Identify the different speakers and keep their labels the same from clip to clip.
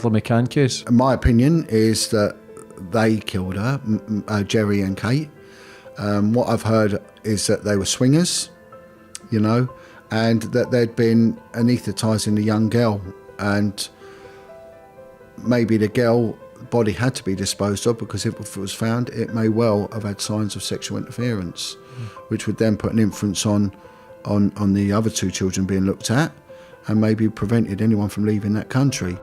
Speaker 1: Madeleine McCann case?
Speaker 2: My opinion is that they killed her, Jerry and Kate. What I've heard is that they were swingers, you know, and that they'd been anaesthetising the young girl, and maybe the girl body had to be disposed of because if it was found, it may well have had signs of sexual interference, which would then put an inference on the other two children being looked at, and maybe prevented anyone from leaving that country.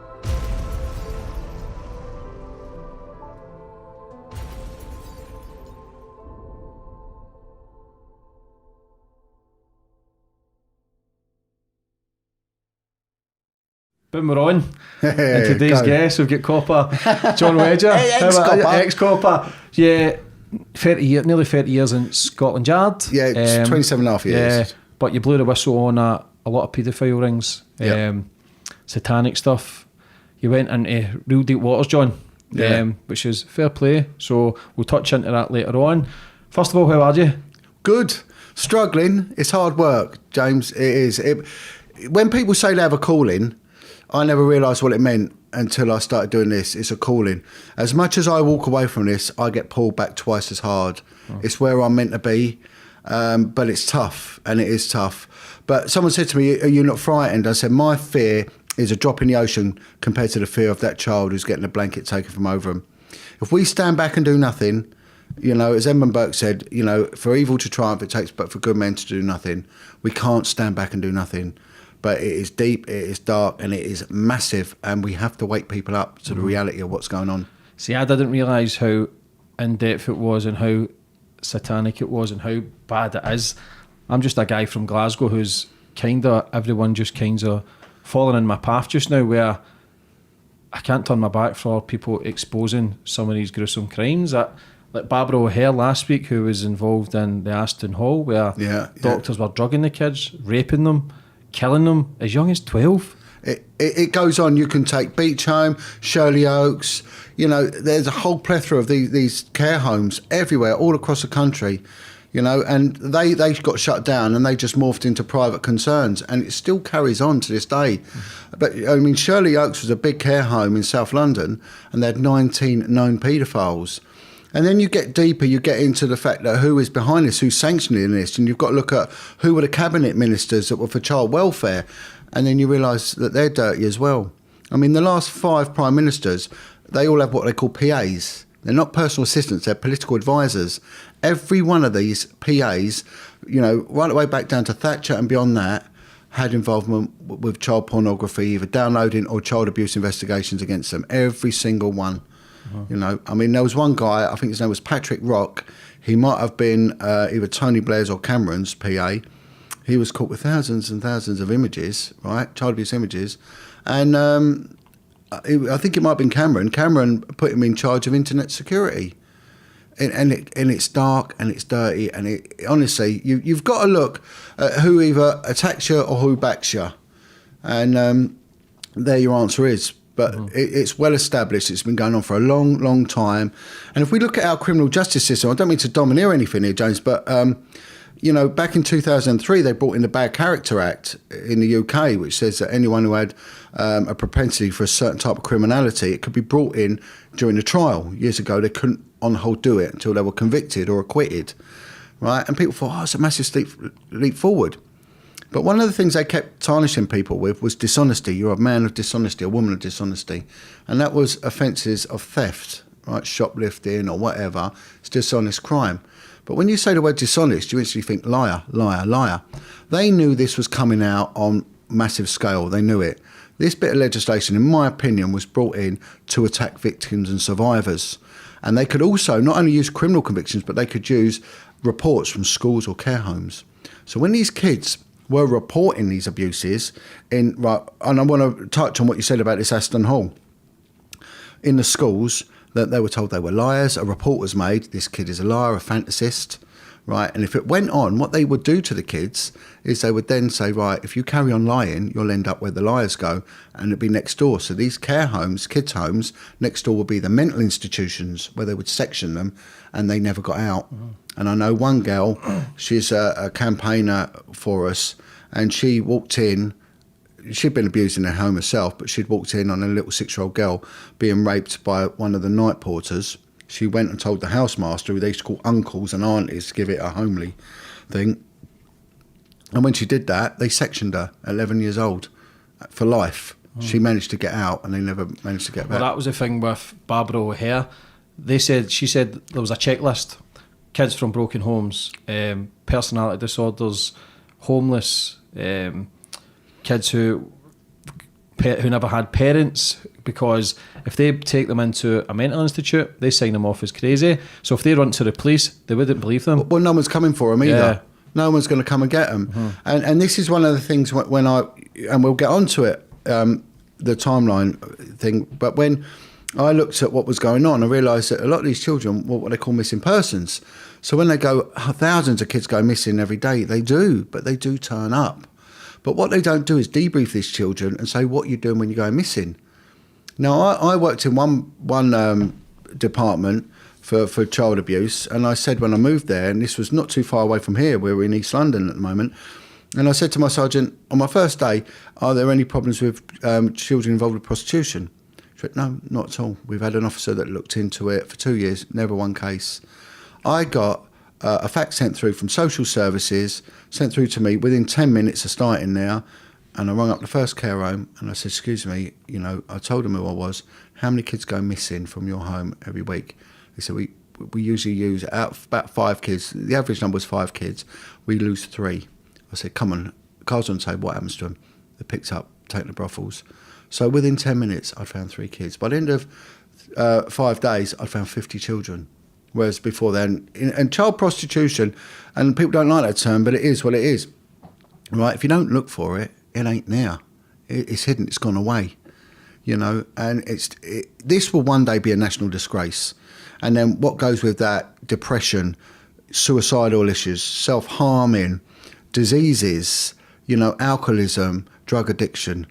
Speaker 1: Boom, we're on. And today's guest, we've got Copper, Jon Wedger. Ex-Copper. Yeah, nearly 30 years in Scotland Yard.
Speaker 2: Yeah, it's 27 and a half years.
Speaker 1: Yeah, but you blew the whistle on a lot of paedophile rings, satanic stuff. You went into real deep waters, John, which is fair play. So we'll touch into that later on. First of all, how are you?
Speaker 2: Good. Struggling. It's hard work, James. It is. When people say they have a calling, I never realised what it meant until I started doing this. It's a calling. As much as I walk away from this, I get pulled back twice as hard. Oh. It's where I'm meant to be, but it's tough, and it is tough. But someone said to me, are you not frightened? I said, my fear is a drop in the ocean compared to the fear of that child who's getting a blanket taken from over him. If we stand back and do nothing, you know, as Edmund Burke said, you know, for evil to triumph, it takes but for good men to do nothing. We can't stand back and do nothing. But it is deep, it is dark, and it is massive, and we have to wake people up to the reality of what's going on.
Speaker 1: See, I didn't realise how in-depth it was and how satanic it was and how bad it is. I'm just a guy from Glasgow who's everyone just kind of falling in my path just now, where I can't turn my back for people exposing some of these gruesome crimes. Like Barbara O'Hare last week, who was involved in the Aston Hall, where doctors were drugging the kids, raping them, killing them as young as 12.
Speaker 2: It goes on. You can take Beach Home, Shirley Oaks, you know, there's a whole plethora of these care homes everywhere, all across the country, you know, and they got shut down and they just morphed into private concerns, and it still carries on to this day. But I mean, Shirley Oaks was a big care home in South London, and they had 19 known paedophiles. And then you get deeper, you get into the fact that who is behind this, who's sanctioning this, and you've got to look at who were the cabinet ministers that were for child welfare, and then you realise that they're dirty as well. I mean, the last 5 prime ministers, they all have what they call PAs. They're not personal assistants, they're political advisors. Every one of these PAs, you know, right the way back down to Thatcher and beyond that, had involvement with child pornography, either downloading or child abuse investigations against them. Every single one. You know, I mean, there was one guy, I think his name was Patrick Rock. He might have been either Tony Blair's or Cameron's PA. He was caught with thousands and thousands of images, right, child abuse images. And I think it might have been Cameron. Cameron put him in charge of internet security. And it's dark and it's dirty. And honestly, you've got to look at who either attacks you or who backs you. And there your answer is. But it's well established. It's been going on for a long, long time. And if we look at our criminal justice system, I don't mean to domineer anything here, James, but, you know, back in 2003, they brought in the Bad Character Act in the UK, which says that anyone who had a propensity for a certain type of criminality, it could be brought in during the trial. Years ago, they couldn't on hold do it until they were convicted or acquitted, right? And people thought, it's a massive leap forward. But one of the things they kept tarnishing people with was dishonesty. You're a man of dishonesty, a woman of dishonesty. And that was offences of theft, right? Shoplifting or whatever. It's dishonest crime. But when you say the word dishonest, you instantly think liar, liar, liar. They knew this was coming out on massive scale. They knew it. This bit of legislation, in my opinion, was brought in to attack victims and survivors. And they could also not only use criminal convictions, but they could use reports from schools or care homes. So when these kids were reporting these abuses and I want to touch on what you said about this Aston Hall. In the schools, that they were told they were liars. A report was made, this kid is a liar, a fantasist, right? And if it went on, what they would do to the kids is they would then say, right, if you carry on lying, you'll end up where the liars go, and it'd be next door. So these care homes, kids' homes, next door would be the mental institutions where they would section them, and they never got out. And I know one girl, she's a campaigner for us, and she walked in, she'd been abused in her home herself, but she'd walked in on a little 6-year-old girl being raped by one of the night porters. She went and told the housemaster, who they used to call uncles and aunties, to give it a homely thing. And when she did that, they sectioned her, 11 years old, for life. She managed to get out, and they never managed to get back.
Speaker 1: Well, that was the thing with Barbara O'Hare. She said there was a checklist: kids from broken homes, personality disorders, homeless, kids who never had parents, because if they take them into a mental institute, they sign them off as crazy. So if they run to the police, they wouldn't believe them.
Speaker 2: Well, no one's coming for them either.
Speaker 1: Yeah.
Speaker 2: No one's going to come and get them. And this is one of the things when and we'll get onto it, the timeline thing, but when I looked at what was going on, I realised that a lot of these children were what they call missing persons. So when they go, thousands of kids go missing every day, they do, but they do turn up. But what they don't do is debrief these children and say, what you're doing when you're going missing. Now, I worked in one department for child abuse, and I said when I moved there, and this was not too far away from here, we're in East London at the moment, and I said to my sergeant, on my first day, are there any problems with children involved with prostitution? She said, no, not at all. We've had an officer that looked into it for 2 years, never one case. I got a fax sent through from social services, sent through to me within 10 minutes of starting there, and I rang up the first care home and I said, excuse me, I told them who I was, how many kids go missing from your home every week? They said, we usually use about 5 kids. The average number was 5 kids. We lose 3. I said, come on, cards on the table, what happens to them? They picked up, taken the brothels. So within 10 minutes, I'd found 3 kids. By the end of 5 days, I'd found 50 children. Whereas before then, and child prostitution, and people don't like that term, but it is what it is. Right? If you don't look for it, it ain't there. It's hidden, it's gone away. And this will one day be a national disgrace. And then what goes with that? Depression, suicidal issues, self-harming, diseases, alcoholism, drug addiction.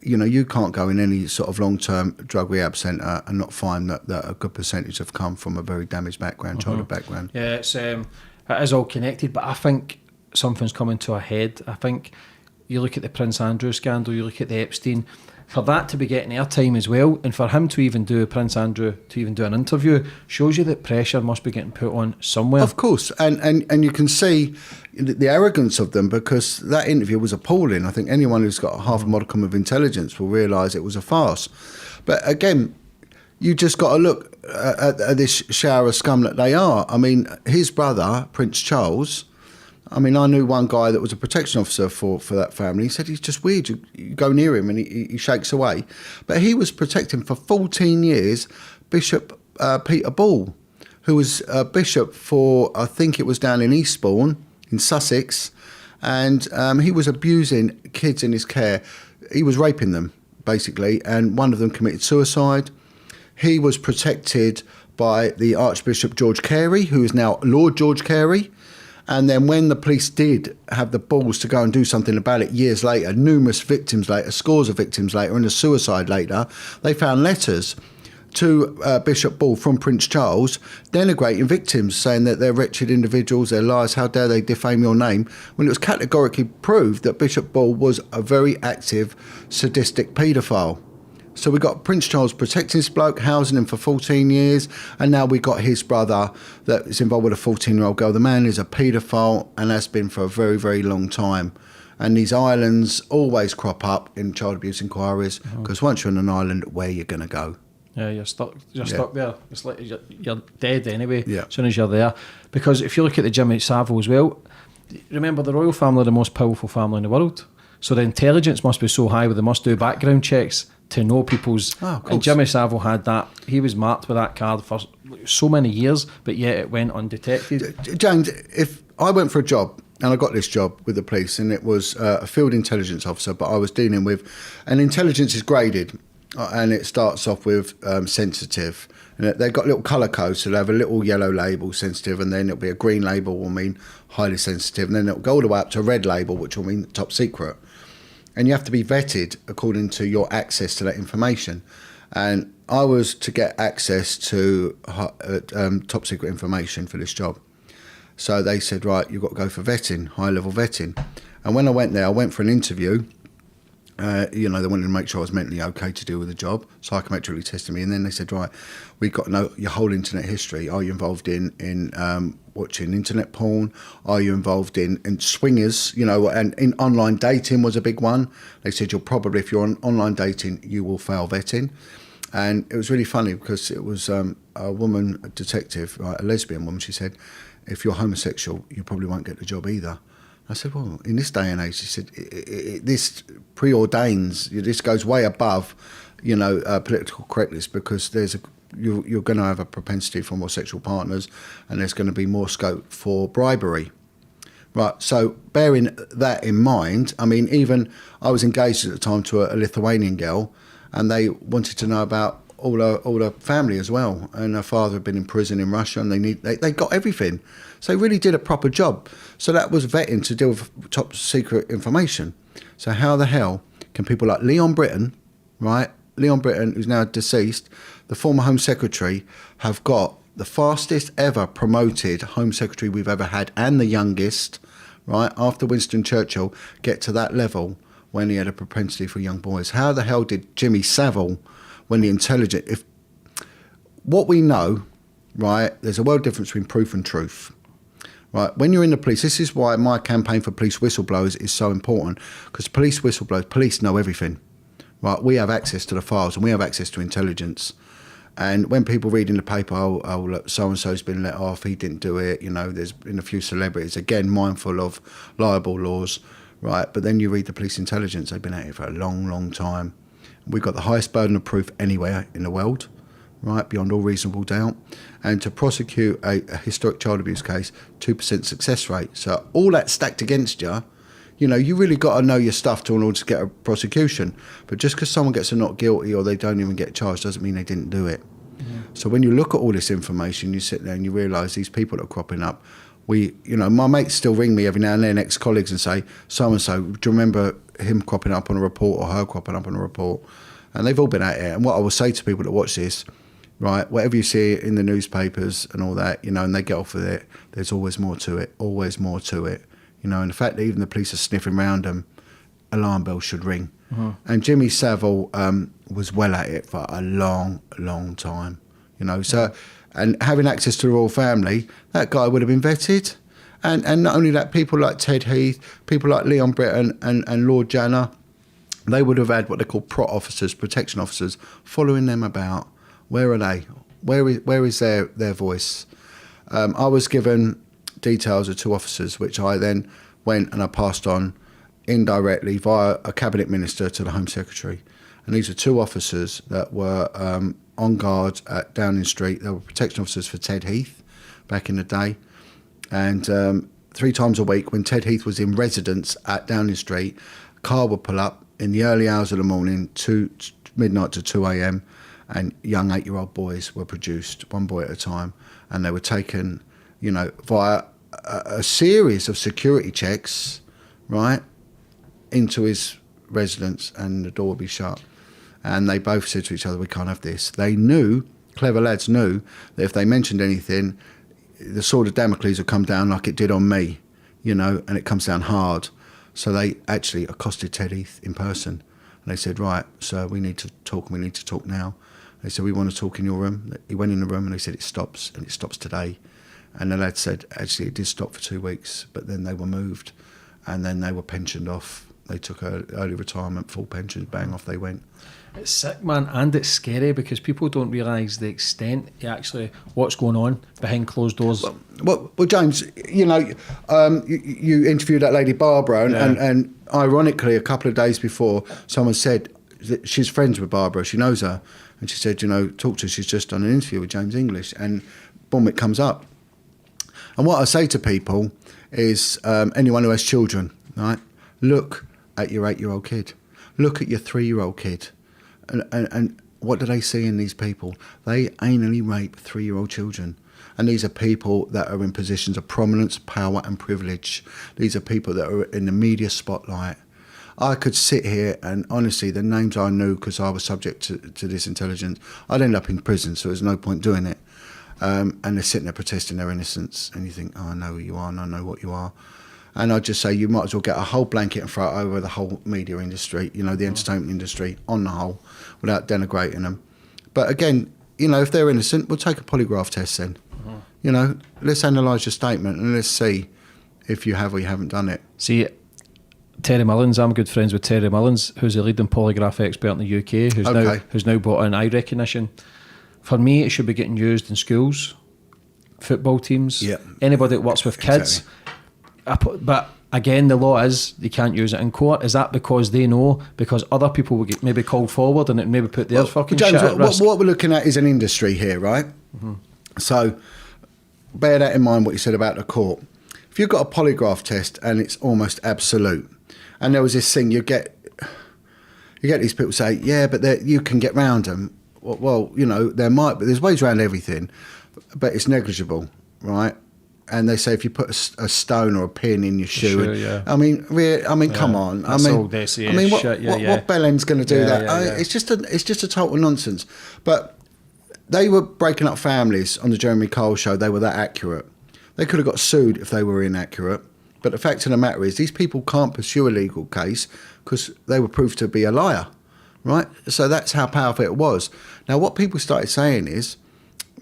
Speaker 2: You can't go in any sort of long-term drug rehab centre and not find that a good percentage have come from a very damaged background, childhood background.
Speaker 1: Yeah, it is all connected, but I think something's coming to a head. I think you look at the Prince Andrew scandal, you look at the Epstein, for that to be getting airtime as well, and for him to even do, Prince Andrew, to even do an interview, shows you that pressure must be getting put on somewhere.
Speaker 2: Of course, and you can see the arrogance of them, because that interview was appalling. I think anyone who's got half a modicum of intelligence will realise it was a farce. But again, you just got to look at this shower of scum that they are. I mean, his brother, Prince Charles, I knew one guy that was a protection officer for that family. He said he's just weird. You go near him and he shakes away. But he was protecting for 14 years Bishop Peter Ball, who was a bishop for, I think it was down in Eastbourne in Sussex, and he was abusing kids in his care. He was raping them, basically, and one of them committed suicide. He was protected by the Archbishop George Carey, who is now Lord George Carey. And then when the police did have the balls to go and do something about it years later, numerous victims later, scores of victims later, and a suicide later, they found letters to Bishop Ball from Prince Charles denigrating victims, saying that they're wretched individuals, they're liars, how dare they defame your name, when it was categorically proved that Bishop Ball was a very active, sadistic paedophile. So we got Prince Charles protecting this bloke, housing him for 14 years, and now we got his brother that is involved with a 14-year-old girl. The man is a paedophile and has been for a very, very long time. And these islands always crop up in child abuse inquiries, because once you're on an island, where are you going to go?
Speaker 1: Yeah, you're stuck. You're stuck there. It's like you're dead anyway.
Speaker 2: Yeah.
Speaker 1: As soon as you're there, because if you look at the Jimmy Savile as well, remember the royal family are the most powerful family in the world. So the intelligence must be so high where they must do background checks to know people's. And Jimmy Savile had that. He was marked with that card for so many years, but yet it went undetected.
Speaker 2: James, if I went for a job, and I got this job with the police, and it was a field intelligence officer, but I was dealing with, and intelligence is graded, and it starts off with sensitive. And they've got little colour codes, so they have a little yellow label, sensitive, and then it'll be a green label, will mean highly sensitive, and then it'll go all the way up to a red label, which will mean top secret. And you have to be vetted according to your access to that information. And I was to get access to top secret information for this job. So they said, right, you've got to go for vetting, high level vetting. And when I went there, I went for an interview, They wanted to make sure I was mentally okay to deal with the job, psychometrically testing me, and then they said, right, we've got to know your whole internet history. Are you involved in watching internet porn? Are you involved in swingers? And in online dating was a big one. They said you'll probably, if you're on online dating, you will fail vetting. And it was really funny because it was a woman, a detective, right, a lesbian woman. She said, if you're homosexual, you probably won't get the job either. I said, well, in this day and age, she said, this preordains, this goes way above, political correctness, because you're going to have a propensity for more sexual partners, and there's going to be more scope for bribery. Right, so bearing that in mind, I mean, even I was engaged at the time to a Lithuanian girl, and they wanted to know about all her family as well. And her father had been in prison in Russia, and they got everything. So they really did a proper job. So that was vetting to deal with top secret information. So how the hell can people like Leon Britton, right? Leon Britton, who's now deceased, the former Home Secretary, have got the fastest ever promoted Home Secretary we've ever had, and the youngest, right, after Winston Churchill, get to that level when he had a propensity for young boys. How the hell did Jimmy Savile, when the intelligent... What we know, right, there's a world difference between proof and truth. Right, when you're in the police, this is why my campaign for police whistleblowers is so important, because police whistleblowers, police know everything. Right, we have access to the files and we have access to intelligence. And when people read in the paper, oh look, so-and-so's been let off, he didn't do it, there's been a few celebrities, again, mindful of libel laws, right? But then you read the police intelligence, they've been at it for a long, long time. We've got the highest burden of proof anywhere in the world, right, beyond all reasonable doubt. And to prosecute a historic child abuse case, 2% success rate. So all that stacked against you, you really got to know your stuff in order to get a prosecution. But just because someone gets a not guilty or they don't even get charged doesn't mean they didn't do it. Mm-hmm. So when you look at all this information, you sit there and you realise these people that are cropping up. My mates still ring me every now and then, ex-colleagues, and say, so-and-so, do you remember him cropping up on a report or her cropping up on a report? And they've all been at it. And what I will say to people that watch this, right, whatever you see in the newspapers and all that, and they get off with it, there's always more to it, always more to it. And the fact that even the police are sniffing around them, alarm bells should ring. Mm-hmm. And Jimmy Savile was well at it for a long, long time. So, and having access to the royal family, that guy would have been vetted. And not only that, people like Ted Heath, people like Leon Britton and Lord Janner, they would have had what they call prot officers, protection officers, following them about. Where are they? Where is their voice? I was given details of 2 officers, which I then went and I passed on indirectly via a cabinet minister to the Home Secretary. And these are 2 officers that were on guard at Downing Street. They were protection officers for Ted Heath back in the day. And 3 times a week, when Ted Heath was in residence at Downing Street, a car would pull up in the early hours of the morning, midnight to 2 a.m, and young 8-year-old boys were produced, one boy at a time, and they were taken, via a series of security checks, right, into his residence, and the door would be shut. And they both said to each other, we can't have this. They knew, clever lads knew, that if they mentioned anything, the sword of Damocles would come down like it did on me, and it comes down hard. So they actually accosted Ted Heath in person. And they said, right, sir, we need to talk, and we need to talk now. They said, we want to talk in your room. He went in the room and they said, it stops, and it stops today. And the lad said, actually, it did stop for 2 weeks, but then they were moved, and then they were pensioned off. They took early retirement, full pensions, bang, off they went.
Speaker 1: It's sick, man, and it's scary because people don't realise the extent what's going on behind closed doors.
Speaker 2: Well, James, you interviewed that lady Barbara, and ironically, a couple of days before, someone said that she's friends with Barbara, she knows her, and she said, talk to her, she's just done an interview with James English, and boom, it comes up. And what I say to people is, anyone who has children, right, look at your 8-year-old kid, look at your 3-year-old kid, and what do they see in these people? They anally rape 3-year-old children. And these are people that are in positions of prominence, power and privilege. These are people that are in the media spotlight. I could sit here and honestly, the names I knew because I was subject to this intelligence, I'd end up in prison, so there's no point doing it. And they're sitting there protesting their innocence, and you think, oh, I know who you are, and I know what you are. And I'd just say you might as well get a whole blanket and throw it over the whole media industry, the entertainment industry on the whole, without denigrating them. But again, if they're innocent, we'll take a polygraph test then. Let's analyse your statement and let's see if you have or you haven't done it.
Speaker 1: See, Terry Mullins, I'm good friends with Terry Mullins, who's a leading polygraph expert in the UK, who's now brought in eye recognition. For me, it should be getting used in schools, football teams, anybody that works with kids. Exactly. But again, the law is they can't use it in court. Is that because they know? Because other people will get maybe called forward and it maybe put their fucking
Speaker 2: James,
Speaker 1: shit at risk?
Speaker 2: What we're looking at is an industry here, right? Mm-hmm. So bear that in mind, what you said about the court. If you've got a polygraph test and it's almost absolute, and there was this thing, you get these people say, yeah, but you can get round them. Well, there might, but there's ways around everything, but it's negligible, right? And they say if you put a stone or a pin in your shoe, I mean, come on.
Speaker 1: That's all they say.
Speaker 2: What bellend's going to do that? It's just a total nonsense. But they were breaking up families on the Jeremy Kyle show. They were that accurate. They could have got sued if they were inaccurate. But the fact of the matter is, these people can't pursue a legal case because they were proved to be a liar, right? So that's how powerful it was. Now, what people started saying is,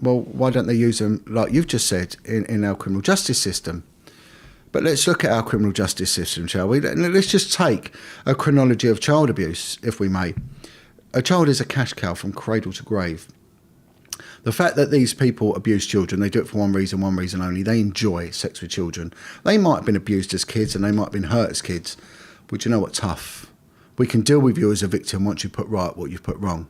Speaker 2: well, why don't they use them, like you've just said, in our criminal justice system? But let's look at our criminal justice system, shall we? Let's just take a chronology of child abuse, if we may. A child is a cash cow from cradle to grave. The fact that these people abuse children, they do it for one reason only. They enjoy sex with children. They might have been abused as kids and they might have been hurt as kids. But you know what? Tough. We can deal with you as a victim once you put right what you've put wrong.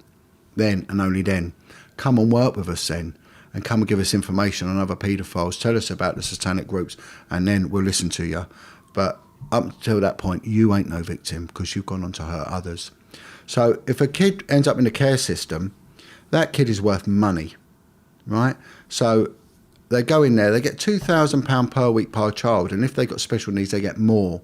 Speaker 2: Then and only then. Come and work with us then. And come and give us information on other paedophiles. Tell us about the satanic groups and then we'll listen to you. But up until that point, you ain't no victim because you've gone on to hurt others. So if a kid ends up in the care system, that kid is worth money, right? So they go in there, they get £2,000 per week per child, and if they've got special needs, they get more,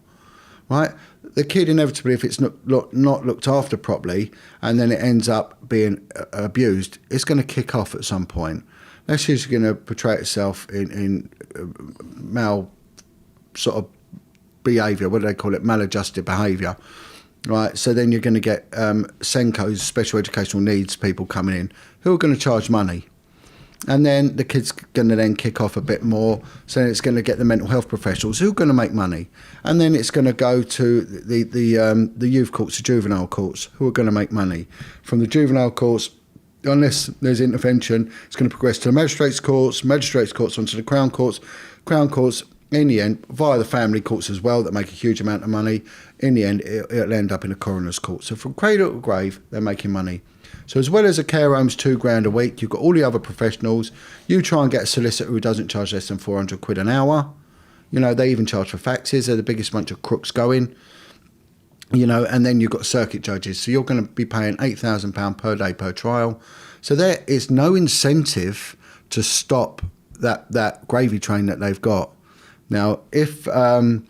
Speaker 2: right? The kid inevitably, if it's not looked after properly, and then it ends up being abused, it's going to kick off at some point. That's usually going to portray itself in mal sort of behaviour, what do they call it, maladjusted behaviour. Right, so then you're going to get SENCOs, special educational needs people coming in who are going to charge money. And then the kid's going to then kick off a bit more. So then it's going to get the mental health professionals who are going to make money. And then it's going to go to the youth courts, the juvenile courts, who are going to make money. From the juvenile courts, unless there's intervention, it's going to progress to the magistrates' courts onto the Crown Courts, in the end, via the family courts as well, that make a huge amount of money. In the end, it'll end up in a coroner's court. So from cradle to grave, they're making money. So as well as a care home's £2,000 a week, you've got all the other professionals. You try and get a solicitor who doesn't charge less than £400 an hour. They even charge for faxes. They're the biggest bunch of crooks going. And then you've got circuit judges. So you're going to be paying £8,000 per day per trial. So there is no incentive to stop that gravy train that they've got. Now, if a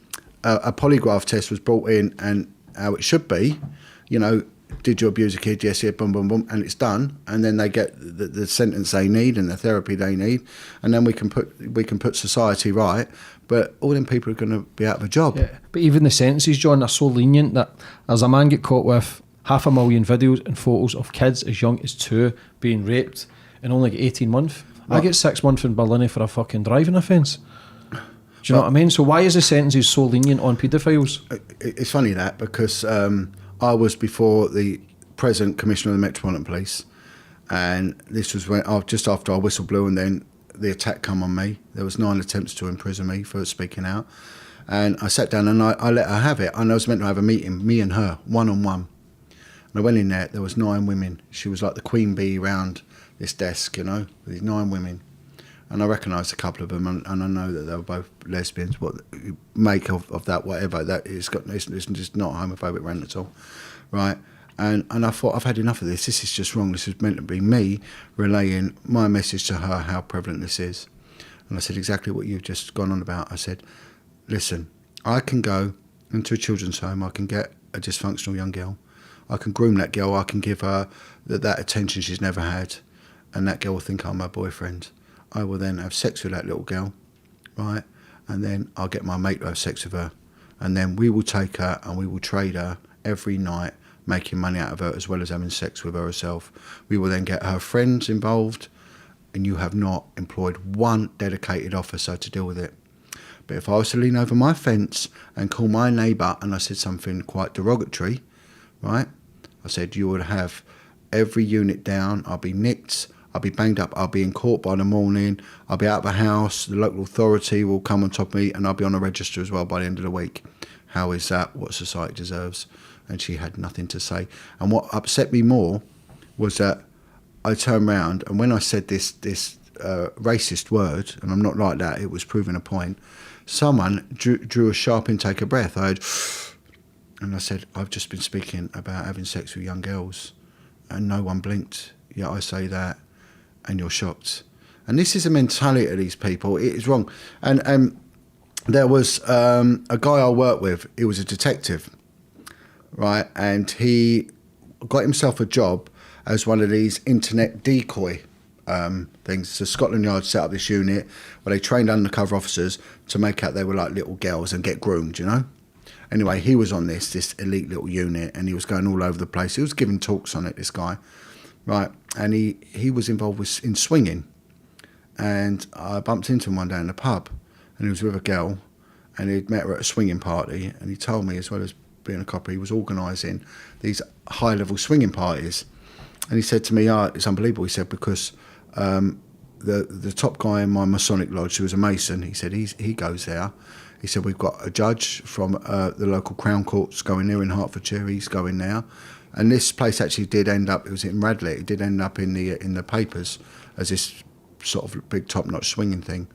Speaker 2: polygraph test was brought in and how it should be, did you abuse a kid? Yes, yeah, boom, boom, boom, and it's done. And then they get the sentence they need and the therapy they need, and then we can put society right. But all them people are going to be out of a job.
Speaker 1: Yeah, but even the sentences, John, are so lenient that as a man get caught with 500,000 videos and photos of kids as young as 2 being raped and only get 18 months, I get 6 months in Berlin for a fucking driving offence. Do you know what I mean? So why is the sentences so lenient on paedophiles?
Speaker 2: It's funny that, because I was before the present Commissioner of the Metropolitan Police, and this was when just after I whistle blew, and then the attack come on me. There was 9 attempts to imprison me for speaking out, and I sat down and I let her have it. And I was meant to have a meeting, me and her, one-on-one. And I went in there was 9 women. She was like the queen bee around this desk, with these 9 women. And I recognised a couple of them, and I know that they were both lesbians. What you make of that, whatever, that it's just not a homophobic rant at all, right? And I thought, I've had enough of this. This is just wrong. This is meant to be me relaying my message to her, how prevalent this is. And I said exactly what you've just gone on about. I said, listen, I can go into a children's home. I can get a dysfunctional young girl. I can groom that girl. I can give her that attention she's never had, and that girl will think I'm her boyfriend. I will then have sex with that little girl, right? and then I'll get my mate to have sex with her, and then we will take her and we will trade her every night, making money out of her as well as having sex with her herself. We will then get her friends involved, and you have not employed one dedicated officer to deal with it. But if I was to lean over my fence and call my neighbour and I said something quite derogatory, right? I said, you would have every unit down, I'll be nicked, I'll be banged up, I'll be in court by the morning, I'll be out of the house, the local authority will come on top of me, and I'll be on a register as well by the end of the week. How is that what society deserves? And she had nothing to say. And what upset me more was that I turned round, and when I said this racist word, and I'm not like that, it was proving a point, someone drew a sharp intake of breath. And I said, I've just been speaking about having sex with young girls, and no one blinked. Yeah, I say that, and you're shocked. And this is the mentality of these people. It is wrong. And there was a guy I worked with. He was a detective, right? And he got himself a job as one of these internet decoy things. So Scotland Yard set up this unit where they trained undercover officers to make out they were like little girls and get groomed, you know? Anyway, he was on this elite little unit, and he was going all over the place. He was giving talks on it, this guy, right? And he was involved in swinging. And I bumped into him one day in the pub, and he was with a girl, and he'd met her at a swinging party, and he told me, as well as being a copper, he was organising these high-level swinging parties. And he said to me, it's unbelievable, he said, because the top guy in my Masonic lodge, who was a Mason, he said, he goes there. He said, we've got a judge from the local Crown Courts going there in Hertfordshire, he's going there. And this place actually did end up, it was in Radlett, it did end up in the papers as this sort of big top-notch swinging thing.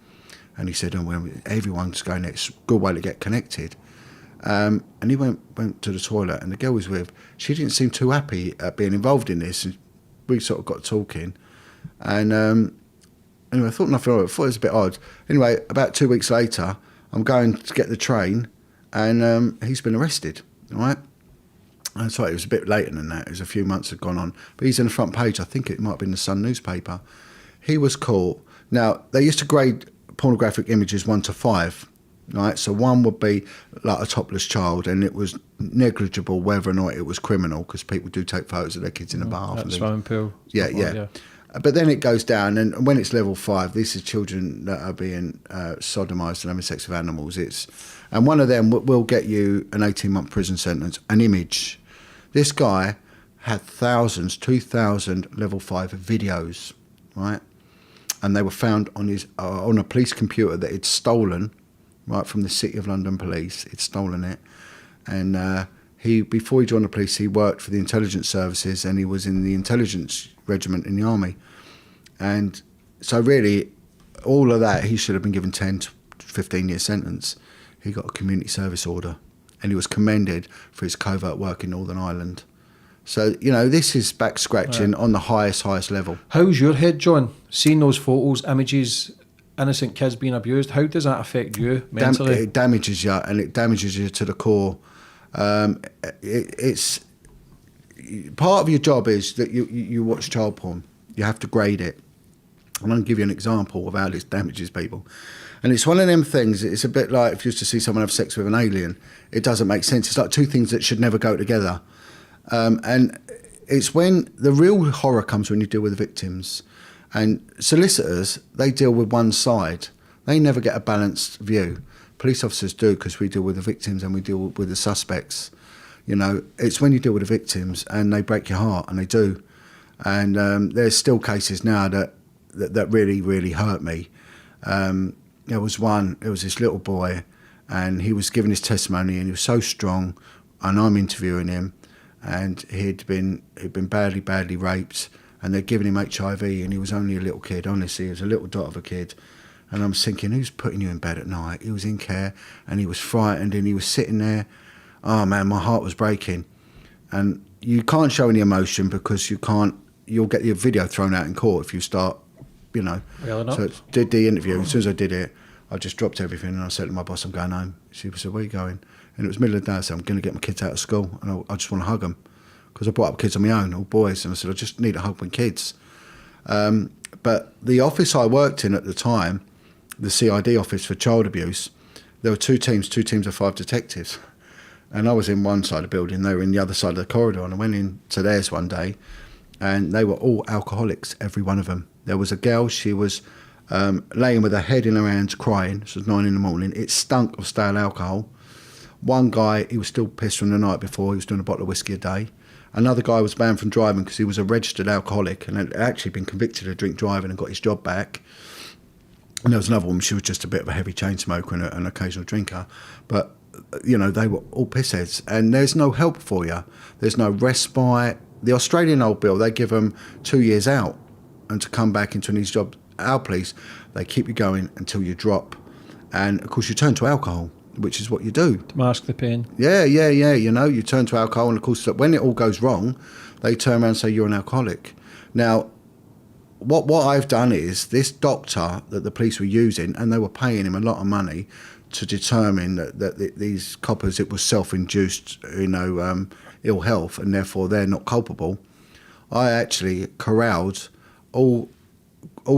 Speaker 2: And he said, well, everyone's going there, it's a good way to get connected. And he went to the toilet, and the girl was with, she didn't seem too happy at being involved in this. And we sort of got talking. And anyway, I thought nothing of it. I thought it was a bit odd. Anyway, about 2 weeks later, I'm going to get the train, and he's been arrested, all right? And sorry, it was a bit later than that. It was a few months had gone on. But he's on the front page. I think it might have been the Sun newspaper. He was caught. Now, they used to grade pornographic images 1 to 5, right? So 1 would be like a topless child, and it was negligible whether or not it was criminal, because people do take photos of their kids in a bath.
Speaker 1: At the swimming pool.
Speaker 2: Yeah. But then it goes down, and when it's level 5, this is children that are being sodomised and having sex with animals. And one of them will get you an 18-month prison sentence, an image. This guy had 2,000 level 5 videos, right? And they were found on a police computer that he'd stolen, right, from the City of London Police. He'd stolen it. And before he joined the police, he worked for the intelligence services, and he was in the intelligence regiment in the army. And so really, all of that, he should have been given 10 to 15-year sentence. He got a community service order, and he was commended for his covert work in Northern Ireland. So, you know, this is back scratching on the highest level.
Speaker 1: How's your head, John? Seeing those photos, images, innocent kids being abused, how does that affect you mentally?
Speaker 2: It damages you, and it damages you to the core. It's part of your job is that you watch child porn. You have to grade it. I'm going to give you an example of how this damages people. And it's one of them things, it's a bit like if you used to see someone have sex with an alien, it doesn't make sense. It's like two things that should never go together. And it's when the real horror comes when you deal with the victims. And solicitors, they deal with one side. They never get a balanced view. Police officers do, because we deal with the victims and we deal with the suspects. You know, it's when you deal with the victims and they break your heart, and they do. And there's still cases now that really, really hurt me. There was this little boy, and he was giving his testimony, and he was so strong, and I'm interviewing him, and he'd been badly raped, and they'd given him HIV, and he was only a little kid. Honestly, he was a little dot of a kid. And I'm thinking, who's putting you in bed at night? He was in care, and he was frightened, and he was sitting there. Oh man, my heart was breaking. And you can't show any emotion because you'll get your video thrown out in court if you start, you know. So did the interview. As soon as I did it, I just dropped everything, and I said to my boss, I'm going home. She said, where are you going? And it was middle of the day. I said, I'm going to get my kids out of school, and I just want to hug them. Because I brought up kids on my own, all boys, and I said, I just need a hug with kids. But the office I worked in at the time, the CID office for child abuse, there were two teams of 5 detectives. And I was in one side of the building, they were in the other side of the corridor, and I went into theirs one day, and they were all alcoholics, every one of them. There was a girl, she was laying with her head in her hands crying. It was 9 a.m. It stunk of stale alcohol. One guy, he was still pissed from the night before, he was doing a bottle of whiskey a day. Another guy was banned from driving because he was a registered alcoholic and had actually been convicted of drink driving and got his job back. And there was another woman, she was just a bit of a heavy chain smoker and an occasional drinker. But you know, they were all pissheads, and there's no help for you. There's no respite. The Australian old bill, they give them 2 years out and to come back into these jobs. Our police, they keep you going until you drop. And, of course, you turn to alcohol, which is what you do.
Speaker 1: To mask the pain.
Speaker 2: Yeah, you know, you turn to alcohol, and, of course, when it all goes wrong, they turn around and say you're an alcoholic. Now, what I've done is this doctor that the police were using, and they were paying him a lot of money to determine that these coppers, it was self-induced, you know, ill health, and therefore they're not culpable. I actually corralled all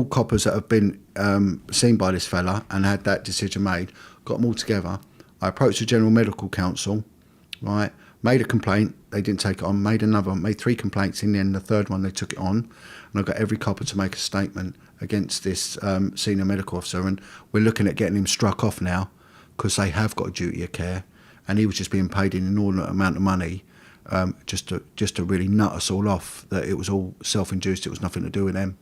Speaker 2: coppers that have been seen by this fella and had that decision made, got them all together. I approached the General Medical Council, right, made a complaint, they didn't take it on, made 3 complaints. In the end, the third one, they took it on, and I got every copper to make a statement against this senior medical officer, and we're looking at getting him struck off now, because they have got a duty of care, and he was just being paid an inordinate amount of money just to really nut us all off, that it was all self-induced, it was nothing to do with them.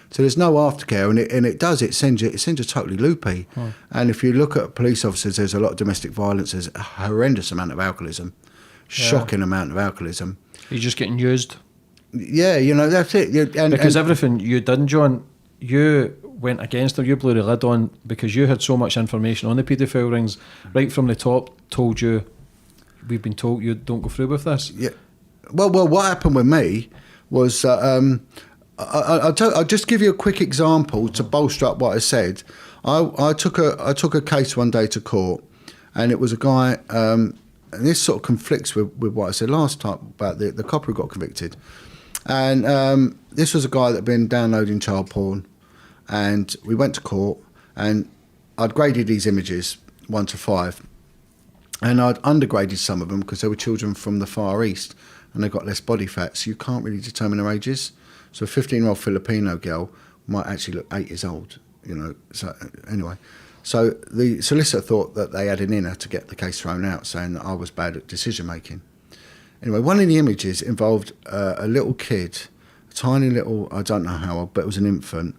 Speaker 2: So there's no aftercare, and it sends you totally loopy. Oh. And if you look at police officers, there's a lot of domestic violence, there's a horrendous amount of alcoholism, shocking amount of alcoholism.
Speaker 1: You're just getting used.
Speaker 2: Yeah, you know, that's it.
Speaker 1: Because everything you done, John, you went against them, you blew the lid on, because you had so much information on the paedophile rings right from the top, told you, we've been told you don't go through with this. Yeah.
Speaker 2: Well, what happened with me was, I'll just give you a quick example to bolster up what I said. I took a case one day to court, and it was a guy, and this sort of conflicts with what I said last time about the copper who got convicted. And this was a guy that had been downloading child porn. And we went to court, and I'd graded these images 1 to 5, and I'd undergraded some of them because they were children from the Far East and they got less body fat, so you can't really determine their ages. So a 15-year-old Filipino girl might actually look 8 years old, you know. So anyway, so the solicitor thought that they had an inner to get the case thrown out, saying that I was bad at decision making. Anyway, one of the images involved a little kid, a tiny little, I don't know how old, but it was an infant,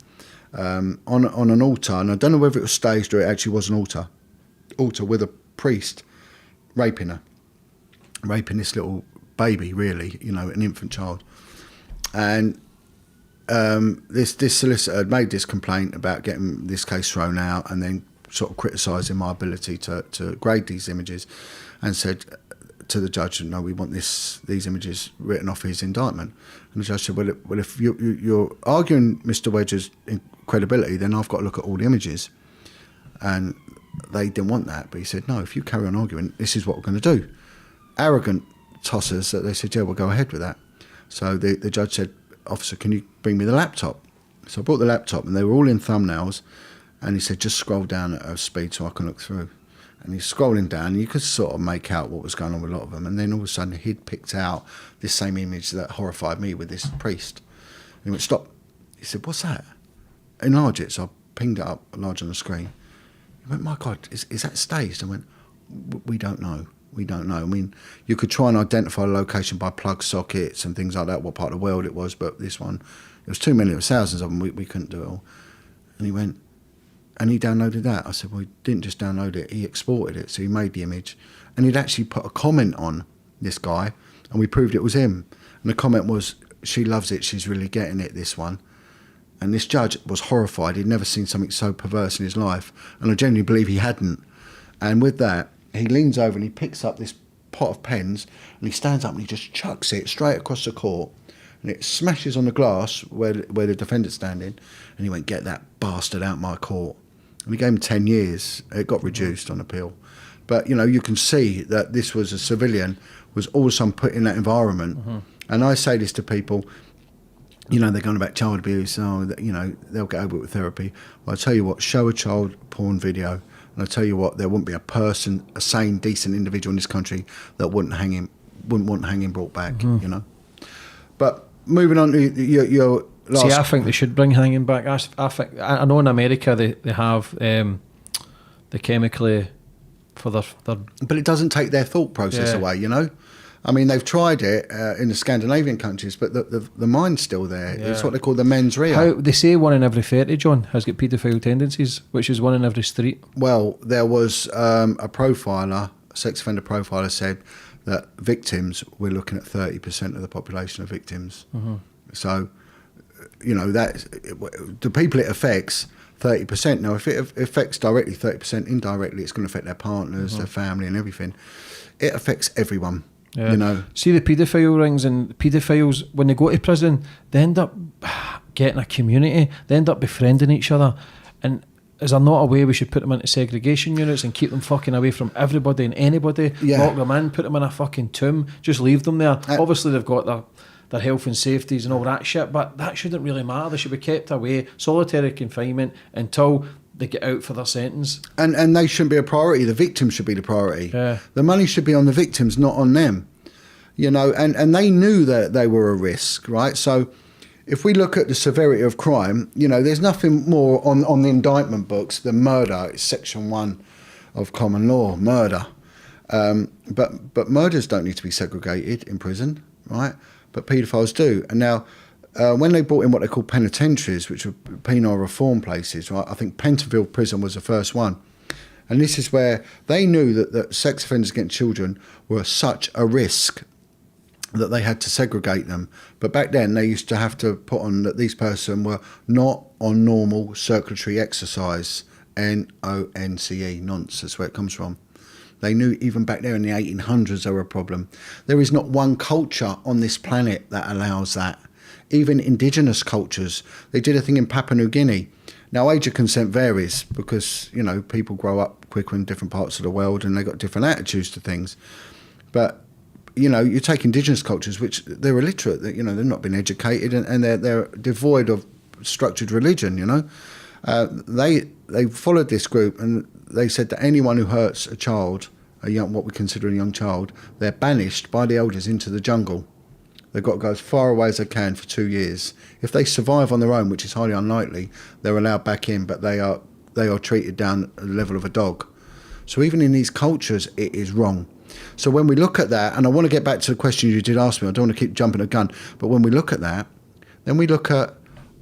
Speaker 2: on an altar, and I don't know whether it was staged or it actually was an altar with a priest raping this little baby, really, you know, an infant child. And this solicitor had made this complaint about getting this case thrown out, and then sort of criticising my ability to grade these images, and said to the judge, no, we want these images written off his indictment. And the judge said, well, if you're arguing Mr. Wedger's credibility, then I've got to look at all the images. And they didn't want that, but he said, no, if you carry on arguing, this is what we're going to do. Arrogant tossers, that they said, yeah, we'll go ahead with that. So the judge said, officer, can you bring me the laptop? So I brought the laptop, and they were all in thumbnails, and he said, just scroll down at a speed so I can look through. And he's scrolling down, and you could sort of make out what was going on with a lot of them. And then all of a sudden, he'd picked out this same image that horrified me with this priest. And he went, stop. He said, what's that? Enlarge it. So I pinged it up large on the screen. He went, my God, is that staged? I went, we don't know. We don't know. I mean, you could try and identify a location by plug sockets and things like that, what part of the world it was, but this one, it was too many, it was thousands of them, we couldn't do it all. And he went, and he downloaded that. I said, well, he didn't just download it, he exported it. So he made the image, and he'd actually put a comment on this guy, and we proved it was him. And the comment was, she loves it, she's really getting it, this one. And this judge was horrified. He'd never seen something so perverse in his life, and I genuinely believe he hadn't. And with that, he leans over and he picks up this pot of pens, and he stands up and he just chucks it straight across the court, and it smashes on the glass where the defendant's standing, and he went, get that bastard out my court. And we gave him 10 years. It got reduced on appeal. But, you know, you can see that this was a civilian, was all of a sudden put in that environment. Mm-hmm. And I say this to people, you know, they're going about child abuse, you know, they'll get over it with therapy. Well, I tell you what, show a child porn video, And I tell you what, there wouldn't be a sane, decent individual in this country that wouldn't want hanging brought back, you know. But moving on to your last...
Speaker 1: See, I think they should bring hanging back. I know in America they have the chemically for their...
Speaker 2: But it doesn't take their thought process away, you know. I mean, they've tried it in the Scandinavian countries, but the mind's still there. Yeah. It's what they call the mens rea.
Speaker 1: They say 1 in every 30, John, has got paedophile tendencies, which is 1 in every street.
Speaker 2: Well, there was a profiler, a sex offender profiler, said that victims, we're looking at 30% of the population of victims. Mm-hmm. So, you know, the people it affects, 30%. Now, if it affects directly 30%, indirectly, it's going to affect their partners, their family and everything. It affects everyone. Yeah. You know,
Speaker 1: see the paedophile rings, and paedophiles, when they go to prison, they end up getting a community. They end up befriending each other. And is there not a way we should put them into segregation units and keep them fucking away from everybody and anybody? Lock them in, put them in a fucking tomb, just leave them there. Obviously they've got their health and safeties and all that shit, but that shouldn't really matter. They should be kept away, solitary confinement, until they get out for their sentence. And
Speaker 2: they shouldn't be a priority. The victims should be the priority.
Speaker 1: Yeah.
Speaker 2: The money should be on the victims, not on them. You know, and they knew that they were a risk, right? So if we look at the severity of crime, you know, there's nothing more on the indictment books than murder. It's Section 1 of common law, murder. But murders don't need to be segregated in prison, right? But paedophiles do. And now, when they brought in what they call penitentiaries, which are penal reform places, right? I think Pentonville Prison was the first one. And this is where they knew that sex offenders against children were such a risk that they had to segregate them. But back then, they used to have to put on that these persons were not on normal circulatory exercise, NONCE, nonce, that's where it comes from. They knew even back there in the 1800s they were a problem. There is not one culture on this planet that allows that. Even indigenous cultures. They did a thing in Papua New Guinea. Now, age of consent varies because, you know, people grow up quicker in different parts of the world and they've got different attitudes to things. But, you know, you take indigenous cultures, which they're illiterate, you know, they've not been educated and they're devoid of structured religion, you know. They followed this group and they said that anyone who hurts a child, what we consider a young child, they're banished by the elders into the jungle. They've got to go as far away as they can for 2 years. If they survive on their own, which is highly unlikely, they're allowed back in, but they are treated down at the level of a dog. So even in these cultures, it is wrong. So when we look at that, and I want to get back to the question you did ask me, I don't want to keep jumping the gun, but when we look at that, then we look at,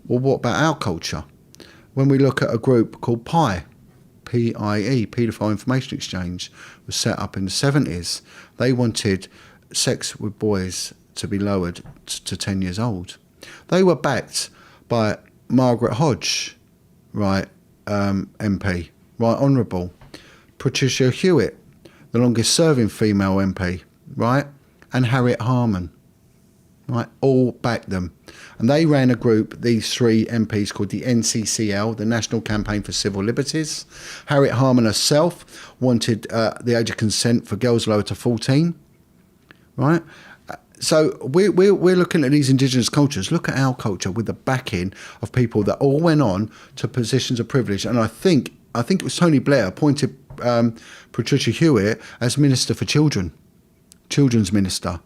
Speaker 2: well, what about our culture? When we look at a group called PIE, P-I-E, Paedophile Information Exchange, was set up in the 70s. They wanted sex with boys to be lowered to 10 years old. They were backed by Margaret Hodge, right, MP, right honourable, Patricia Hewitt, the longest serving female MP, right, and Harriet Harman, right, all backed them. And they ran a group, these 3 MPs, called the NCCL, the National Campaign for Civil Liberties. Harriet Harman herself wanted the age of consent for girls lower to 14, right? So we're looking at these indigenous cultures. Look at our culture with the backing of people that all went on to positions of privilege. And I think it was Tony Blair appointed Patricia Hewitt as Minister for Children, Children's Minister.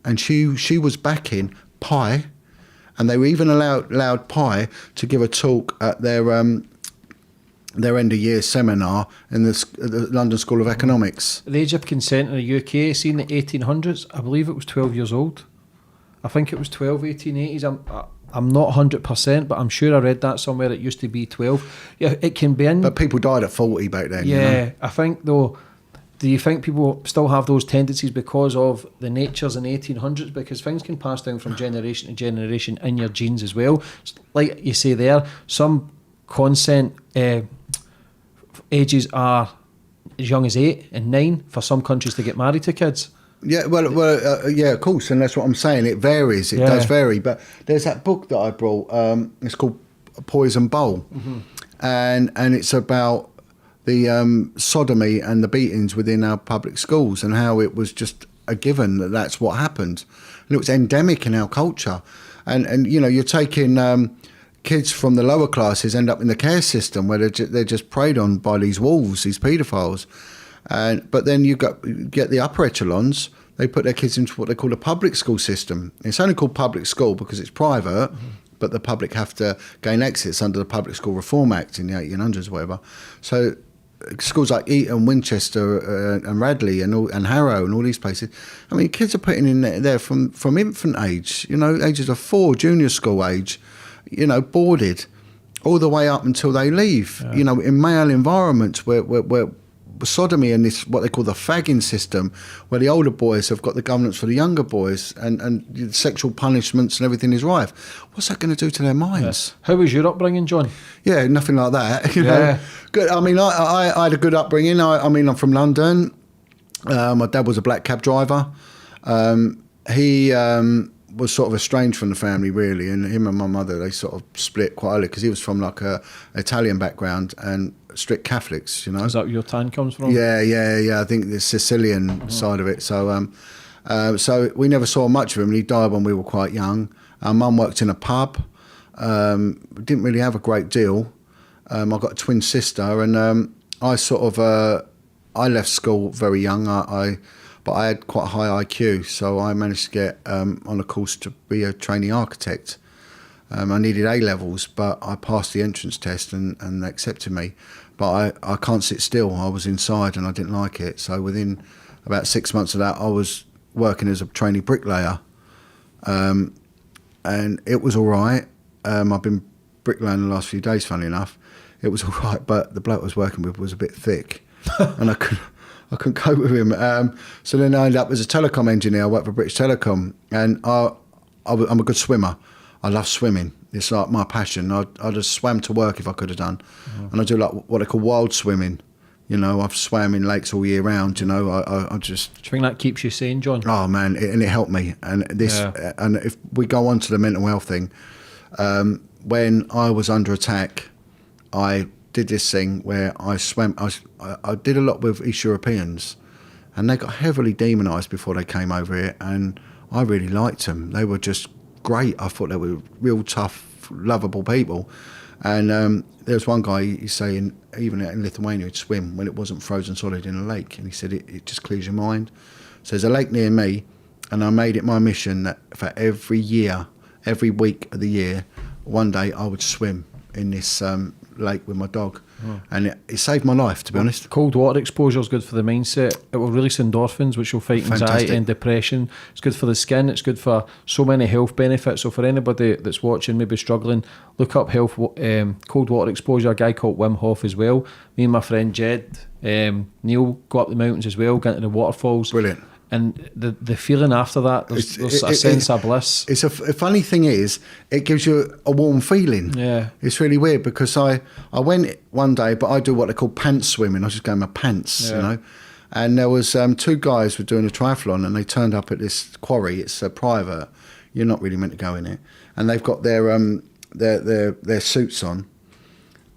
Speaker 2: And she was backing PIE, and they were even allowed PIE to give a talk at their end of year seminar in the London School of Economics.
Speaker 1: The age of consent in the UK, seen in the 1800s, I believe it was 12 years old. I think it was 12, 1880s. I'm not 100%, but I'm sure I read that somewhere. It used to be 12. Yeah, it can be in.
Speaker 2: But people died at 40 back then.
Speaker 1: Yeah,
Speaker 2: you know?
Speaker 1: I think though. Do you think people still have those tendencies because of the natures in the 1800s? Because things can pass down from generation to generation in your genes as well. Like you say there, some consent ages are as young as 8 and 9 for some countries to get married to kids.
Speaker 2: Yeah, yeah, of course, and that's what I'm saying. It varies. It does vary. But there's that book that I brought. It's called Poison Bowl, and it's about the sodomy and the beatings within our public schools and how it was just a given that that's what happened. And it was endemic in our culture. And you know, you're taking kids from the lower classes end up in the care system where they're just preyed on by these wolves, these paedophiles. But then you get the upper echelons. They put their kids into what they call a public school system. It's only called public school because it's private, but the public have to gain exits under the Public School Reform Act in the 1800s or whatever. So schools like Eton, Winchester and Radley and Harrow and all these places, I mean, kids are putting in there from infant age, ages of 4, junior school age, boarded all the way up until they leave, in male environments where sodomy and this, what they call the fagging system, where the older boys have got the governance for the younger boys and sexual punishments and everything is rife. What's that going to do to their minds?
Speaker 1: Yeah. How was your upbringing, John?
Speaker 2: Yeah, nothing like that. Good. I mean, I had a good upbringing. I'm from London. My dad was a black cab driver. He was sort of estranged from the family, really, and him and my mother, they sort of split quite early because he was from like a Italian background and strict Catholics, Is
Speaker 1: that where your tan comes from?
Speaker 2: Yeah. I think the Sicilian side of it. So, so we never saw much of him. He died when we were quite young. Our mum worked in a pub. Didn't really have a great deal. I got a twin sister, and I sort of I left school very young. But I had quite a high IQ, so I managed to get on a course to be a trainee architect. I needed A levels, but I passed the entrance test and they accepted me. But I can't sit still. I was inside and I didn't like it. So within about 6 months of that, I was working as a trainee bricklayer. And it was all right. I've been bricklaying the last few days, funnily enough. It was all right, but the bloke I was working with was a bit thick. And I couldn't cope with him. So then I ended up as a telecom engineer. I worked for British Telecom, and I'm a good swimmer. I love swimming. It's like my passion. I just swam to work if I could have done. And I do like what they call wild swimming. I've swam in lakes all year round. I just.
Speaker 1: Do you think that keeps you sane, John?
Speaker 2: Oh man, and it helped me. And and if we go on to the mental health thing, when I was under attack, I did this thing where I swam. I did a lot with East Europeans, and they got heavily demonised before they came over here, and I really liked them. They were just great. I thought they were real tough, lovable people. And there was one guy, he's saying, even in Lithuania, he'd swim when it wasn't frozen solid in a lake, and he said it just clears your mind. So there's a lake near me, and I made it my mission that for every year, every week of the year, one day I would swim in this lake with my dog. And it saved my life, to be honest.
Speaker 1: Cold water exposure is good for the mindset. It will release endorphins, which will fight anxiety and depression. It's good for the skin. It's good for so many health benefits. So for anybody that's watching, maybe struggling, look up cold water exposure. A guy called Wim Hof as well. Me and my friend Jed, Neil, go up the mountains as well, go into the waterfalls. Brilliant. And the feeling after that, there's a sense of bliss.
Speaker 2: It's a funny thing is, it gives you a warm feeling.
Speaker 1: Yeah.
Speaker 2: It's really weird because I went one day, but I do what they call pants swimming. I just go in my pants, And there was 2 guys who were doing a triathlon, and they turned up at this quarry. It's private. You're not really meant to go in it. And they've got their suits on,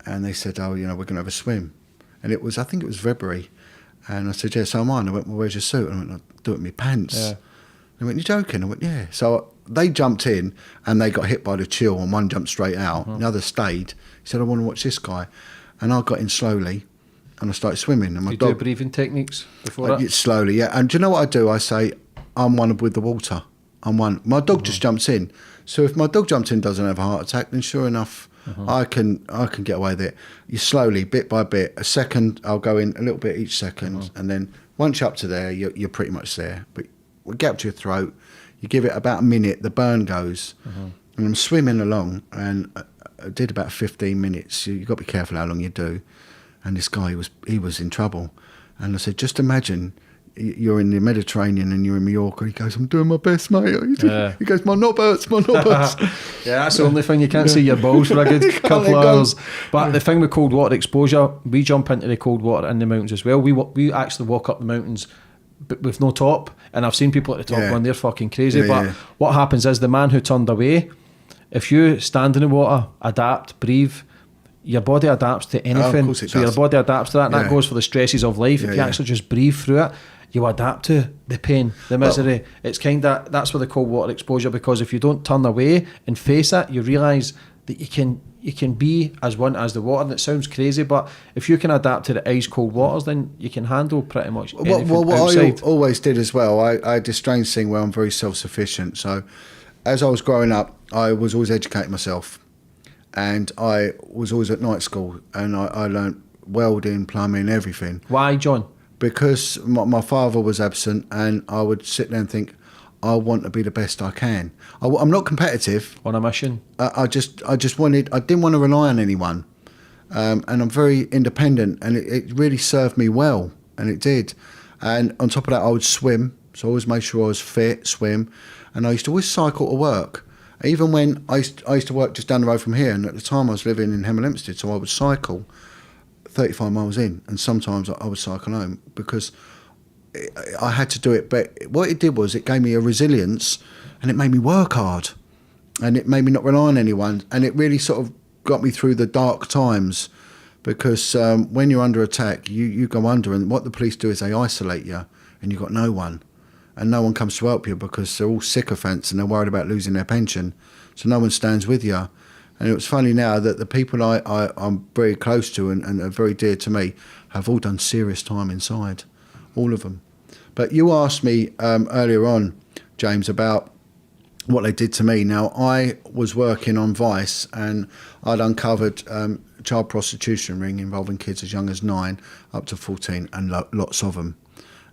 Speaker 2: and they said, "Oh, we're going to have a swim." And I think it was February. And I said, "Yeah, so am I." And I went, "Well, where's your suit?" And I went, "I'll do it in my pants." Yeah. They went, "You're joking?" I went, "Yeah." So they jumped in and they got hit by the chill, and one jumped straight out. The other stayed. He said, "I want to watch this guy." And I got in slowly and I started swimming. And my
Speaker 1: dog, do breathing techniques before that?
Speaker 2: Slowly, yeah. And do you know what I do? I say, I'm one with the water. I'm one. My dog just jumps in. So if my dog jumps in doesn't have a heart attack, then sure enough, I can get away with it. You slowly, bit by bit, a second, I'll go in a little bit each second, and then once you're up to there, you're pretty much there. But we get up to your throat, you give it about a minute, the burn goes, and I'm swimming along, and I did about 15 minutes. You've got to be careful how long you do. And this guy, he was in trouble. And I said, just imagine you're in the Mediterranean and you're in Mallorca. He goes, "I'm doing my best, mate." He goes, my knob hurts.
Speaker 1: Yeah, that's the only thing. You can't see your balls for a good couple of hours. But the thing with cold water exposure, we jump into the cold water in the mountains as well. We actually walk up the mountains but with no top, and I've seen people at the top going, they're fucking crazy. What happens is, the man who turned away, if you stand in the water, adapt, breathe, your body adapts to anything. So your body adapts to that, and that goes for the stresses of life. If you actually just breathe through it, you adapt to the pain, the misery. It's kind of, that's where the cold water exposure, because if you don't turn away and face it, you realise that you can be as one as the water. And it sounds crazy, but if you can adapt to the ice cold waters, then you can handle pretty much anything
Speaker 2: what
Speaker 1: outside.
Speaker 2: I always did as well, I had this strange thing where I'm very self-sufficient. So as I was growing up, I was always educating myself, and I was always at night school, and I learnt welding, plumbing, everything.
Speaker 1: Why, John?
Speaker 2: Because my father was absent, and I would sit there and think, I want to be the best I can. I'm not competitive.
Speaker 1: On a mission?
Speaker 2: I just wanted, I didn't want to rely on anyone. And I'm very independent, and it really served me well, and it did. And on top of that, I would swim, so I always made sure I was fit, swim, and I used to always cycle to work. Even when I used to work just down the road from here, and at the time I was living in Hemel Hempstead, so I would cycle 35 miles in, and sometimes I would cycle home because I had to do it. But what it did was it gave me a resilience, and it made me work hard, and it made me not rely on anyone, and it really sort of got me through the dark times, because when you're under attack, you go under, and what the police do is they isolate you, and you've got no one, and no one comes to help you because they're all sycophants and they're worried about losing their pension, so no one stands with you. And it was funny now that the people I'm very close to and are very dear to me have all done serious time inside, all of them. But you asked me earlier on, James, about what they did to me. Now, I was working on Vice, and I'd uncovered child prostitution ring involving kids as young as 9 up to 14, and lots of them.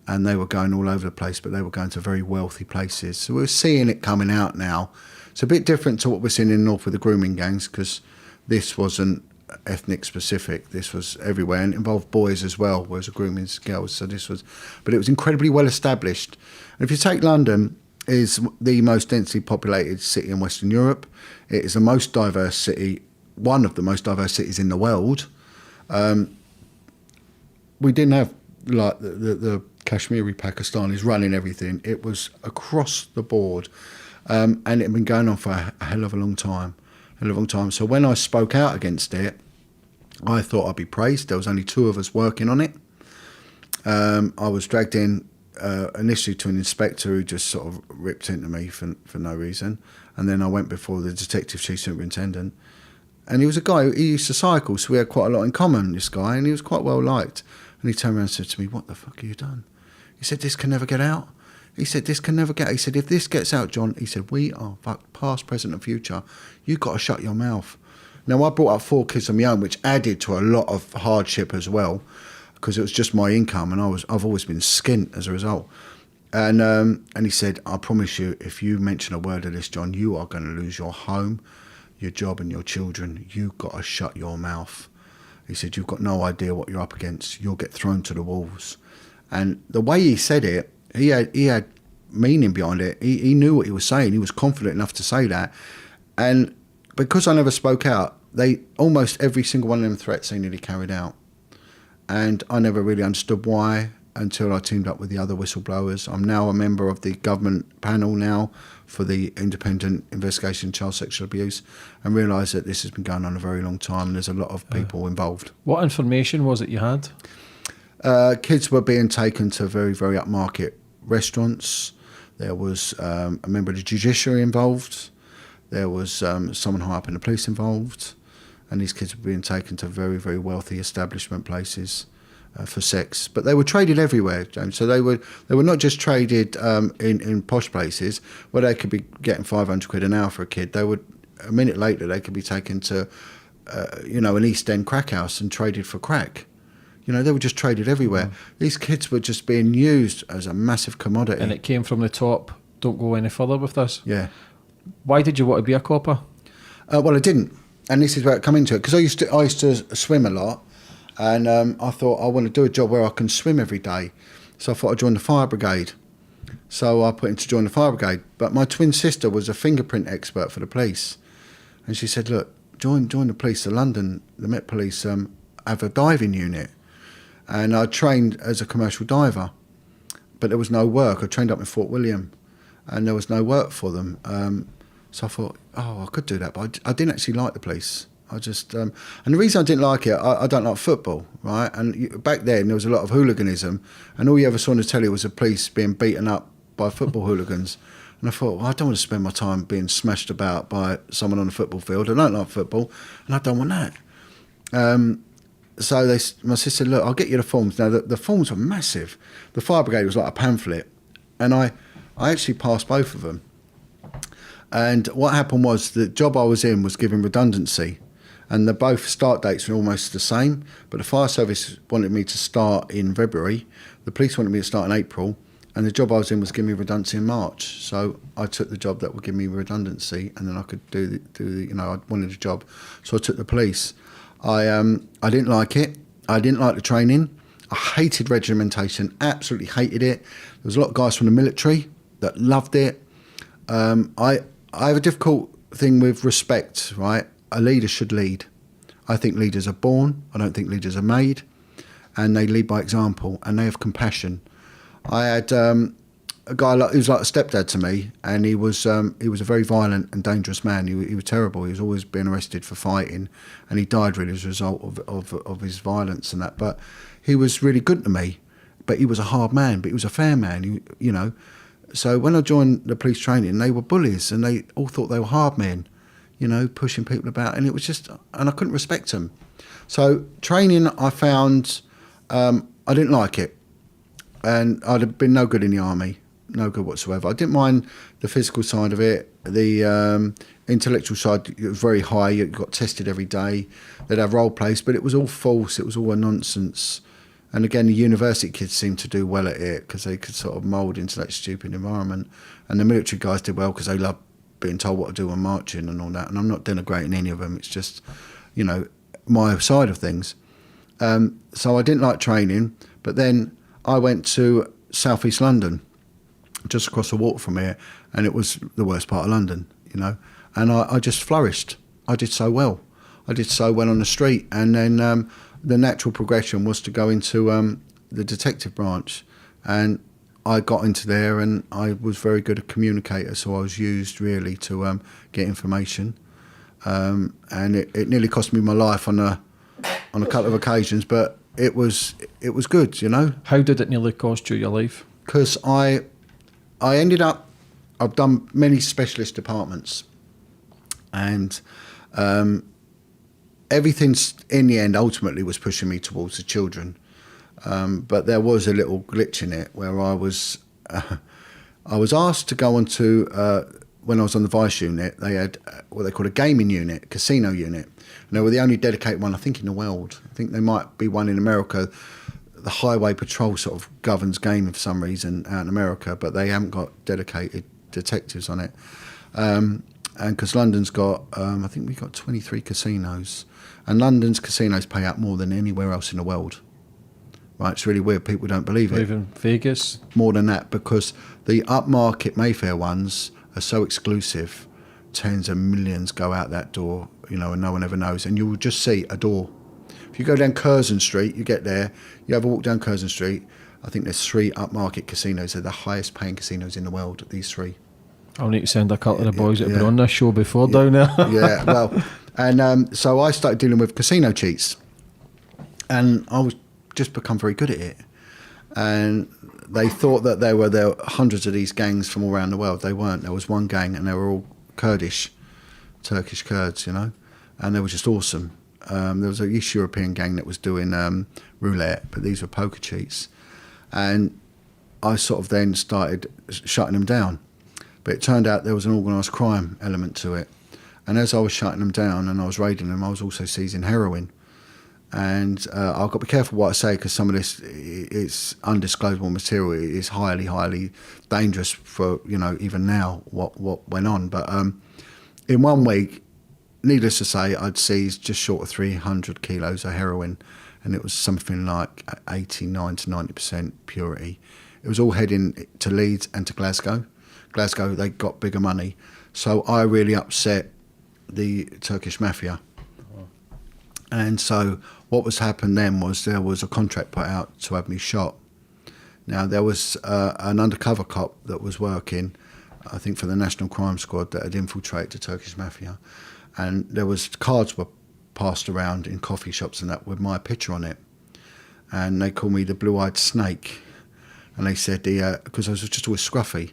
Speaker 2: And they were going all over the place, but they were going to very wealthy places. So we're seeing it coming out now. It's a bit different to what we're seeing in the north with the grooming gangs, because this wasn't ethnic specific. This was everywhere, and it involved boys as well, whereas the grooming's girls. So this was, but it was incredibly well established. And if you take London, is the most densely populated city in Western Europe. It is the most diverse city, one of the most diverse cities in the world. We didn't have like the Kashmiri Pakistanis running everything. It was across the board, and it had been going on for a hell of a long time. So when I spoke out against it, I thought I'd be praised. There was only 2 of us working on it. I was dragged in initially to an inspector who just sort of ripped into me for no reason, and then I went before the detective chief superintendent, and he was a guy, he used to cycle, so we had quite a lot in common, this guy, and he was quite well liked. And he turned around and said to me, "What the fuck have you done?" He said, "This can never get out." He said, "This can never get out." He said, "If this gets out, John," he said, "we are fucked, past, present and future. You've got to shut your mouth." Now, I brought up 4 kids of my own, which added to a lot of hardship as well, because it was just my income, and I've always been skint as a result. And he said, "I promise you, if you mention a word of this, John, you are going to lose your home, your job and your children. You've got to shut your mouth." He said, "You've got no idea what you're up against. You'll get thrown to the wolves." And the way he said it, he had meaning behind it. He knew what he was saying. He was confident enough to say that. And because I never spoke out, they almost every single one of them threats they nearly carried out. And I never really understood why until I teamed up with the other whistleblowers. I'm now a member of the government panel now for the independent investigation of child sexual abuse, and realised that this has been going on a very long time, and there's a lot of people involved.
Speaker 1: What information was it you had?
Speaker 2: Kids were being taken to very, very upmarket restaurants. There was a member of the judiciary involved. There was someone high up in the police involved. And these kids were being taken to very, very wealthy establishment places for sex. But they were traded everywhere, James. So they were not just traded in posh places where they could be getting 500 quid an hour for a kid. They would, a minute later, they could be taken to, an East End crack house and traded for crack. They were just traded everywhere. These kids were just being used as a massive commodity.
Speaker 1: And it came from the top. Don't go any further with this.
Speaker 2: Yeah.
Speaker 1: Why did you want to be a copper?
Speaker 2: Well, I didn't. And this is where it come into it, because I used to swim a lot, and I thought I want to do a job where I can swim every day. So I thought I'd join the fire brigade. So I put in to join the fire brigade. But my twin sister was a fingerprint expert for the police, and she said, "Look, join the police. The Met Police have a diving unit." And I trained as a commercial diver, but there was no work. I trained up in Fort William, and there was no work for them. So I thought, I could do that, but I didn't actually like the police. I just, and the reason I didn't like it, I don't like football, right? And back then there was a lot of hooliganism, and all you ever saw on the telly was the police being beaten up by football hooligans. And I thought, well, I don't want to spend my time being smashed about by someone on a football field. I don't like football, and I don't want that. So my sister said, look, I'll get you the forms. Now, the forms were massive. The fire brigade was like a pamphlet. And I actually passed both of them. And what happened was the job I was in was given redundancy. And both start dates were almost the same. But the fire service wanted me to start in February. The police wanted me to start in April. And the job I was in was giving me redundancy in March. So I took the job that would give me redundancy. And then I could do the I wanted a job. So I took the police. I didn't like it. I didn't like the training. I hated regimentation, absolutely hated it. There was a lot of guys from the military that loved it. I have a difficult thing with respect, right? A leader should lead. I think leaders are born. I don't think leaders are made. And they lead by example, and they have compassion. I had a guy who was like a stepdad to me, and he was a very violent and dangerous man. He was terrible. He was always being arrested for fighting, and he died really as a result of his violence and that. But he was really good to me. But he was a hard man, but he was a fair man, you know. So when I joined the police training, they were bullies, and they all thought they were hard men, you know, pushing people about, and it was just, and I couldn't respect them. So training, I found, I didn't like it, and I'd have been no good in the army. No good whatsoever. I didn't mind the physical side of it. The intellectual side, it was very high. You got tested every day. They'd have role plays, but it was all false. It was all a nonsense. And again, the university kids seemed to do well at it because they could sort of mould into that stupid environment. And the military guys did well because they loved being told what to do on marching and all that. And I'm not denigrating any of them. It's just, you know, my side of things. So I didn't like training. But then I went to South East London, just across the water from here, and it was the worst part of London, you know. And I just flourished. I did so well. I did so well on the street. And then the natural progression was to go into the detective branch. And I got into there, and I was very good a communicator, so I was used really to get information. And it nearly cost me my life on a couple of occasions, but it was good, you know.
Speaker 1: How did it nearly cost you your life?
Speaker 2: Because I ended up, I've done many specialist departments, and everything in the end ultimately was pushing me towards the children. But there was a little glitch in it where I was asked to go on to, when I was on the Vice unit, they had what they call a gaming unit, casino unit. And they were the only dedicated one, I think, in the world. I think there might be one in America. The Highway Patrol sort of governs gaming for some reason out in America, but they haven't got dedicated detectives on it. And because London's got, I think we've got 23 casinos, and London's casinos pay out more than anywhere else in the world. Right, it's really weird. People don't believe it.
Speaker 1: Even Vegas?
Speaker 2: More than that, because the upmarket Mayfair ones are so exclusive. Tens of millions go out that door, you know, and no one ever knows. And you will just see a door. If you go down Curzon Street, you get there, you have a walk down Curzon Street, I think there's 3 upmarket casinos. They're the highest paying casinos in the world, these 3.
Speaker 1: I'll need to send a couple of the boys that have been on this show before down there.
Speaker 2: Yeah, well, and so I started dealing with casino cheats. And I was just become very good at it. And they thought that there were hundreds of these gangs from all around the world. They weren't. There was one gang, and they were all Kurdish, Turkish Kurds, you know, and they were just awesome. There was a East European gang that was doing roulette, but these were poker cheats. And I sort of then started shutting them down. But it turned out there was an organised crime element to it. And as I was shutting them down and I was raiding them, I was also seizing heroin. And I've got to be careful what I say, because some of this is undisclosable material. It is highly, highly dangerous for, you know, even now what went on. But in 1 week, needless to say, I'd seized just short of 300 kilos of heroin, and it was something like 89 to 90% purity. It was all heading to Leeds and to Glasgow. Glasgow, they got bigger money. So I really upset the Turkish mafia. And so what was happened then was there was a contract put out to have me shot. Now, there was an undercover cop that was working, I think, for the National Crime Squad that had infiltrated the Turkish mafia. And there was cards were passed around in coffee shops and that with my picture on it. And they called me the blue-eyed snake. And they said, because I was just always scruffy,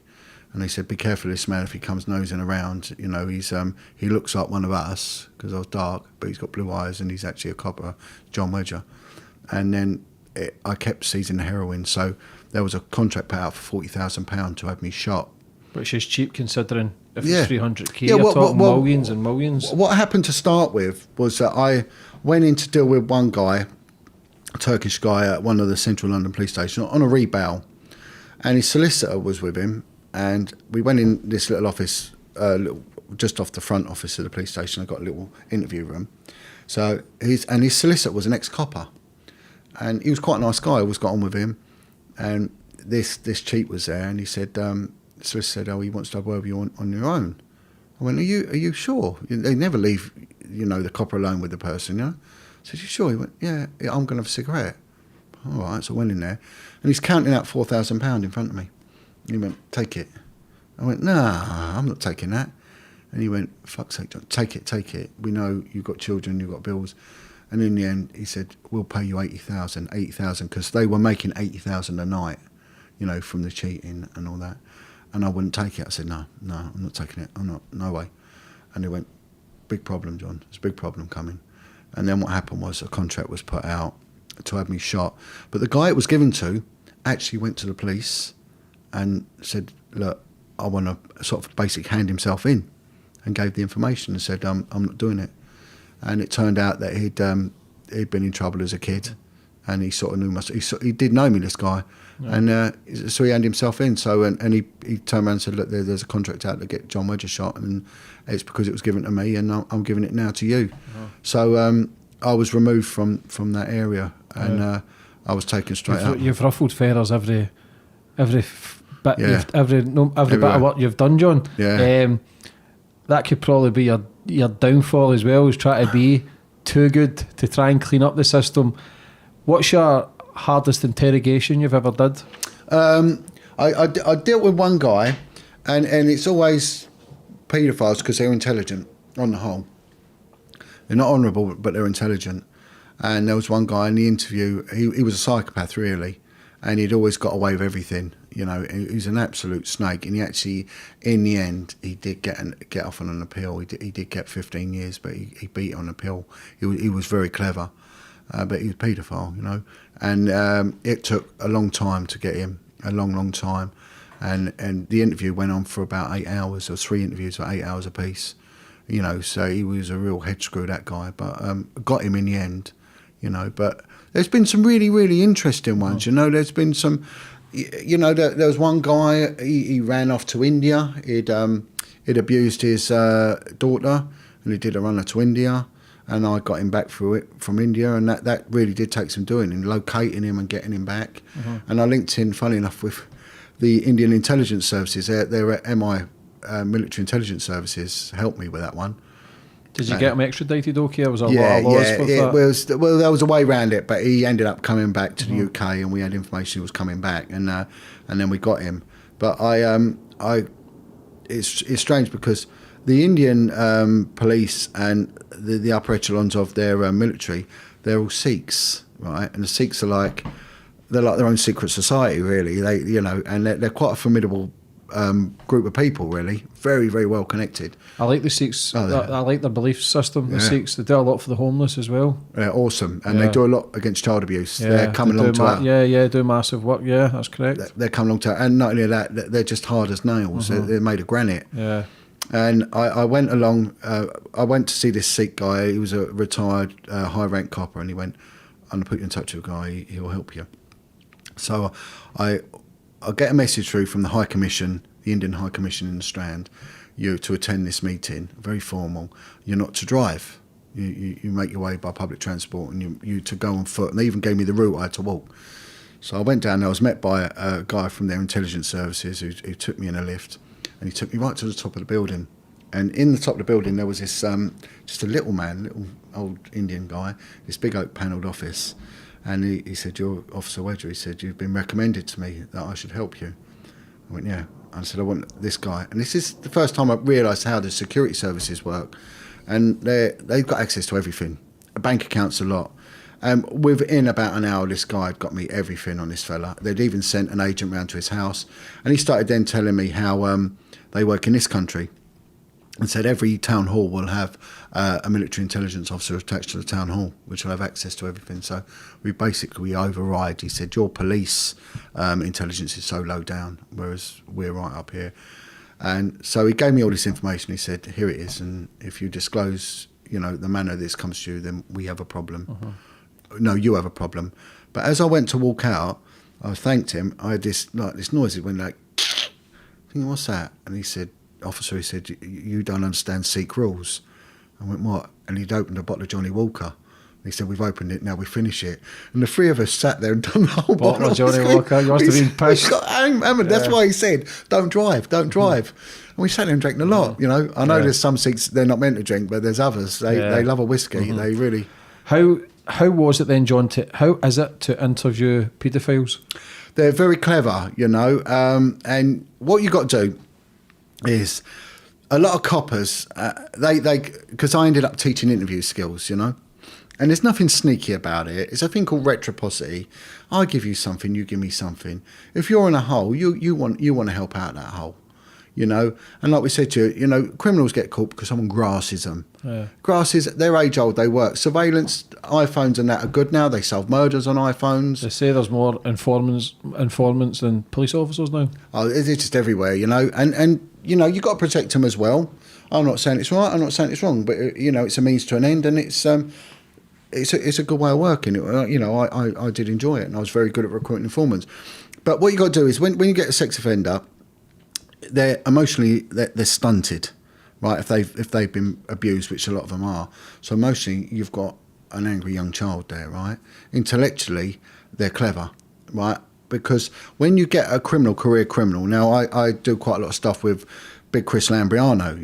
Speaker 2: And they said, be careful of this man if he comes nosing around. You know, he looks like one of us, because I was dark, but he's got blue eyes and he's actually a copper, Jon Wedger. And then I kept seizing the heroin. So there was a contract put out for £40,000 to have me shot.
Speaker 1: Which is cheap considering if
Speaker 2: Yeah.
Speaker 1: it's 300k,
Speaker 2: Yeah,
Speaker 1: you're talking millions and millions.
Speaker 2: What happened to start with was that I went in to deal with one guy, a Turkish guy at one of the central London police stations on a rebail. And his solicitor was with him. And we went in this little office, just off the front office of the police station. I got a little interview room. So his solicitor was an ex-copper, and he was quite a nice guy. I always got on with him. And this cheat was there, and he said, the solicitor said, "Oh, he wants to have a word with you on your own." I went, "Are you sure? They never leave, the copper alone with the person, I said, "You sure?" He went, "Yeah, I'm going to have a cigarette." All right, so I went in there, and he's counting out £4,000 in front of me. He went, "Take it." I went, "Nah, I'm not taking that." And he went, "Fuck's sake, John, take it. We know you've got children, you've got bills." And in the end, he said, "We'll pay you 80,000, because they were making 80,000 a night, from the cheating and all that. And I wouldn't take it. I said, no, I'm not taking it. I'm not, no way." And he went, "Big problem, John. There's a big problem coming." And then what happened was a contract was put out to have me shot. But the guy it was given to actually went to the police and said, "Look, I want to sort of basically hand himself in," and gave the information and said, I'm not doing it." And it turned out that he'd been in trouble as a kid, and he sort of knew he did know me, this guy. Yeah. And so he handed himself in. So and he turned around and said, "Look, there's a contract out to get Jon Wedger shot, and it's because it was given to me, and I'm giving it now to you." Oh. So I was removed from that area, and I was taken straight up.
Speaker 1: You've ruffled feathers every bit,
Speaker 2: Yeah.
Speaker 1: every bit of work you've done, John.
Speaker 2: Yeah.
Speaker 1: That could probably be your downfall as well, is try to be too good to try and clean up the system. What's your hardest interrogation you've ever did?
Speaker 2: I dealt with one guy, and it's always paedophiles because they're intelligent on the whole. They're not honourable, but they're intelligent. And there was one guy in the interview, he was a psychopath really, and he'd always got away with everything. He was an absolute snake, and he actually, in the end, he did get off on an appeal. He did get 15 years, but he beat it on appeal. He was very clever, but he was a paedophile, and it took a long time to get him, a long time, and the interview went on for about 8 hours. There was 3 interviews for 8 hours apiece, so he was a real head screw, that guy, but got him in the end, but there's been some really, really interesting ones. There's been some, there was one guy, he ran off to India. He'd abused his daughter, and he did a runner to India, and I got him back through it from India, and that really did take some doing, and locating him and getting him back. And I linked in, funny enough, with the Indian intelligence services. Their MI, military intelligence services, helped me with that one.
Speaker 1: Did you get him extradited okay? Was there a lot of laws with that?
Speaker 2: Well, there was a way around it, but he ended up coming back to the UK, and we had information he was coming back, and then we got him. But it's strange because the Indian police and the upper echelons of their military, they're all Sikhs, right? And the Sikhs are they're like their own secret society, really. They, and they're quite a formidable group of people, really. Very, very well connected.
Speaker 1: I like the Sikhs.
Speaker 2: Oh, yeah.
Speaker 1: I like their belief system. The Sikhs, they do a lot for the homeless as well.
Speaker 2: Yeah, awesome. And they do a lot against child abuse. They're coming along to
Speaker 1: that. Do massive work. Yeah, that's correct.
Speaker 2: They're coming along to that. And not only that, they're just hard as nails. They're made of granite. Yeah. And I went along, I went to see this Sikh guy. He was a retired high-rank copper, and he went, "I'm going to put you in touch with a guy, he'll help you." So I get a message through from the High Commission, the Indian High Commission in the Strand, you to attend this meeting, very formal. You're not to drive. You make your way by public transport, and you to go on foot. And they even gave me the route I had to walk. So I went down there. I was met by a guy from their intelligence services who took me in a lift, and he took me right to the top of the building. And in the top of the building there was this just a little old Indian guy, this big oak panelled office. And he said, "You're Officer Wedger." He said, "You've been recommended to me that I should help you." I went, "Yeah." I said, "I want this guy." And this is the first time I realised how the security services work. And they've got access to everything, bank accounts a lot. Within about an hour, this guy had got me everything on this fella. They'd even sent an agent round to his house, and he started then telling me how they work in this country, and said every town hall will have a military intelligence officer attached to the town hall, which will have access to everything. So we override. He said your police intelligence is so low down, whereas we're right up here. And so he gave me all this information. He said, here it is, and if you disclose, the manner this comes to you, then we have a problem. No, you have a problem. But as I went to walk out, I thanked him. I had this noise. It went like, thinking, what's that? And he said, officer, he said, you don't understand Sikh rules. I went, what? And he'd opened a bottle of Johnny Walker. He said, we've opened it, now we finish it. And the three of us sat there and done the whole bottle
Speaker 1: of Johnny Walker. You must have been pissed.
Speaker 2: That's why he said, don't drive. And we sat there and drank a lot, I know there's some Sikhs, they're not meant to drink, but there's others. They love a whiskey. They really...
Speaker 1: How was it then, John, how is it to interview paedophiles?
Speaker 2: They're very clever, and what you got to do is a lot of coppers, because I ended up teaching interview skills, and there's nothing sneaky about it. It's a thing called reciprocity. I give you something, you give me something. If you're in a hole, you want to help out that hole. And like we said to you, criminals get caught because someone grasses them. Yeah. Grasses, they're age old, they work. Surveillance, iPhones and that are good now. They solve murders on iPhones.
Speaker 1: They say there's more informants than police officers now. Oh,
Speaker 2: it's just everywhere, And you've got to protect them as well. I'm not saying it's right, I'm not saying it's wrong, but, it's a means to an end, and it's a good way of working. I did enjoy it, and I was very good at recruiting informants. But what you got to do is when you get a sex offender, they're emotionally they're stunted, right? If they've been abused, which a lot of them are. So emotionally, you've got an angry young child there, right? Intellectually, they're clever, right? Because when you get a career criminal, now I do quite a lot of stuff with Big Chris Lambriano,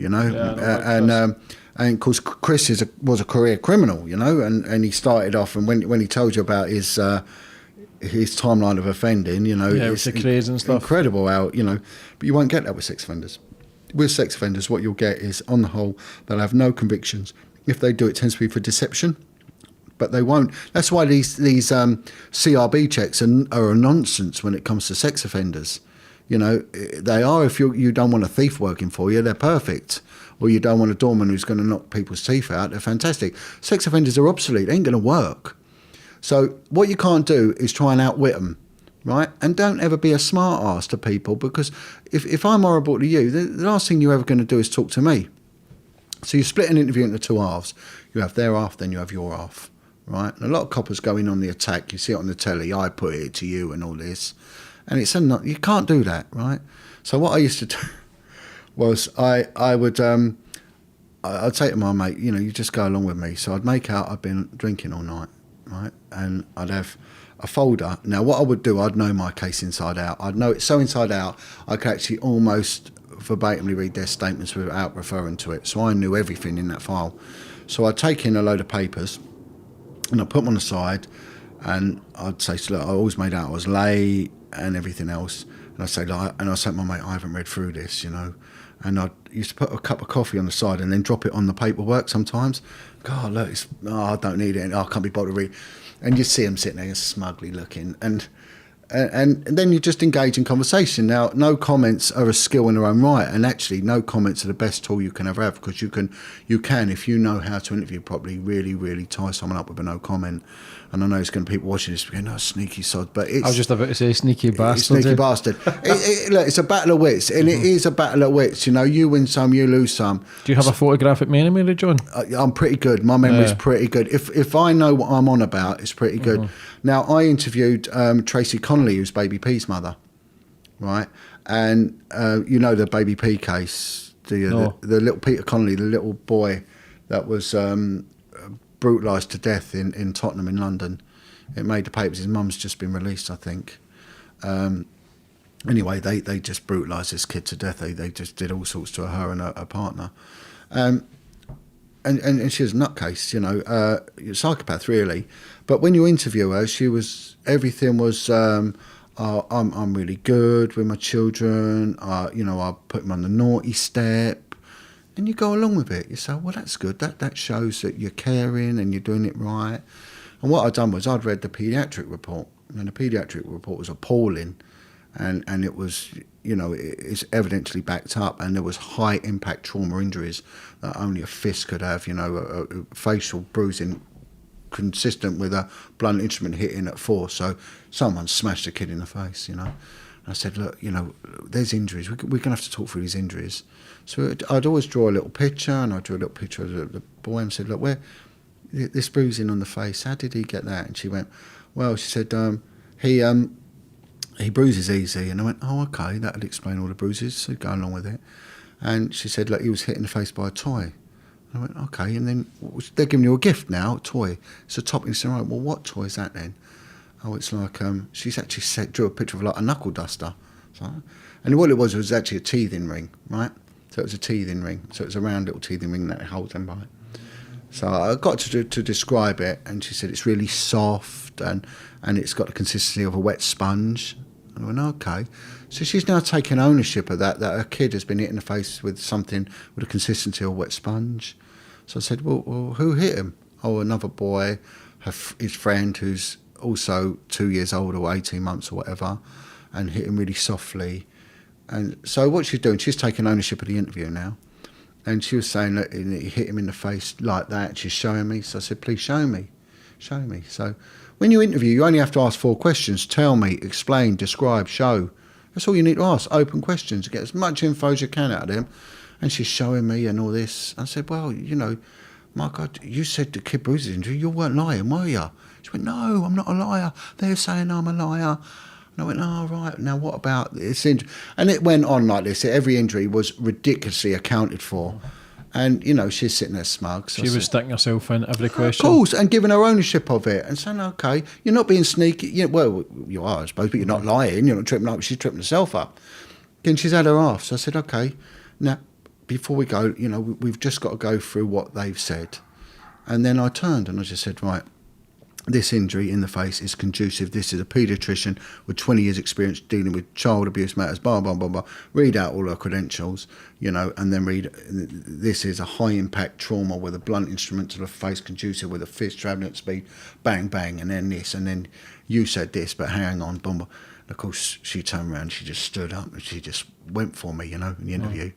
Speaker 2: and of course Chris was a career criminal, and he started off, and when he told you about his timeline of offending,
Speaker 1: it's the craze and stuff.
Speaker 2: Incredible how, but you won't get that with sex offenders. With sex offenders, what you'll get is, on the whole, they'll have no convictions. If they do, it tends to be for deception, but they won't. That's why these CRB checks are a nonsense when it comes to sex offenders. They are, if you don't want a thief working for you, they're perfect. Or you don't want a doorman who's going to knock people's teeth out, they're fantastic. Sex offenders are obsolete, they ain't going to work. So what you can't do is try and outwit them, right? And don't ever be a smart ass to people, because if I'm horrible to you, the last thing you're ever going to do is talk to me. So you split an interview into two halves. You have their half, then you have your half, right? And a lot of coppers go in on the attack. You see it on the telly, I put it to you and all this. And you can't do that, right? So what I used to do was I would... I'd say to my mate, you just go along with me. So I'd make out I'd been drinking all night, right? And I'd have a folder. Now, what I would do, I'd know my case inside out. I'd know it so inside out, I could actually almost verbatimly read their statements without referring to it. So I knew everything in that file. So I'd take in a load of papers and I'd put them on the side, and I'd say, look, I always made out I was late and everything else. And I'd say, I'd say to my mate, I haven't read through this, And I used to put a cup of coffee on the side and then drop it on the paperwork sometimes. God, look, I don't need it. I can't be bothered to read. And you see them sitting there smugly looking. And then you just engage in conversation. Now, no comments are a skill in their own right. And actually, no comments are the best tool you can ever have, because you can, if you know how to interview properly, really, really tie someone up with a no comment. And I know it's going to be people watching this going, no, sneaky sod. But it's...
Speaker 1: I was just about to say sneaky bastard.
Speaker 2: Sneaky bastard. Look, it's a battle of wits. And it is a battle of wits. You win some, you lose some.
Speaker 1: Do you have a photographic memory, John?
Speaker 2: I'm pretty good. My memory's pretty good. If I know what I'm on about, it's pretty good. Now, I interviewed Tracy Connolly, who's Baby P's mother, right? And the Baby P case, the little Peter Connolly, the little boy that was brutalised to death in Tottenham in London. It made the papers. His mum's just been released, I think. Anyway, they just brutalised this kid to death. They just did all sorts to her and her partner. And she was a nutcase, psychopath really. But when you interview her, everything was, I'm really good with my children. I put them on the naughty step. And you go along with it. You say, well, that's good. That shows that you're caring and you're doing it right. And what I'd done was I'd read the paediatric report, and the paediatric report was appalling, and it was, it's evidently backed up, and there was high impact trauma injuries that only a fist could have, a facial bruising consistent with a blunt instrument hitting at force. So someone smashed a kid in the face, And I said, look, there's injuries. We're going to have to talk through these injuries. So I'd always draw a little picture, and I drew a little picture of the boy and said, look, where this bruising on the face, how did he get that? And she went, well, she said, he bruises easy. And I went, oh, okay, that'll explain all the bruises. So go along with it. And she said, look, he was hit in the face by a toy. And I went, okay. And then they're giving you a gift now, a toy. It's a top. And she said, right, well, what toy is that then? Oh, it's like, she's actually drew a picture of like a knuckle duster. So, and what it was actually a teething ring, right? So it was a teething ring. So it was a round little teething ring that holds them by. So I got to describe it, and she said it's really soft, and it's got the consistency of a wet sponge. And I went, okay. So she's now taken ownership of that her kid has been hit in the face with something with the consistency of a wet sponge. So I said, well who hit him? Oh, another boy, his friend who's also 2 years old or 18 months or whatever, and hit him really softly. And so what she's doing, she's taking ownership of the interview now. And she was saying that he hit him in the face like that. She's showing me. So I said, please show me. Show me. So when you interview, you only have to ask 4 questions. Tell me, explain, describe, show. That's all you need to ask. Open questions. Get as much info as you can out of them. And she's showing me and all this. I said, well, my God, you said the kid bruises injury. You weren't lying, were you? She went, no, I'm not a liar. They're saying I'm a liar. And I went, oh, right, now what about this injury? And it went on like this. Every injury was ridiculously accounted for. And, she's sitting there smug. So
Speaker 1: she was sticking herself in every question.
Speaker 2: Of course, and giving her ownership of it. And saying, okay, you're not being sneaky. Well, you are, I suppose, but you're not lying. You're not tripping up. She's tripping herself up. And she's had her off. So I said, okay, now, before we go, we've just got to go through what they've said. And then I turned and I just said, right, this injury in the face is conducive. This is a paediatrician with 20 years experience dealing with child abuse matters, blah, blah, blah, blah. Read out all her credentials, and then read, this is a high impact trauma with a blunt instrument to the face, conducive with a fist travelling at speed, bang, bang, and then this, and then you said this, but hang on, boom, boom. And of course, she turned around, she just stood up and she just went for me, in the interview.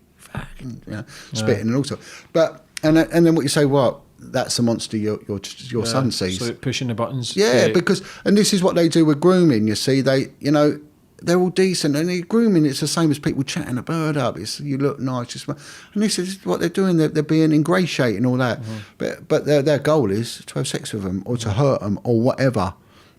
Speaker 2: Spitting and all sorts. But, and then what you say, well, that's the monster your son sees.
Speaker 1: So pushing the buttons.
Speaker 2: Yeah, because, and this is what they do with grooming, you see. They, they're all decent. And grooming, it's the same as people chatting a bird up. It's, you look nice. And this is what they're doing. They're being ingratiating and all that. Mm-hmm. But their goal is to have sex with them or to hurt them or whatever,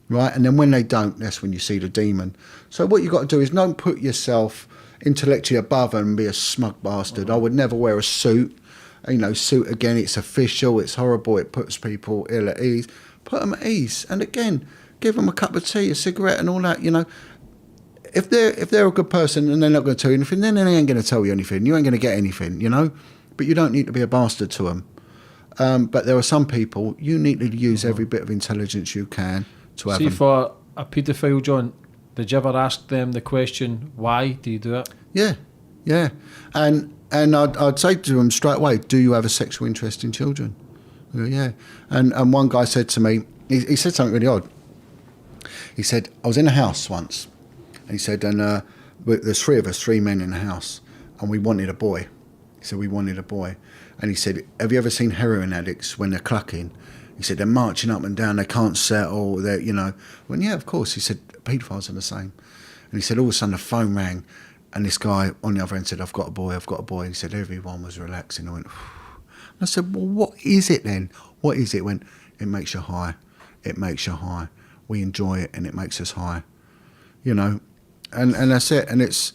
Speaker 2: right? And then when they don't, that's when you see the demon. So what you've got to do is don't put yourself intellectually above them and be a smug bastard. I would never wear a suit. Suit again, it's official, it's horrible, it puts people ill at ease. Put them at ease. And again, give them a cup of tea, a cigarette and all that, If they're a good person and they're not going to tell you anything, then they ain't going to tell you anything. You ain't going to get anything, But you don't need to be a bastard to them. But there are some people, you need to use every bit of intelligence you can to have them.
Speaker 1: See, for a paedophile, John, did you ever ask them the question, why do you do it?
Speaker 2: Yeah. And I'd say to them straight away, do you have a sexual interest in children? I go, yeah. And one guy said to me, he said something really odd. He said, I was in a house once. And he said, and there's 3 of us, 3 men in the house, and we wanted a boy. He said, we wanted a boy. And he said, have you ever seen heroin addicts when they're clucking? He said, they're marching up and down, they can't settle, they're, Well, yeah, of course. He said, paedophiles are the same. And he said, all of a sudden the phone rang. And this guy on the other end said, I've got a boy. And he said, everyone was relaxing. I went, phew. And I said, well, what is it then? What is it? He went, it makes you high. It makes you high. We enjoy it and it makes us high. And that's it. And it's,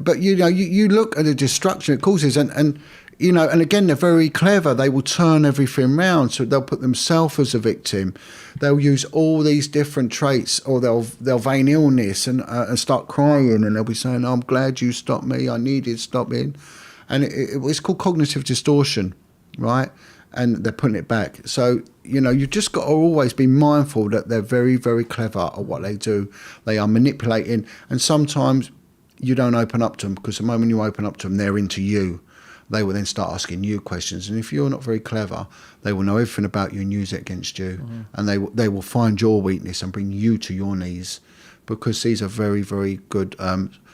Speaker 2: but you look at the destruction it causes and again, they're very clever. They will turn everything round. So they'll put themselves as a victim. They'll use all these different traits, or they'll feign illness and start crying, and they'll be saying, I'm glad you stopped me. I needed stopping. And it's called cognitive distortion, right? And they're putting it back. So, you've just got to always be mindful that they're very, very clever at what they do. They are manipulating. And sometimes you don't open up to them, because the moment you open up to them, they're into you. they will then start asking you questions. And if you're not very clever, they will know everything about you and use it against you. And they will find your weakness and bring you to your knees, because these are very, very good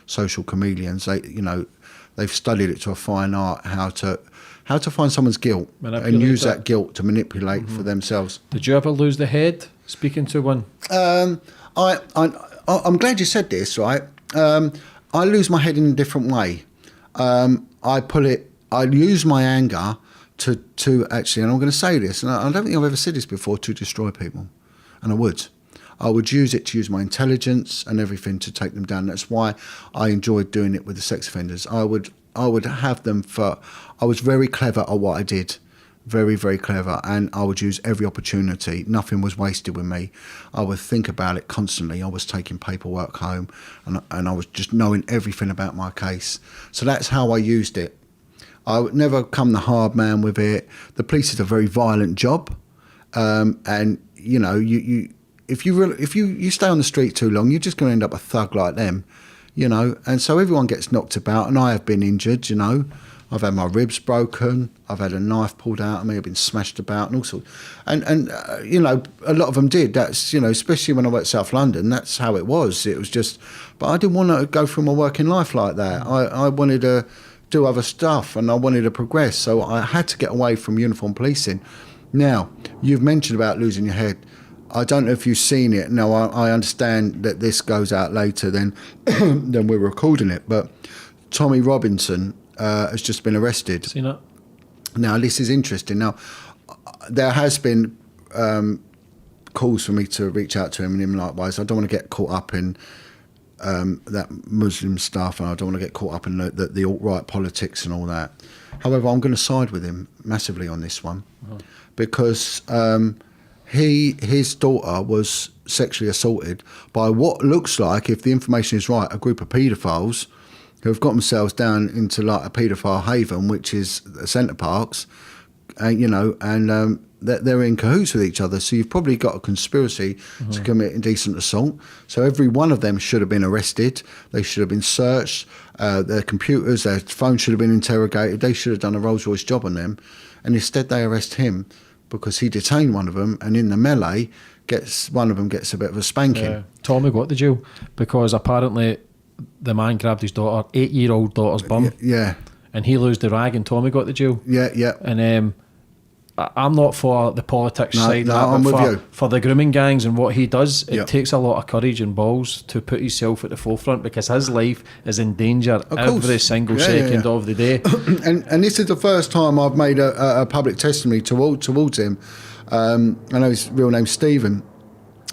Speaker 2: social chameleons. They've studied it to a fine art, how to find someone's guilt and use that guilt to manipulate for themselves.
Speaker 1: Did you ever lose the head speaking to one?
Speaker 2: I'm glad you said this, right? I lose my head in a different way. I use my anger to actually, and I'm going to say this, and I don't think I've ever said this before, to destroy people. And I would use it to use my intelligence and everything to take them down. That's why I enjoyed doing it with the sex offenders. I would have them I was very clever at what I did. Very, very clever. And I would use every opportunity. Nothing was wasted with me. I would think about it constantly. I was taking paperwork home and I was just knowing everything about my case. So that's how I used it. I would never come the hard man with it. The police is a very violent job. And, if you stay on the street too long, you're just going to end up a thug like them, And so everyone gets knocked about, and I have been injured, I've had my ribs broken. I've had a knife pulled out of me. I've been smashed about and all sorts. And a lot of them did. That's, especially when I worked South London, that's how it was. It was just, but I didn't want to go through my working life like that. I wanted to do other stuff and I wanted to progress. So I had to get away from uniform policing. Now, you've mentioned about losing your head. I don't know if you've seen it. No, I understand that this goes out later than we're recording it. But Tommy Robinson has just been arrested.
Speaker 1: Seen it?
Speaker 2: Now, this is interesting. Now, there has been calls for me to reach out to him and him likewise. I don't want to get caught up in that Muslim stuff, and I don't want to get caught up in the alt-right politics and all that. However, I'm going to side with him massively on this one because his daughter was sexually assaulted by what looks like, if the information is right, a group of paedophiles who have got themselves down into like a paedophile haven, which is Centre Parks, and they're in cahoots with each other. So you've probably got a conspiracy to commit indecent assault. So every one of them should have been arrested. They should have been searched. Their computers, their phones should have been interrogated. They should have done a Rolls-Royce job on them. And instead they arrest him because he detained one of them, and in the melee, one of them gets a bit of a spanking.
Speaker 1: Yeah. Tommy got the jail because apparently the man grabbed his daughter, 8-year-old daughter's bum.
Speaker 2: Yeah.
Speaker 1: And he lost the rag and Tommy got the jail.
Speaker 2: Yeah.
Speaker 1: And I'm not for the politics side.
Speaker 2: No, I'm with you.
Speaker 1: For the grooming gangs and what he does, it takes a lot of courage and balls to put himself at the forefront because his life is in danger every single second of the day.
Speaker 2: and this is the first time I've made a public testimony towards him. I know his real name's Stephen.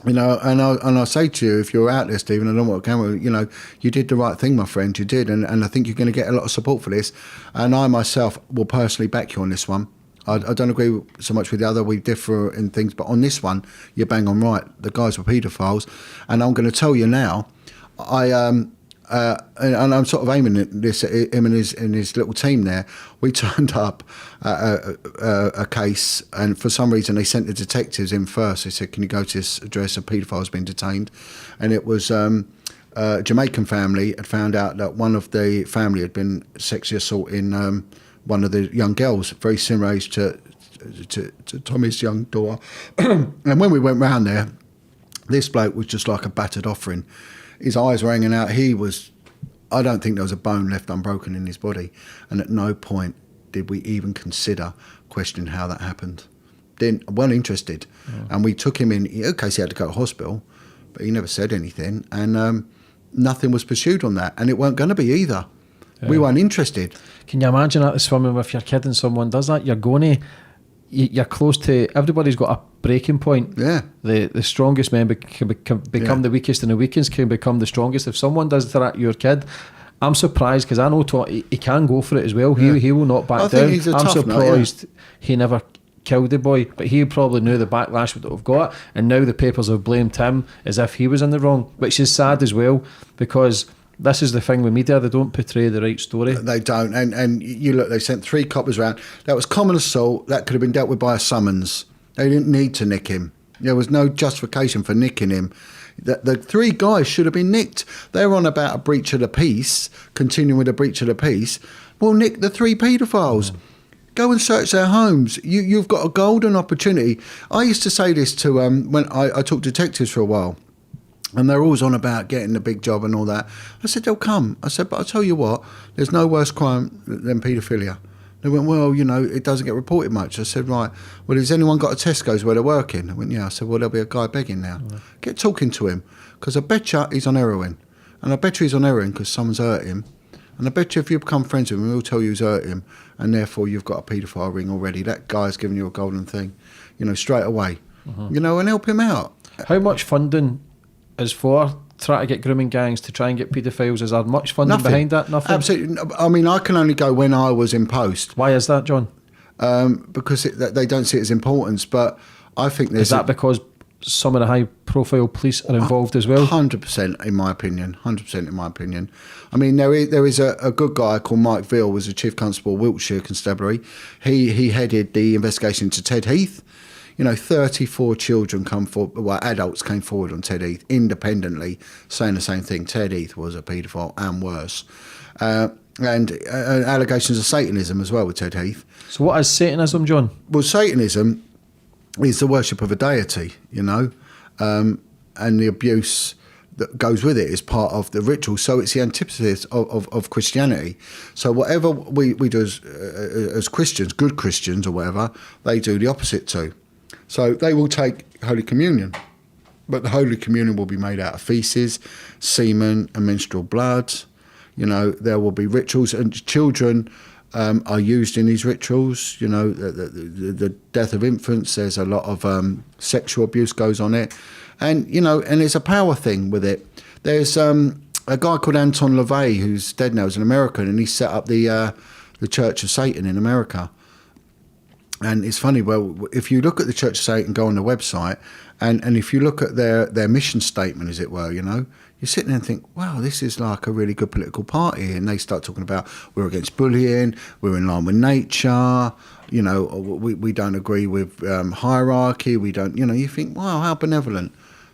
Speaker 2: And I say to you, if you're out there, Stephen, I don't want to camera, you did the right thing, my friend, you did, and I think you're going to get a lot of support for this, and I myself will personally back you on this one. I don't agree so much with the other, we differ in things, but on this one, you're bang on right. The guys were paedophiles, and I'm going to tell you now, and I'm sort of aiming at this at him and his little team there. We turned up a case, and for some reason they sent the detectives in first. They said, "Can you go to this address? A paedophile has been detained," and it was a Jamaican family had found out that one of the family had been sexually assaulting one of the young girls, very similar age to Tommy's young daughter. And when we went round there, this bloke was just like a battered offering. His eyes were hanging out. I don't think there was a bone left unbroken in his body. And at no point did we even consider questioning how that happened. Weren't interested. Oh. And we took him in. Okay, so he had to go to hospital, but he never said anything. And nothing was pursued on that. And it weren't going to be either. Yeah. We weren't interested.
Speaker 1: Can you imagine at the swimming with your kid and someone does that? You're close to, everybody's got a breaking point.
Speaker 2: Yeah.
Speaker 1: The strongest men can become the weakest, and the weakest can become the strongest. If someone does that to your kid, I'm surprised because I know he can go for it as well. He will not back down. I'm surprised he never killed the boy, but he probably knew the backlash that we've got, and now the papers have blamed him as if he was in the wrong, which is sad as well because this is the thing with media, they don't portray the right story.
Speaker 2: They don't, and you look, they sent 3 coppers round. That was common assault, that could have been dealt with by a summons. They didn't need to nick him. There was no justification for nicking him. The 3 guys should have been nicked. They're on about a breach of the peace, continuing with a breach of the peace. Well, Nick, the 3 paedophiles. Go and search their homes. You've got a golden opportunity. I used to say this to when I taught detectives for a while, and they're always on about getting the big job and all that. I said, they'll come. I said, but I'll tell you what, there's no worse crime than paedophilia. They went, well, it doesn't get reported much. I said, right, well, has anyone got a Tesco's where they're working? I went, yeah. I said, well, there'll be a guy begging now. Get talking to him, because I bet you he's on heroin. And I bet you he's on heroin because someone's hurt him. And I bet you if you become friends with him, he'll tell you who's hurt him, and therefore you've got a paedophile ring already. That guy's giving you a golden thing, straight away, and help him out.
Speaker 1: How much funding is for trying to get grooming gangs to try and get paedophiles? Is there much funding behind that? Nothing?
Speaker 2: Absolutely. I mean, I can only go when I was in post.
Speaker 1: Why is that, John?
Speaker 2: Because they don't see it as importance, but I think there's...
Speaker 1: Is that because some of the high-profile police are involved as well?
Speaker 2: 100% in my opinion. 100% in my opinion. I mean, there is a good guy called Mike Veal, was the Chief Constable, Wiltshire Constabulary. He headed the investigation into Ted Heath. 34 children adults came forward on Ted Heath independently, saying the same thing. Ted Heath was a paedophile and worse. And allegations of Satanism as well with Ted Heath.
Speaker 1: So what is Satanism, John?
Speaker 2: Well, Satanism is the worship of a deity, and the abuse that goes with it is part of the ritual. So it's the antithesis of Christianity. So whatever we do as Christians, good Christians or whatever, they do the opposite too. So they will take Holy Communion, but the Holy Communion will be made out of feces, semen and menstrual blood. There will be rituals, and children are used in these rituals. The death of infants, there's a lot of sexual abuse goes on it. And, and it's a power thing with it. There's a guy called Anton LaVey, who's dead now, is an American, and he set up the Church of Satan in America. And it's funny, well, if you look at the Church of Satan, go on the website, and if you look at their mission statement, as it were, you're sitting there and think, wow, this is like a really good political party. And they start talking about, we're against bullying, we're in line with nature, we don't agree with hierarchy, we don't, you think, wow, how benevolent.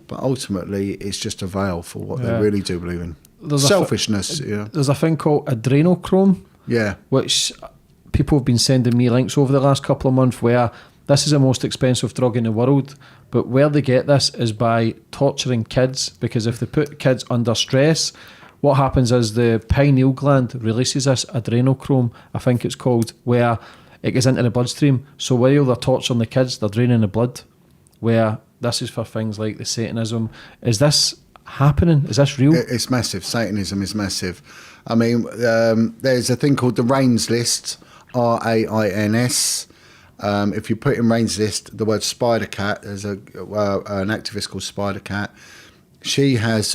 Speaker 2: But ultimately, it's just a veil for what they really do believe in. There's selfishness.
Speaker 1: There's a thing called adrenochrome, which people have been sending me links over the last couple of months, where this is the most expensive drug in the world, but where they get this is by torturing kids, because if they put kids under stress, what happens is the pineal gland releases this adrenochrome, I think it's called, where it goes into the bloodstream. So while they're torturing the kids, they're draining the blood, where this is for things like the Satanism. Is this happening? Is this real?
Speaker 2: It's massive. Satanism is massive. I mean, there's a thing called the RAINS list, RAINS. If you put in RAINS list the word Spider Cat, there's an activist called Spider Cat. She has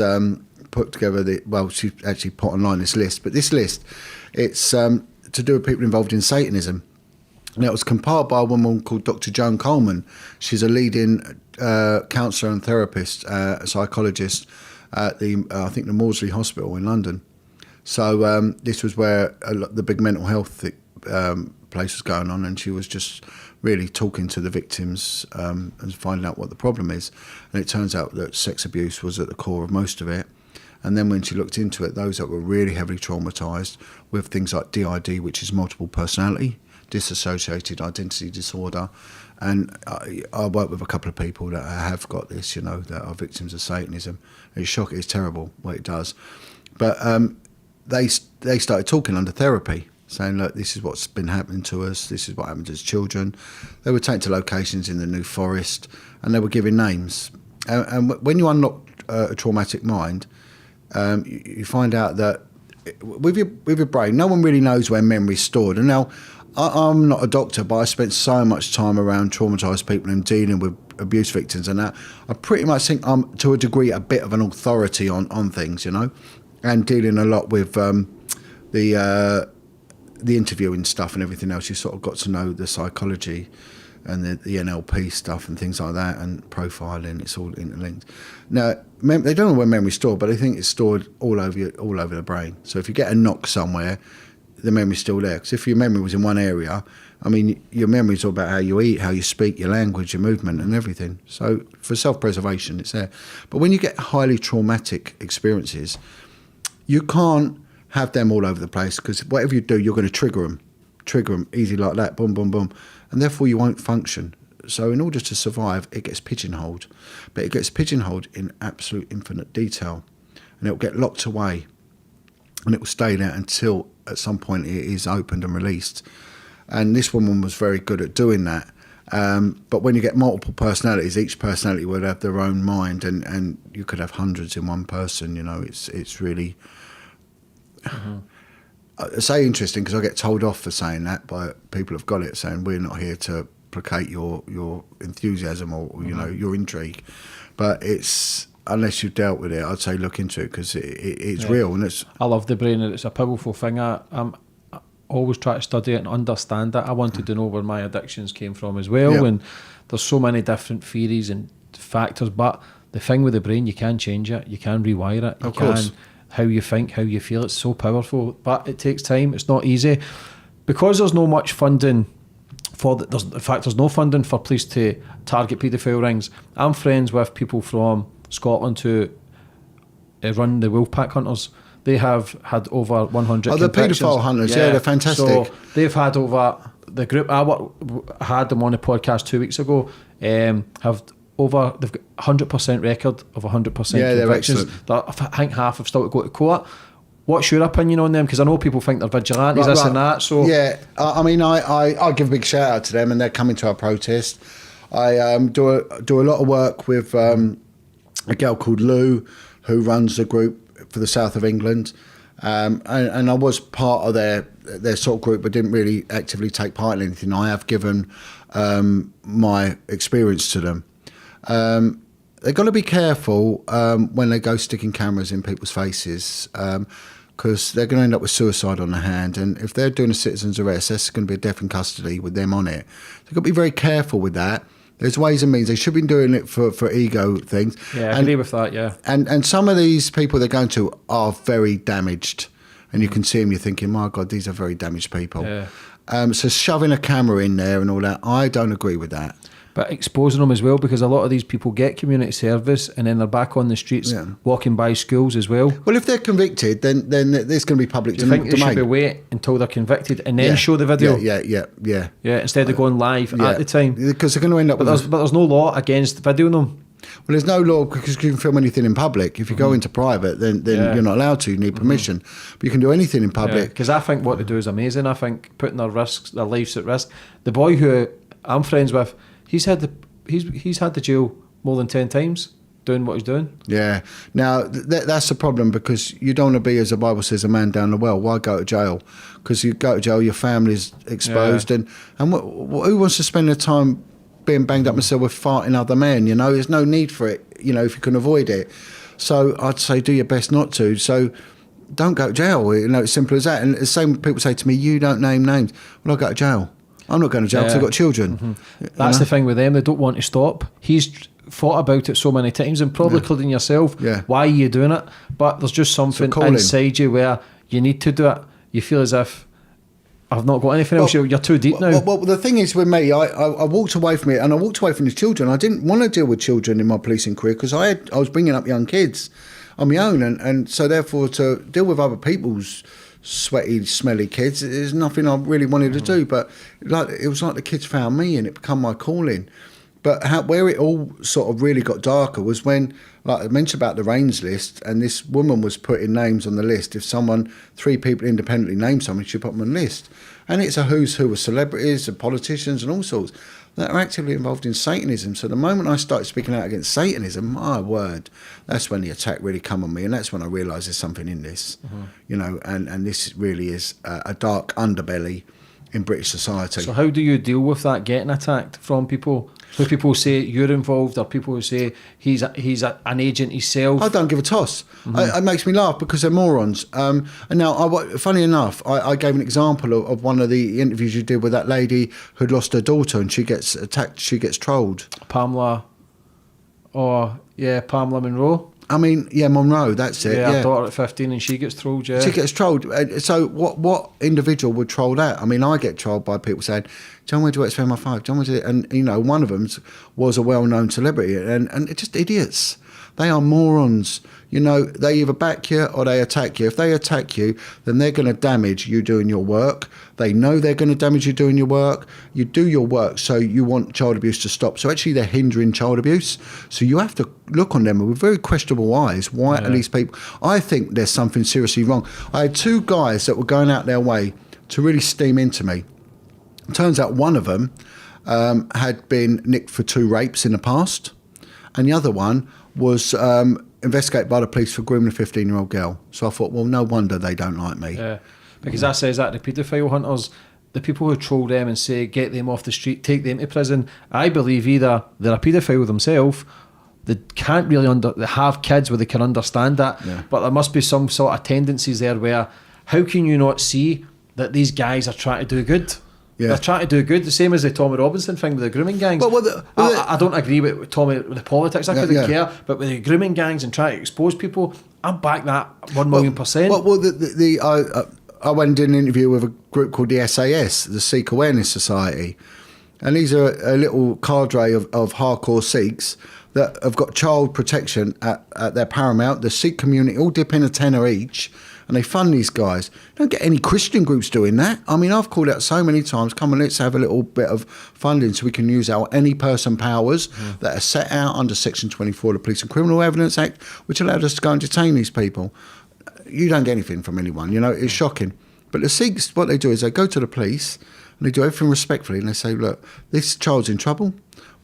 Speaker 2: put together she actually put online this list, but this list, it's to do with people involved in Satanism. Now, it was compiled by a woman called Dr. Joan Coleman. She's a leading counsellor and therapist, psychologist at I think the Maudsley Hospital in London. So this was where the big mental health place was going on, and she was just really talking to the victims and finding out what the problem is. And it turns out that sex abuse was at the core of most of it. And then when she looked into it, those that were really heavily traumatised with things like DID, which is multiple personality, dissociated identity disorder. And I work with a couple of people that have got this, that are victims of Satanism. It's shocking, it's terrible what it does. But they started talking under therapy, saying, look, this is what's been happening to us, this is what happened as children. They were taken to locations in the New Forest, and they were giving names. And when you unlock a traumatic mind, you find out that with your brain, no one really knows where memory's stored. And now, I'm not a doctor, but I spent so much time around traumatised people and dealing with abuse victims and that. I pretty much think I'm, to a degree, a bit of an authority on things, and dealing a lot with the interviewing stuff and everything else. You sort of got to know the psychology and the NLP stuff and things like that, and profiling. It's all interlinked. Now, they don't know where memory's stored, but they think it's stored all over the brain. So if you get a knock somewhere, the memory's still there. Because if your memory was in one area, I mean, your memory's all about how you eat, how you speak, your language, your movement and everything. So for self-preservation, it's there. But when you get highly traumatic experiences, you can't have them all over the place, because whatever you do, you're going to trigger them easy like that, boom, boom, boom, and therefore you won't function. So in order to survive, it gets pigeonholed, but it gets pigeonholed in absolute infinite detail, and it will get locked away, and it will stay there until at some point it is opened and released. And this woman was very good at doing that. But when you get multiple personalities, each personality would have their own mind, and you could have hundreds in one person. You know, it's really I say interesting, because I get told off for saying that by people who've got it, saying we're not here to placate your enthusiasm or you know, your intrigue. But it's, unless you've dealt with it, I'd say look into it, because it's real, and it's.
Speaker 1: I love the brain, and it's a powerful thing. I always try to study it and understand it. I wanted to know where my addictions came from as well, and there's so many different theories and factors, but the thing with the brain, you can change it, you can rewire it,
Speaker 2: Of course.
Speaker 1: how you think, how you feel. It's so powerful, but it takes time. It's not easy, because there's no much funding for in fact there's no funding for police to target paedophile rings. I'm friends with people from Scotland who run the Wolfpack Hunters. They have had over 100
Speaker 2: the
Speaker 1: convictions.
Speaker 2: paedophile hunters, they're fantastic.
Speaker 1: So they've had over, the group I had them on a podcast 2 weeks ago, they've got 100% record of 100%
Speaker 2: Yeah, they're
Speaker 1: convictions. I think half have still to go to court. What's your opinion on them? Because I know people think they're vigilantes, this and that. So
Speaker 2: yeah, I mean, I give a big shout out to them, and they're coming to our protest. I do a lot of work with a girl called Lou, who runs a group for the south of England, and I was part of their sort of group, but didn't really actively take part in anything. I have given my experience to them. They've got to be careful when they go sticking cameras in people's faces, because they're going to end up with suicide on their hand, and if they're doing a citizen's arrest, that's going to be a death in custody with them on it. So they've got to be very careful with that. There's ways and means. They should be doing it for ego things.
Speaker 1: Yeah, I agree with that, yeah.
Speaker 2: And some of these people they're going to are very damaged, and you can see them, you're thinking, my God, these are very damaged people.
Speaker 1: Yeah.
Speaker 2: So shoving a camera in there and all that, I don't agree with that.
Speaker 1: But exposing them as well, because a lot of these people get community service and then they're back on the streets walking by schools as well.
Speaker 2: Well, if they're convicted, then there's going to be public
Speaker 1: Do you think they should be wait until they're convicted and then show the video?
Speaker 2: Yeah.
Speaker 1: Instead of going live at the time.
Speaker 2: Because they're going to end up
Speaker 1: but there's no law against videoing them.
Speaker 2: Well, there's no law, because you can film anything in public. If you go into private, then you're not allowed to. You need permission. But you can do anything in public.
Speaker 1: Because I think what they do is amazing. I think putting their lives at risk. The boy who I'm friends with, he's had the jail more than 10 times doing what he's doing.
Speaker 2: Yeah. Now, that's the problem, because you don't want to be, as the Bible says, a man down the well. Why go to jail? Because you go to jail, your family's exposed. And who wants to spend their time being banged up myself with farting other men? You know, there's no need for it, you know, if you can avoid it. So I'd say do your best not to. So don't go to jail. You know, it's simple as that. And the same people say to me, you don't name names. Well, I go to jail. I'm not going to jail because I've got children.
Speaker 1: That's the thing with them. They don't want to stop. He's thought about it so many times, and probably including yourself. Why are you doing it? But there's just something inside you where you need to do it. You feel as if I've not got anything else. You're too deep now.
Speaker 2: Well, the thing is with me, I walked away from it, and I walked away from the children. I didn't want to deal with children in my policing career, because I was bringing up young kids on my own, and so therefore to deal with other people's sweaty, smelly kids is nothing I really wanted to do. But it was like the kids found me, and it became my calling. But where it all sort of really got darker was when, like I mentioned about the Reigns list, and this woman was putting names on the list. If 3 people independently named someone, she'd put them on the list. And it's a who's who of celebrities and politicians and all sorts that are actively involved in Satanism. So the moment I started speaking out against Satanism, my word, that's when the attack really come on me, and that's when I realised there's something in this, you know, and this really is a dark underbelly in British society.
Speaker 1: So how do you deal with that, getting attacked from people? So people say you're involved, or people who say he's an agent himself.
Speaker 2: I don't give a toss. It makes me laugh because they're morons. And now, funny enough, I gave an example of one of the interviews you did with that lady who'd lost her daughter, and she gets attacked, she gets trolled.
Speaker 1: Pamela Monroe.
Speaker 2: I mean, Monroe, that's it.
Speaker 1: Yeah, her daughter at 15, and she gets trolled,
Speaker 2: She gets trolled. So what individual would troll that? I mean, I get trolled by people saying, Jon Wedger works for MI5, Jon Wedger, and, you know, one of them was a well-known celebrity, and it's just idiots. They are morons. You know, they either back you or they attack you. If they attack you, then they're going to damage you doing your work. They know they're going to damage you doing your work. You do your work, so you want child abuse to stop. So actually they're hindering child abuse. So you have to look on them with very questionable eyes. Why are these people? I think there's something seriously wrong. I had two guys that were going out their way to really steam into me. It turns out one of them had been nicked for 2 rapes in the past, and the other one was investigated by the police for grooming a 15-year-old girl. So I thought, well, no wonder they don't like me.
Speaker 1: Yeah, because that says that the paedophile hunters, the people who troll them and say get them off the street, take them to prison, I believe either they're a paedophile themselves, they can't really they have kids where they can understand that, but there must be some sort of tendencies there where how can you not see that these guys are trying to do good? Yeah. They're trying to do good, the same as the Tommy Robinson thing with the grooming gangs. I don't agree with Tommy with the politics. I couldn't care, but with the grooming gangs and trying to expose people, I back that 1,000,000%. I went and did an interview with a group called the SAS, the Sikh Awareness Society, and these are a little cadre of hardcore Sikhs that have got child protection at their paramount. The Sikh community all dip in a tenner each, and they fund these guys. Don't get any Christian groups doing that. I mean, I've called out so many times, come on, let's have a little bit of funding so we can use our any person powers that are set out under Section 24 of the Police and Criminal Evidence Act, which allowed us to go and detain these people. You don't get anything from anyone, you know, it's shocking. But the Sikhs, what they do is they go to the police and they do everything respectfully, and they say, look, this child's in trouble,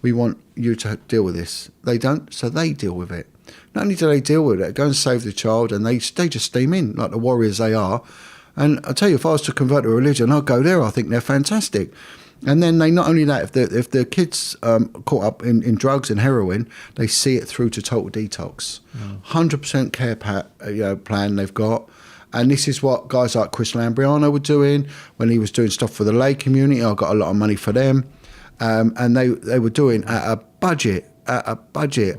Speaker 1: we want you to deal with this. They don't, so they deal with it. Not only do they deal with it, go and save the child, and they just steam in like the warriors they are. And I tell you, if I was to convert to a religion, I'd go there. I think they're fantastic. And then they not only that, if the kids caught up in drugs and heroin, they see it through to total detox. 100% care plan they've got. And this is what guys like Chris Lambriano were doing when he was doing stuff for the lay community. I got a lot of money for them. And they were doing at a budget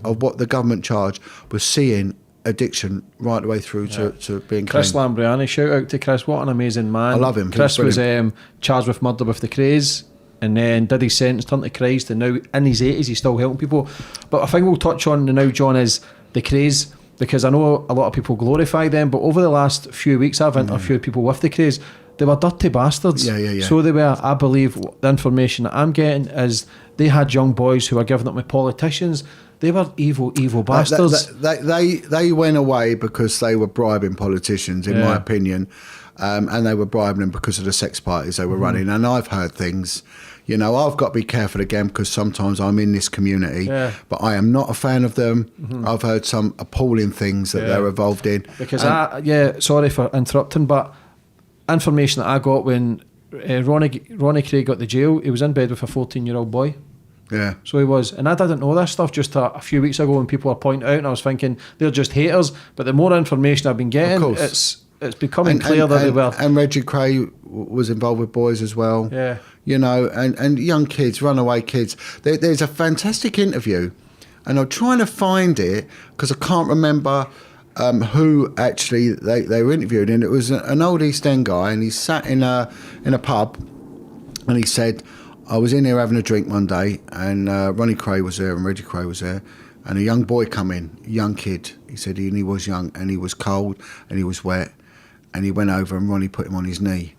Speaker 1: of what the government charged, was seeing addiction right the way through to being Chris
Speaker 2: clean.
Speaker 1: Lambriani, shout out to Chris, what an amazing man.
Speaker 2: I love him.
Speaker 1: Chris was charged with murder with the craze, and then did his sentence, turned to Christ, and now in his 80s he's still helping people. But I think we'll touch on now, John, is the craze, because I know a lot of people glorify them, but over the last few weeks I've interviewed people with the craze. They were dirty bastards.
Speaker 2: Yeah.
Speaker 1: So they were, I believe, the information that I'm getting is they had young boys who were giving up with politicians. They were evil bastards.
Speaker 2: They went away because they were bribing politicians, in my opinion, and they were bribing them because of the sex parties they were running. And I've heard things, you know, I've got to be careful again because sometimes I'm in this community, but I am not a fan of them. I've heard some appalling things that they're involved in.
Speaker 1: Because sorry for interrupting, but information that I got when Ronnie Craig got to jail, he was in bed with a 14-year-old boy.
Speaker 2: Yeah.
Speaker 1: So he was. And I didn't know this stuff just a few weeks ago when people were pointing out, and I was thinking they're just haters. But the more information I've been getting, it's becoming clear that they were.
Speaker 2: And Reggie Cray was involved with boys as well.
Speaker 1: Yeah.
Speaker 2: You know, and young kids, runaway kids. There's a fantastic interview, and I'm trying to find it because I can't remember who actually they were interviewed. And it was an old East End guy, and he sat in a pub, and he said, I was in here having a drink one day, and Ronnie Cray was there and Reggie Cray was there, and a young boy come in, young kid. He said he was young and he was cold and he was wet, and he went over and Ronnie put him on his knee,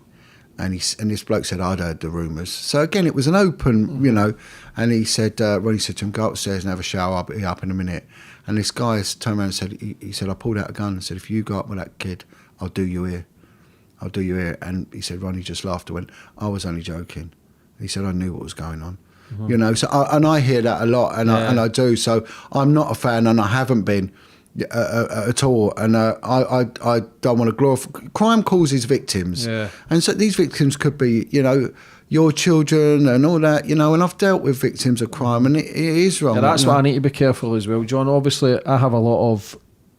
Speaker 2: and this bloke said, I'd heard the rumours. So again, it was an open, you know, and he said, Ronnie said to him, go upstairs and have a shower, I'll be up in a minute. And this guy turned around and said, he said, I pulled out a gun and said, if you go up with that kid, I'll do you here. And he said, Ronnie just laughed and went, I was only joking. He said, I knew what was going on. You know, so I hear that a lot, and I do. So I'm not a fan, and I haven't been at all. And I don't want to glorify. Crime causes victims, and so these victims could be, you know, your children and all that, you know. And I've dealt with victims of crime, and it is wrong.
Speaker 1: Yeah, that's why I need to be careful as well, John. Obviously, I have a lot of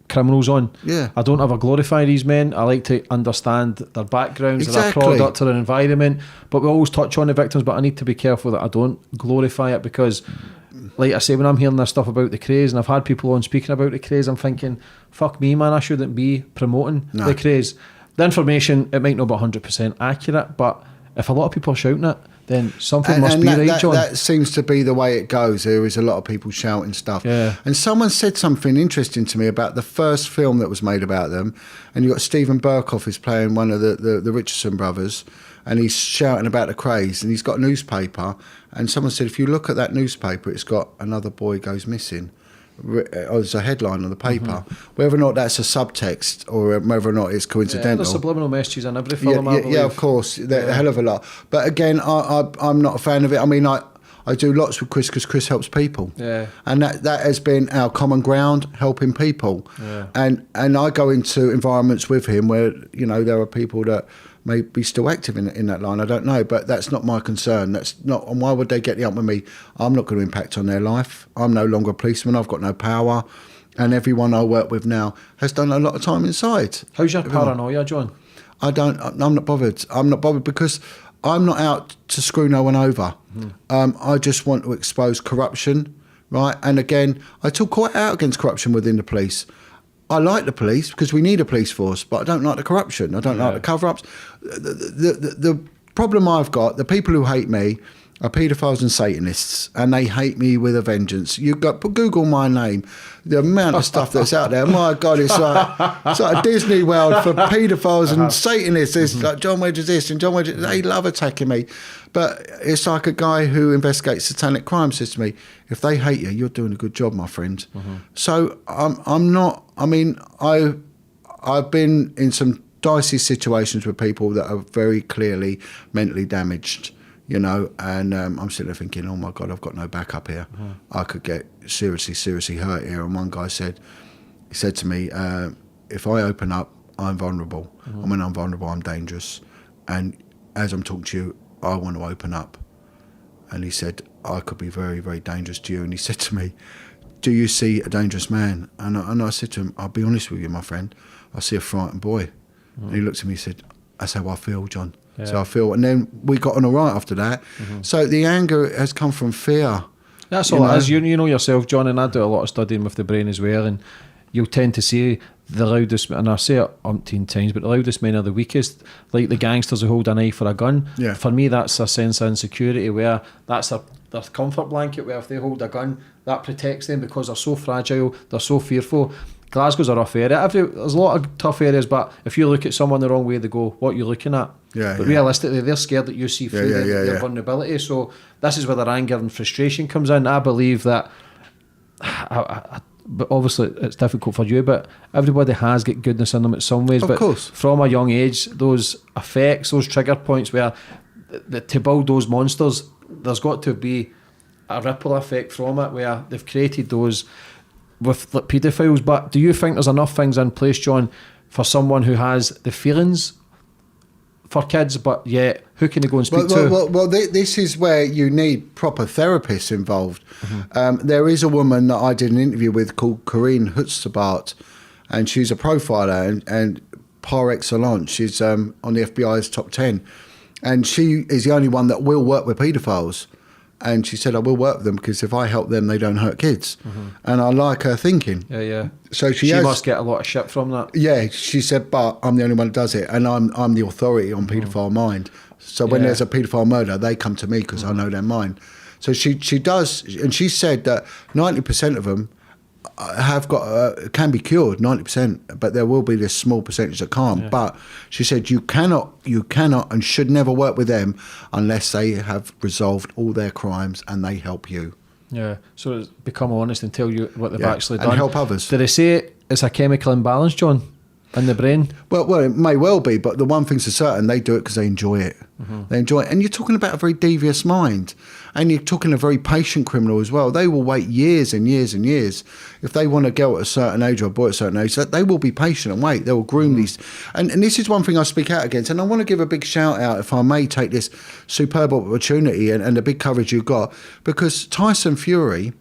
Speaker 1: criminals on.
Speaker 2: Yeah.
Speaker 1: I don't ever glorify these men. I like to understand their backgrounds, their product, or their environment. But we always touch on the victims, but I need to be careful that I don't glorify it, because, like I say, when I'm hearing this stuff about the craze, and I've had people on speaking about the craze, I'm thinking, fuck me, man, I shouldn't be promoting the craze. The information, it might not be 100% accurate, but if a lot of people are shouting it, then something must be right, John.
Speaker 2: That seems to be the way it goes. There is a lot of people shouting stuff.
Speaker 1: Yeah.
Speaker 2: And someone said something interesting to me about the first film that was made about them. And you've got Stephen Burkoff is playing one of the Richardson brothers, and he's shouting about the craze. And he's got a newspaper. And someone said, if you look at that newspaper, it's got another boy goes missing. As a headline on the paper, whether or not that's a subtext or whether or not it's coincidental.
Speaker 1: There's subliminal messages in every film.
Speaker 2: Yeah, of course, a hell of a lot. But again, I'm not a fan of it. I mean, I do lots with Chris because Chris helps people.
Speaker 1: Yeah,
Speaker 2: and that has been our common ground, helping people.
Speaker 1: Yeah.
Speaker 2: And I go into environments with him where there are people that may be still active in that line. I don't know, but that's not my concern. That's not. And why would they get up with me? I'm not going to impact on their life. I'm no longer a policeman. I've got no power, and everyone I work with now has done a lot of time inside.
Speaker 1: How's your paranoia, John?
Speaker 2: I'm not bothered. I'm not bothered because I'm not out to screw no one over. I just want to expose corruption, right? And again, I talk quite out against corruption within the police. I like the police because we need a police force, but I don't like the corruption. I don't like the cover-ups. The problem I've got, the people who hate me are paedophiles and Satanists, and they hate me with a vengeance. Google my name, the amount of stuff that's out there. My God, it's like a Disney World for paedophiles and Satanists. It's like Jon Wedger this and Jon Wedger. They love attacking me, but it's like a guy who investigates satanic crime says to me, "If they hate you, you're doing a good job, my friend." So I'm not. I mean, I've been in some dicey situations with people that are very clearly mentally damaged. And I'm sitting there thinking, oh my God, I've got no backup here. I could get seriously hurt here. And one guy said to me, if I open up, I'm vulnerable. And when I'm vulnerable, I'm dangerous. And as I'm talking to you, I want to open up. And he said, I could be very, very dangerous to you. And he said to me, do you see a dangerous man? And I said to him, I'll be honest with you, my friend. I see a frightened boy. And he looked at me and said, that's how I feel, John. Yeah. So I feel, and then we got on all right after that. So the anger has come from fear.
Speaker 1: That's all it is. You know yourself, John, and I do a lot of studying with the brain as well, and you'll tend to see the loudest, and I say it umpteen times, but the loudest men are the weakest, like the gangsters who hold a knife or a gun.
Speaker 2: Yeah.
Speaker 1: For me, that's a sense of insecurity where that's their comfort blanket, where if they hold a gun, that protects them because they're so fragile, they're so fearful. Glasgow's a rough area. There's a lot of tough areas, but if you look at someone the wrong way, they go, what are you looking at? But realistically, they're scared that you see through their vulnerability. So this is where their anger and frustration comes in. I believe that, but obviously it's difficult for you, but everybody has got goodness in them in some ways.
Speaker 2: Of course.
Speaker 1: From a young age, those effects, those trigger points where to build those monsters, there's got to be a ripple effect from it where they've created those with like paedophiles. But do you think there's enough things in place, John, for someone who has the feelings for kids, but yet who can they go and speak to?
Speaker 2: Well, this is where you need proper therapists involved. There is a woman that I did an interview with called Corinne Hutzabart, and she's a profiler and par excellence. She's on the FBI's top 10, and she is the only one that will work with paedophiles. And she said, I will work with them because if I help them, they don't hurt kids. And I like her thinking.
Speaker 1: Yeah.
Speaker 2: So she
Speaker 1: must get a lot of shit from that.
Speaker 2: Yeah, she said, but I'm the only one who does it. And I'm the authority on paedophile mind. So when there's a paedophile murder, they come to me because I know their mind. So she does, and she said that 90% of them have got can be cured, 90%, but there will be this small percentage that can't. Yeah. But she said you cannot and should never work with them unless they have resolved all their crimes and they help you.
Speaker 1: Yeah, so it's become honest and tell you what they've actually done.
Speaker 2: And help others.
Speaker 1: Do they say it's a chemical imbalance, John, in the brain?
Speaker 2: Well, it may well be, but the one thing's for certain, they do it because they enjoy it. They enjoy it. And you're talking about a very devious mind. And you're talking a very patient criminal as well. They will wait years and years and years. If they want a girl at a certain age or a boy at a certain age, they will be patient and wait. They will groom these. And this is one thing I speak out against. And I want to give a big shout out, if I may take this superb opportunity and the big coverage you've got, because Tyson Fury,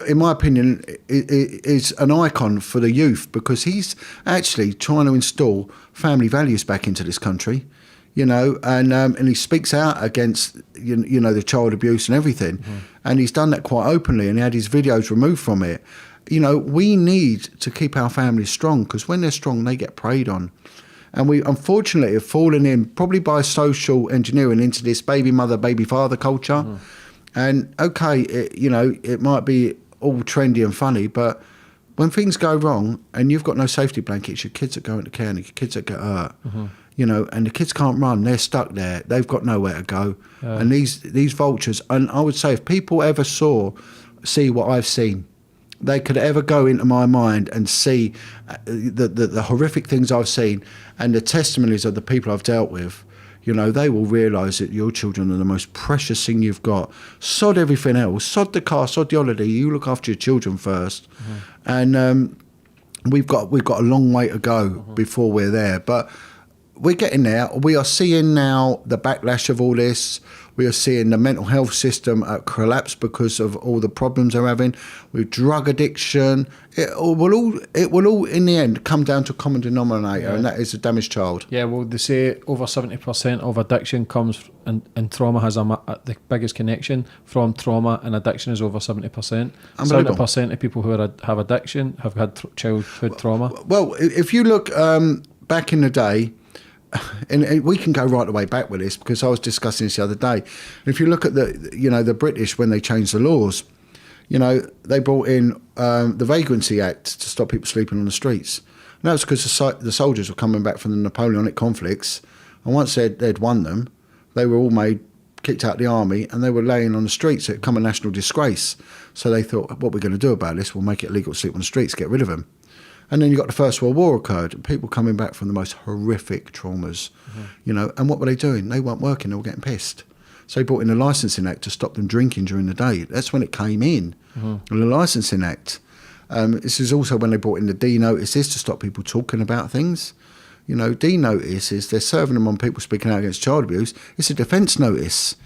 Speaker 2: in my opinion, is an icon for the youth because he's actually trying to install family values back into this country, and he speaks out against, the child abuse and everything. And he's done that quite openly and he had his videos removed from it. We need to keep our families strong because when they're strong, they get preyed on. And we unfortunately have fallen in, probably by social engineering, into this baby mother, baby father culture. And okay, it might be all trendy and funny, but when things go wrong and you've got no safety blankets, your kids that go into care and your kids that get hurt, and the kids can't run, they're stuck there, they've got nowhere to go. And these vultures, and I would say if people ever see what I've seen, they could ever go into my mind and see the horrific things I've seen and the testimonies of the people I've dealt with, they will realise that your children are the most precious thing you've got. Sod everything else. Sod the car, sod the holiday. You look after your children first. And we've got a long way to go before we're there. But we're getting there. We are seeing now the backlash of all this. We are seeing the mental health system collapse because of all the problems they're having with drug addiction. It will all in the end come down to a common denominator, and that is a damaged child.
Speaker 1: Yeah, well, they say over 70% of addiction comes, and trauma has the biggest connection from trauma, and addiction is over 70%. 70% of people who have addiction have had childhood trauma.
Speaker 2: Well, if you look back in the day, and we can go right the way back with this because I was discussing this the other day. If you look at the British when they changed the laws, they brought in the Vagrancy Act to stop people sleeping on the streets. And that was because the soldiers were coming back from the Napoleonic conflicts, and once they'd won them, they were all kicked out of the army, and they were laying on the streets. It became a national disgrace. So they thought, what we're going to do about this? We'll make it illegal to sleep on the streets, get rid of them. And then you got the First World War occurred, and people coming back from the most horrific traumas, and what were they doing? They weren't working, they were getting pissed. So they brought in the Licensing Act to stop them drinking during the day. That's when it came in, the Licensing Act. This is also when they brought in the D notices to stop people talking about things. D notices, they're serving them on people speaking out against child abuse. It's a defence notice.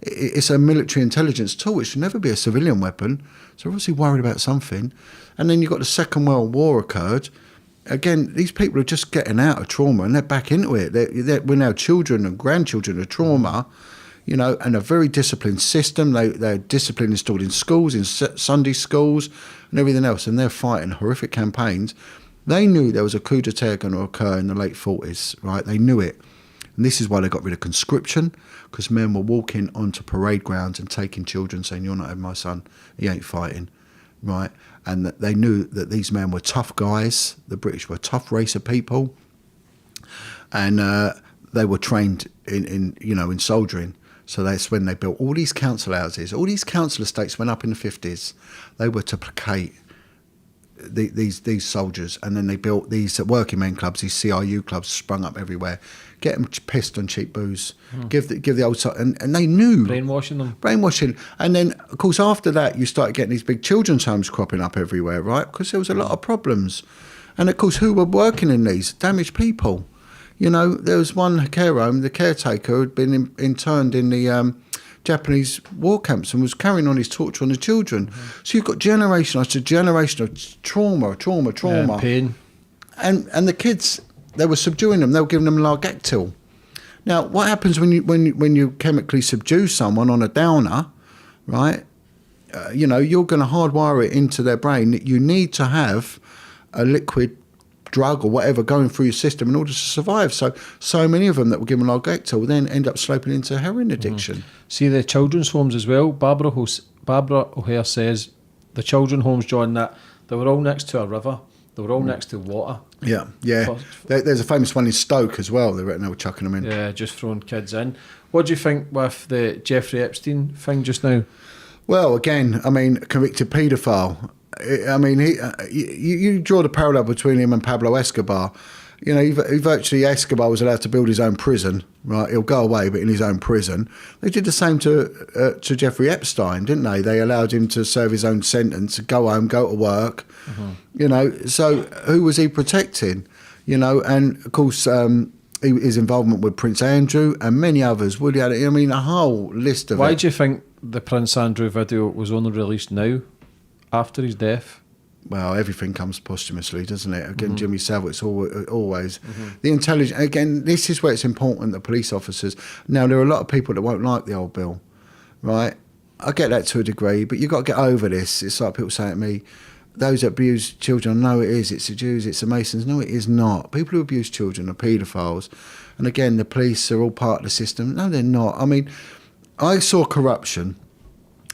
Speaker 2: It's a military intelligence tool. It should never be a civilian weapon. So they're obviously worried about something. And then you've got the Second World War occurred. Again, these people are just getting out of trauma and they're back into it. We're now children and grandchildren of trauma, and a very disciplined system. They're discipline installed in schools, in Sunday schools and everything else. And they're fighting horrific campaigns. They knew there was a coup d'etat going to occur in the late 40s, right? They knew it. And this is why they got rid of conscription, because men were walking onto parade grounds and taking children, saying, "You're not having my son, he ain't fighting," right? And that they knew that these men were tough guys. The British were a tough race of people, and they were trained in soldiering. So that's when they built all these council houses. All these council estates went up in the 50s. They were to placate these soldiers, and then they built these working men clubs, these CRU clubs sprung up everywhere. Get them pissed on cheap booze, give the old, and they knew, brainwashing. And then of course after that you started getting these big children's homes cropping up everywhere, right? Because there was a lot of problems, and of course who were working in these? Damaged people. There was one care home, the caretaker had been interned in the Japanese war camps and was carrying on his torture on the children. So you've got generation after generation of trauma,
Speaker 1: pain,
Speaker 2: and the kids, they were subduing them. They were giving them Largactil. Now, what happens when you chemically subdue someone on a downer, right? You're going to hardwire it into their brain that you need to have a liquid drug or whatever going through your system in order to survive. So many of them that were given Largactil will then end up sloping into heroin addiction.
Speaker 1: See the children's homes as well. Barbara O'Hare says the children's homes, John, that they were all next to a river. They were all next to water.
Speaker 2: Yeah. There's a famous one in Stoke as well. They reckon they were chucking them in.
Speaker 1: Yeah, just throwing kids in. What do you think with the Jeffrey Epstein thing just now?
Speaker 2: Well, again, convicted paedophile. You draw the parallel between him and Pablo Escobar. Virtually Escobar was allowed to build his own prison, right? He'll go away, but in his own prison. They did the same to Jeffrey Epstein, didn't they? They allowed him to serve his own sentence, go home, go to work. So who was he protecting? And of course his involvement with Prince Andrew and many others. A whole list of.
Speaker 1: Why do you think the Prince Andrew video was only released now, after his death?
Speaker 2: Well, everything comes posthumously, doesn't it? Again, Jimmy Savile, it's always. The intelligence, again, this is where it's important that police officers, now there are a lot of people that won't like the old bill, right? I get that to a degree, but you've got to get over this. It's like people saying to me, those that abuse children, no, it is. It's the Jews, it's the Masons. No, it is not. People who abuse children are paedophiles. And again, the police are all part of the system. No, they're not. I mean, I saw corruption,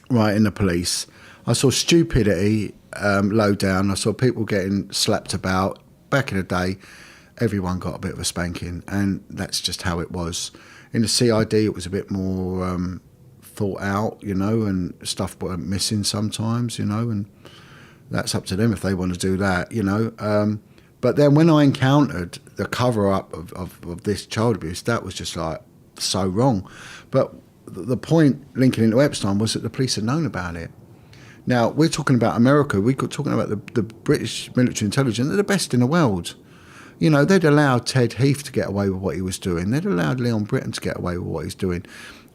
Speaker 2: right, in the police. I saw stupidity low down. I saw people getting slapped about. Back in the day, everyone got a bit of a spanking, and that's just how it was. In the CID, it was a bit more thought out, you know, and stuff went missing sometimes, you know, and that's up to them if they want to do that, you know. But then when I encountered the cover-up of this child abuse, that was just like so wrong. But the point linking into Epstein was that the police had known about it. Now, we're talking about America. We're talking about the British military intelligence. They're the best in the world. You know, they'd allowed Ted Heath to get away with what he was doing. They'd allowed Leon Britton to get away with what he's doing.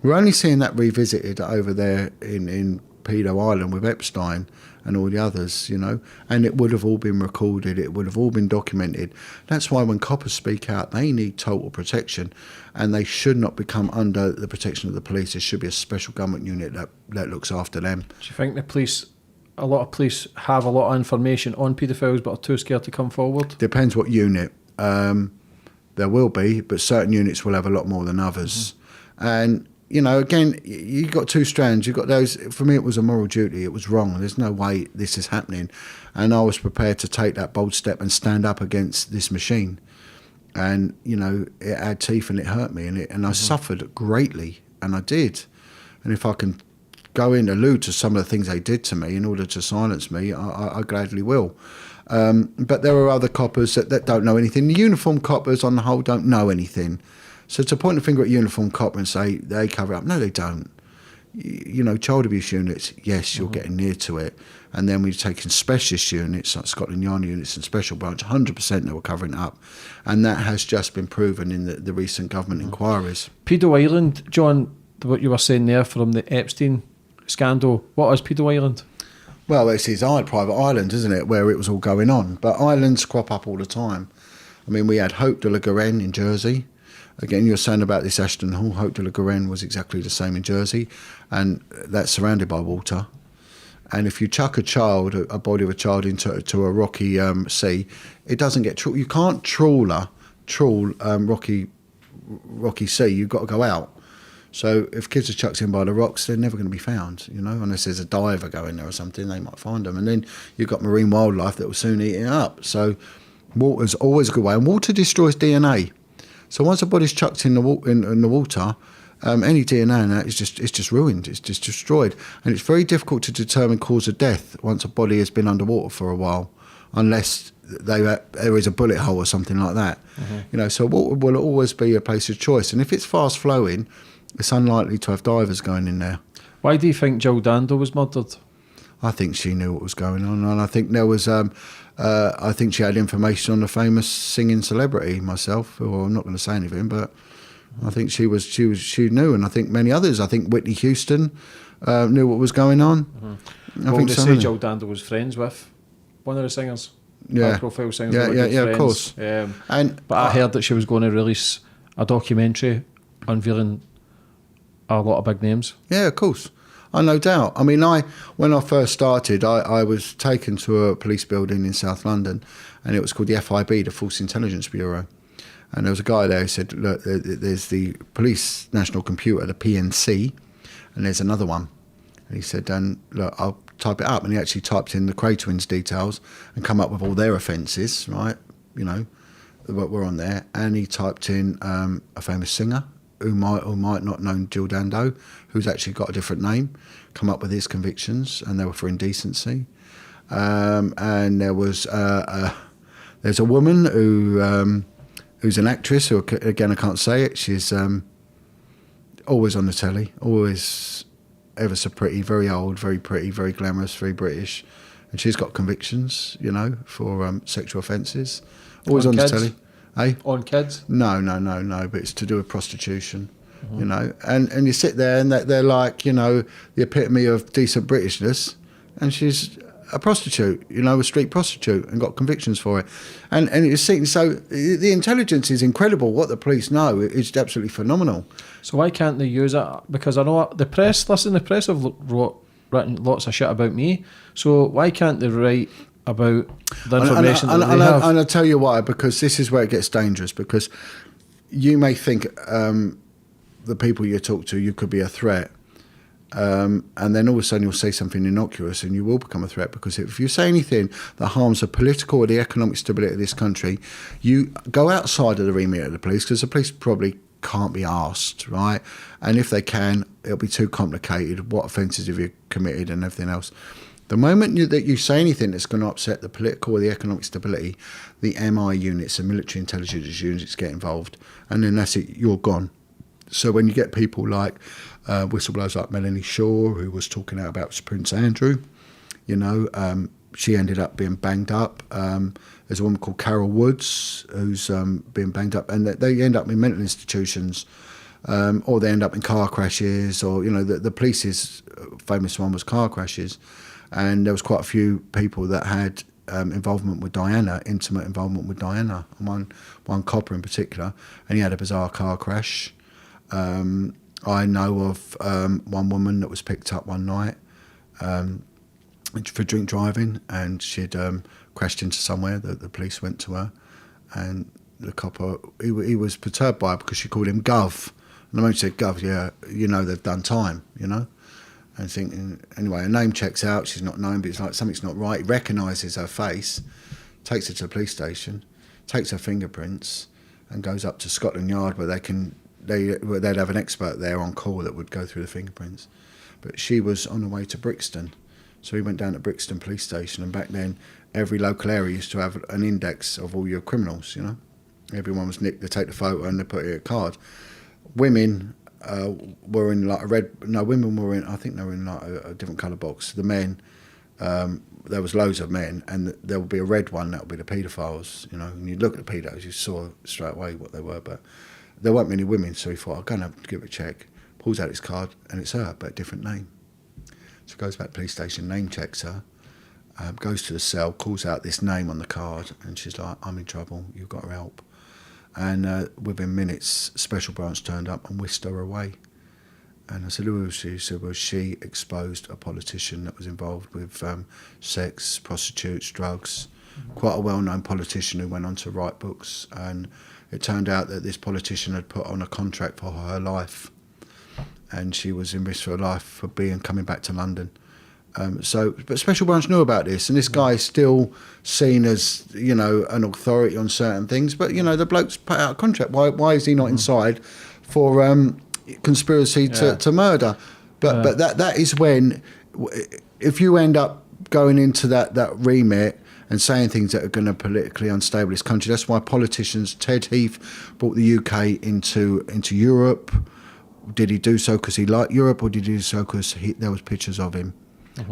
Speaker 2: We're only seeing that revisited over there in Pedo Island with Epstein and all the others, you know, and it would have all been recorded, it would have all been documented. That's why when coppers speak out, they need total protection, and they should not become under the protection of the police. There should be a special government unit that looks after them.
Speaker 1: Do you think the police, a lot of police have a lot of information on paedophiles but are too scared to come forward?
Speaker 2: Depends what unit. There will be, but certain units will have a lot more than others. And you know, again, you've got two strands. You've got those, for me it was a moral duty, it was wrong, there's no way this is happening. And I was prepared to take that bold step and stand up against this machine. And, you know, it had teeth and it hurt me, and I suffered greatly, and I did. And if I can go in, allude to some of the things they did to me in order to silence me, I gladly will. But there are other coppers that don't know anything. The uniformed coppers on the whole don't know anything. So to point the finger at uniform copper and say they cover up, no, they don't. You know, child abuse units, yes, you're getting near to it. And then we've taken specialist units, like Scotland Yard units and special branch, 100% they were covering it up. And that has just been proven in the recent government inquiries.
Speaker 1: Pedo Island, John, what you were saying there from the Epstein scandal, what is Pedo Island?
Speaker 2: Well, it's his private island, isn't it, where it was all going on. But islands crop up all the time. I mean, we had Hope de la Garenne in Jersey. Again, you're saying about this Ashton Hall. Hope de la Garenne was exactly the same in Jersey, and that's surrounded by water. And if you chuck a body of a child into a rocky sea, it doesn't get trawl. You can't trawl rocky sea. You've got to go out. So if kids are chucked in by the rocks, they're never going to be found, you know, unless there's a diver going there or something, they might find them. And then you've got marine wildlife that will soon eat it up. So water's always a good way. And water destroys DNA. So once a body's chucked in the water, any DNA in that is just ruined. It's just destroyed, and it's very difficult to determine cause of death once a body has been underwater for a while, unless there is a bullet hole or something like that. You know, so water will always be a place of choice, and if it's fast flowing, it's unlikely to have divers going in there.
Speaker 1: Why do you think Jill Dando was murdered?
Speaker 2: I think she knew what was going on, and I think there was. I think she had information on the famous singing celebrity. Myself, or I'm not going to say anything, but I think she knew, and I think many others. I think Whitney Houston knew what was going on. I think
Speaker 1: they say Jill Dando was friends with one of the singers.
Speaker 2: Yeah,
Speaker 1: profile singers.
Speaker 2: Yeah, of course.
Speaker 1: But I heard that she was going to release a documentary unveiling a lot of big names.
Speaker 2: Yeah, of course. No doubt. I mean, when I first started, I was taken to a police building in South London, and it was called the FIB, the Force Intelligence Bureau. And there was a guy there who said, look, there's the Police National Computer, the PNC, and there's another one. And he said, look, I'll type it up. And he actually typed in the Cray Twins details and come up with all their offences, right, you know, what were on there. And he typed in a famous singer, who might or might not know Jill Dando, who's actually got a different name, come up with his convictions, and they were for indecency. And there was there's a woman who's an actress, who, again, I can't say it. She's always on the telly, always ever so pretty, very old, very pretty, very glamorous, very British. And she's got convictions, you know, for sexual offences. Always on the telly. Eh?
Speaker 1: On kids?
Speaker 2: No, but it's to do with prostitution, you know. And you sit there and they're like, you know, the epitome of decent Britishness, and she's a prostitute, you know, a street prostitute, and got convictions for it. And it's seen, so the intelligence is incredible. What the police know is absolutely phenomenal.
Speaker 1: So why can't they use it? Because I know the press have written lots of shit about me. So why can't they write about the information that they have.
Speaker 2: And I'll tell you why, because this is where it gets dangerous, because you may think the people you talk to, you could be a threat. And then all of a sudden you'll say something innocuous and you will become a threat, because if you say anything that harms the political or the economic stability of this country, you go outside of the remit of the police, because the police probably can't be asked, right? And if they can, it'll be too complicated. What offences have you committed and everything else? The moment that you say anything that's going to upset the political or the economic stability, the MI units, the military intelligence units, get involved, and then that's it, you're gone. So when you get people like whistleblowers like Melanie Shaw, who was talking out about Prince Andrew, she ended up being banged up. There's a woman called Carol Woods who's been banged up, and they end up in mental institutions, or they end up in car crashes, or the police's famous one was car crashes, and there was quite a few people that had involvement with Diana, intimate involvement with Diana, and one copper in particular, and he had a bizarre car crash. I know of one woman that was picked up one night for drink driving, and she'd crashed into somewhere. The police went to her, and the copper, he was perturbed by her because she called him Gov. And the moment she said Gov, yeah, they've done time, And thinking, anyway, her name checks out, she's not known, but it's like something's not right. He recognises her face, takes her to the police station, takes her fingerprints, and goes up to Scotland Yard where they'd have an expert there on call that would go through the fingerprints. But she was on the way to Brixton. So he went down to Brixton police station, and back then every local area used to have an index of all your criminals, Everyone was nicked, they take the photo and they put it in a card. Women were in like women were in, I think they were in like a different colour box. The men, there was loads of men, and there would be a red one, that would be the paedophiles, And you'd look at the paedos, you saw straight away what they were, but there weren't many women, so he thought, I'm going to give it a check. Pulls out his card, and it's her, but a different name. So goes back to the police station, name checks her, goes to the cell, calls out this name on the card, and she's like, I'm in trouble, you've got to help. And within minutes, Special Branch turned up and whisked her away. And I said, who was she? She said, well, she exposed a politician that was involved with sex, prostitutes, drugs. Quite a well-known politician who went on to write books. And it turned out that this politician had put on a contract for her life, and she was in risk for her life for coming back to London. But Special Branch knew about this, and this guy is still seen as, an authority on certain things. But, the bloke's put out a contract. Why is he not inside for conspiracy to murder? But that is when, if you end up going into that remit and saying things that are going to politically unstable this country, that's why politicians, Ted Heath brought the UK into Europe. Did he do so because he liked Europe, or did he do so because there was pictures of him?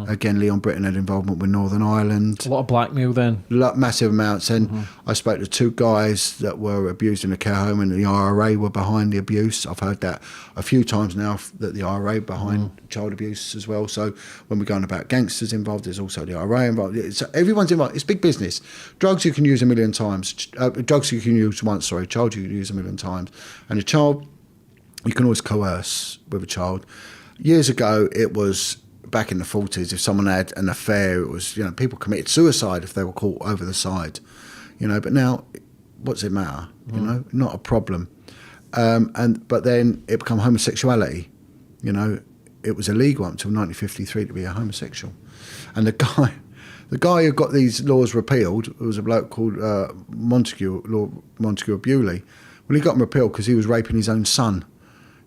Speaker 2: Again, Leon Britton had involvement with Northern Ireland.
Speaker 1: A lot of blackmail then.
Speaker 2: Massive amounts. And I spoke to two guys that were abused in a care home, and the IRA were behind the abuse. I've heard that a few times now, that the IRA behind child abuse as well. So when we're going about gangsters involved, there's also the IRA involved. So everyone's involved. It's big business. Drugs you can use a million times. Drugs you can use once, child you can use a million times. And a child, you can always coerce with a child. Years ago, it was, back in the 40s, if someone had an affair, it was, people committed suicide if they were caught over the side, but now, what does it matter? Not a problem. But then it became homosexuality. It was illegal up until 1953 to be a homosexual. And the guy who got these laws repealed was a bloke called Montague of Bewley. Well, he got them repealed because he was raping his own son.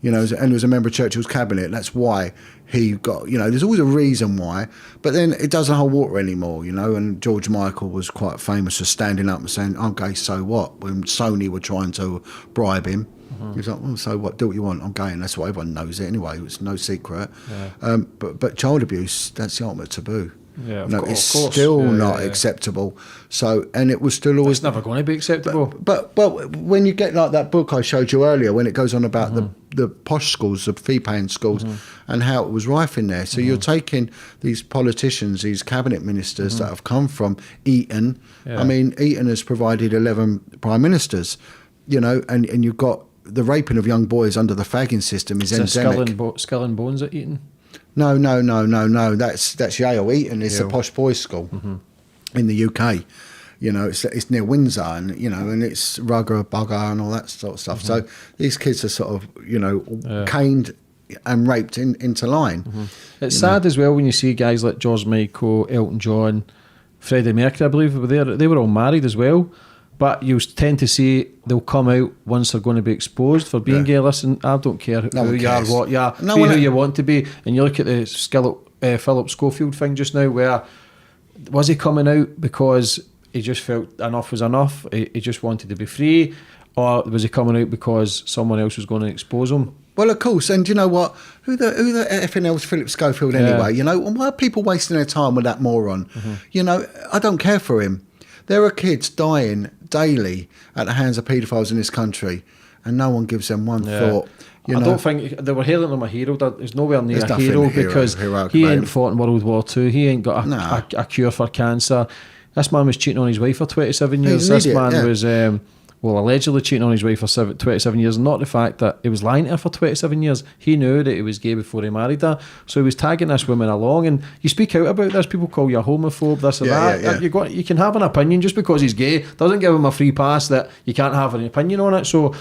Speaker 2: And he was a member of Churchill's cabinet. That's why he got, there's always a reason why. But then it doesn't hold water anymore, and George Michael was quite famous for standing up and saying, I'm gay, so what? When Sony were trying to bribe him, he was like, well, so what, do what you want, I'm gay. And that's why everyone knows it anyway, it's no secret. Yeah. But child abuse, that's the ultimate taboo.
Speaker 1: Yeah,
Speaker 2: it's still not acceptable. So, and it was still always...
Speaker 1: It's never going to be acceptable.
Speaker 2: But when you get like that book I showed you earlier, when it goes on about the posh schools, the fee-paying schools, and how it was rife in there. So you're taking these politicians, these cabinet ministers that have come from Eton. Yeah. I mean, Eton has provided 11 prime ministers, and you've got the raping of young boys under the fagging system is endemic.
Speaker 1: Skull and Bones at Eton?
Speaker 2: No. That's Yale. Eton is the posh boys' school. in the UK. You know, it's near Windsor, and you know, and it's rugger, bugger, and all that sort of stuff. So these kids are sort of, you know, caned and raped into line.
Speaker 1: It's sad as well when you see guys like George Michael, Elton John, Freddie Mercury, I believe were there. They were all married as well. But you tend to see they'll come out once they're going to be exposed for being gay. Listen, I don't care who you are, what you are, be who you want to be. And you look at the Philip Schofield thing just now, where was he coming out because he just felt enough was enough? He just wanted to be free, or was he coming out because someone else was going to expose him?
Speaker 2: Well, of course, and you know what? Who the effing hell's Philip Schofield anyway? You know, and why are people wasting their time with that moron? You know, I don't care for him. There are kids dying daily at the hands of paedophiles in this country, and no one gives them one thought. You know?
Speaker 1: I don't think they were hailing him a hero. There's nowhere near a hero because he ain't fought in World War II. He ain't got a cure for cancer. This man was cheating on his wife for 27 years. This man was, allegedly cheating on his wife for 27 years. Not the fact that he was lying to her for 27 years. He knew that he was gay before he married her. So he was tagging this woman along. And you speak out about this, people call you a homophobe, this or that. You can have an opinion just because he's gay. Doesn't give him a free pass that you can't have an opinion on it. So,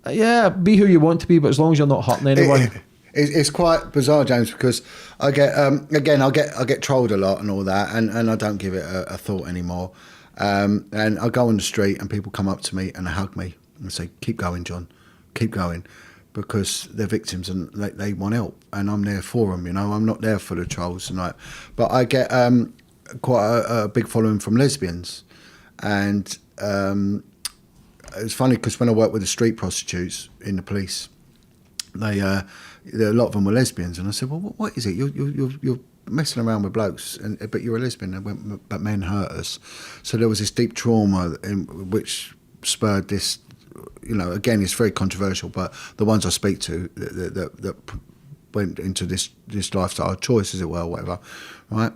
Speaker 1: be who you want to be, but as long as you're not hurting anyone.
Speaker 2: It's quite bizarre, James, because I get I get trolled a lot and all that, and I don't give it a thought anymore. And I go on the street and people come up to me and they hug me and say, "Keep going, John, keep going," because they're victims and they want help, and I'm there for them. You know, I'm not there for the trolls and but I get quite a big following from lesbians, and it's funny because when I worked with the street prostitutes in the police, a lot of them were lesbians, and I said, "Well, what is it? You're messing around with blokes, but you're a lesbian, but men hurt us." So there was this deep trauma which spurred this. You know, again, it's very controversial, but the ones I speak to that went into this lifestyle choice, as it were, whatever, right?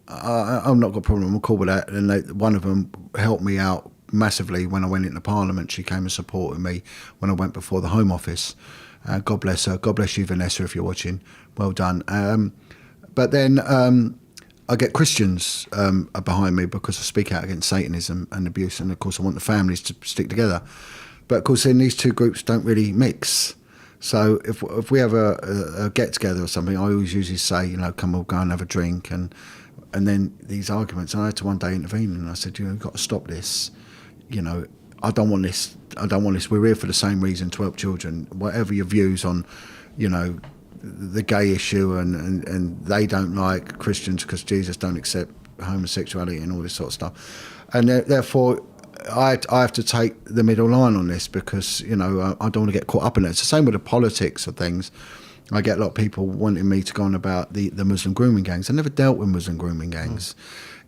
Speaker 2: I've not got a problem. I'm cool with that. And one of them helped me out massively when I went into Parliament. She came and supported me when I went before the Home Office. God bless her. God bless you, Vanessa, if you're watching. Well done. But then I get Christians behind me because I speak out against Satanism and abuse, and of course I want the families to stick together. But of course then these two groups don't really mix. So if we have a get together or something, I always usually say, you know, come, we'll go and have a drink, and then these arguments. And I had to one day intervene, and I said, you know, you've got to stop this. You know, I don't want this. We're here for the same reason, to help children. Whatever your views on, you know, the gay issue, and they don't like Christians because Jesus don't accept homosexuality and all this sort of stuff, and therefore I have to take the middle line on this, because you know I don't want to get caught up in it. It's the same with the politics of things. I get a lot of people wanting me to go on about the Muslim grooming gangs. I never dealt with Muslim grooming gangs.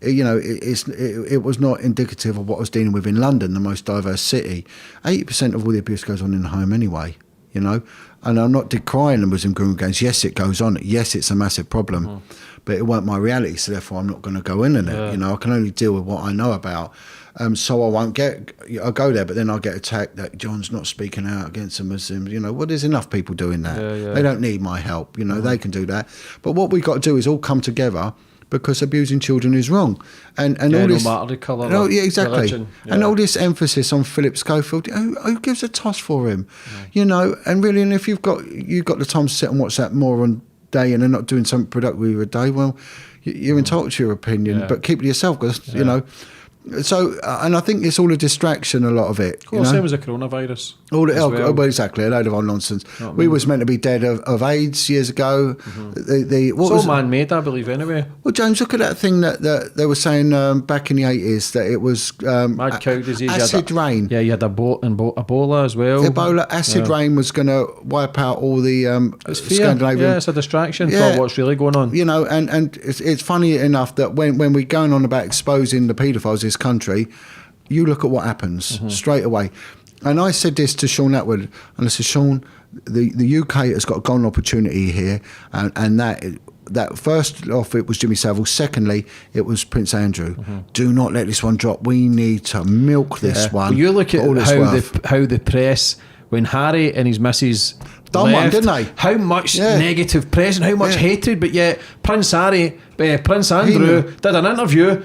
Speaker 2: You know, it was not indicative of what I was dealing with in London, the most diverse city. 80% of all the abuse goes on in the home anyway, you know. And I'm not decrying the Muslim grooming gangs. Yes, it goes on. Yes, it's a massive problem. But it weren't my reality, so therefore I'm not going to go in it. You know, I can only deal with what I know about. So I'll go there, but then I'll get attacked that John's not speaking out against the Muslims. You know, well, there's enough people doing that. They don't need my help. You know, they can do that. But what we've got to do is all come together, because abusing children is wrong, and all this. No matter the colour. No, yeah, exactly. Religion, and all this emphasis on Philip Schofield. Who gives a toss for him? You know, and really, and if you've got the time to sit and watch that moron day, and they're not doing something productive with a day, well, you're entitled to your opinion, but keep it to yourself, because you know. So, and I think it's all a distraction, a lot of it.
Speaker 1: Of course, same as a coronavirus.
Speaker 2: Well, exactly, a load of old nonsense. We was meant to be dead of AIDS years ago.
Speaker 1: It's all man-made, I believe, anyway.
Speaker 2: Well, James, look at that thing that they were saying back in the 80s, that it was
Speaker 1: mad cow disease,
Speaker 2: acid rain.
Speaker 1: Yeah, you had Ebola as well.
Speaker 2: Ebola, acid rain was going to wipe out all the Scandinavian.
Speaker 1: Yeah, it's a distraction for what's really going on.
Speaker 2: You know, and it's funny enough that when we're going on about exposing the paedophiles in this country, you look at what happens straight away. And I said this to Sean Atwood, and I said, Sean, the UK has got a golden opportunity here, and that first off, it was Jimmy Savile. Secondly, it was Prince Andrew. Do not let this one drop. We need to milk this one.
Speaker 1: Well, you look at how the press, when Harry and his missus
Speaker 2: done
Speaker 1: left,
Speaker 2: one, didn't they?
Speaker 1: How much negative press and how much hatred, but yet Prince Andrew did an interview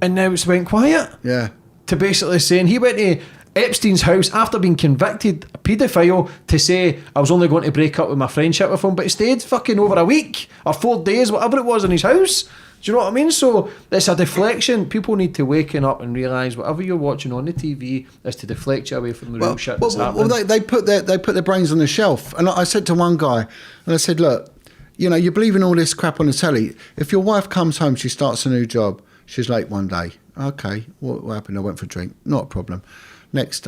Speaker 1: and now it's went quiet.
Speaker 2: Yeah.
Speaker 1: To basically saying he went to Epstein's house after being convicted a paedophile to say I was only going to break up with my friendship with him, but he stayed fucking over a week or 4 days, whatever it was, in his house. Do you know what I mean? So it's a deflection. People need to waken up and realise whatever you're watching on the TV is to deflect you away from the real shit that's happening.
Speaker 2: Well, they put their brains on the shelf. And I said to one guy, and I said, look, you know, you're believing all this crap on the telly. If your wife comes home, she starts a new job, she's late one day. Okay, what happened? I went for a drink. Not a problem. Next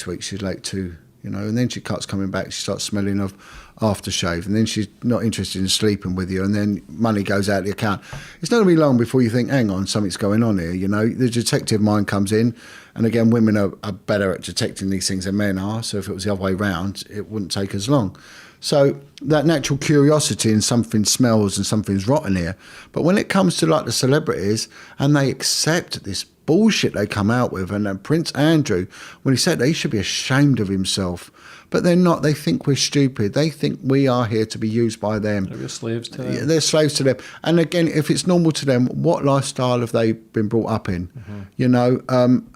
Speaker 2: week, she's late too. You know, and then she cuts coming back, she starts smelling of aftershave, and then she's not interested in sleeping with you, and then money goes out of the account. It's not going to be long before you think, hang on, something's going on here, you know. The detective mind comes in, and again, women are better at detecting these things than men are, so if it was the other way round, it wouldn't take as long. So that natural curiosity and something smells and something's rotten here. But when it comes to like the celebrities, and they accept this bullshit they come out with, and Prince Andrew, when he said that, he should be ashamed of himself, but they're not. They think we're stupid. They think we are here to be used by them.
Speaker 1: They're slaves to them.
Speaker 2: They're slaves to them. And again, if it's normal to them, what lifestyle have they been brought up in? Mm-hmm. You know,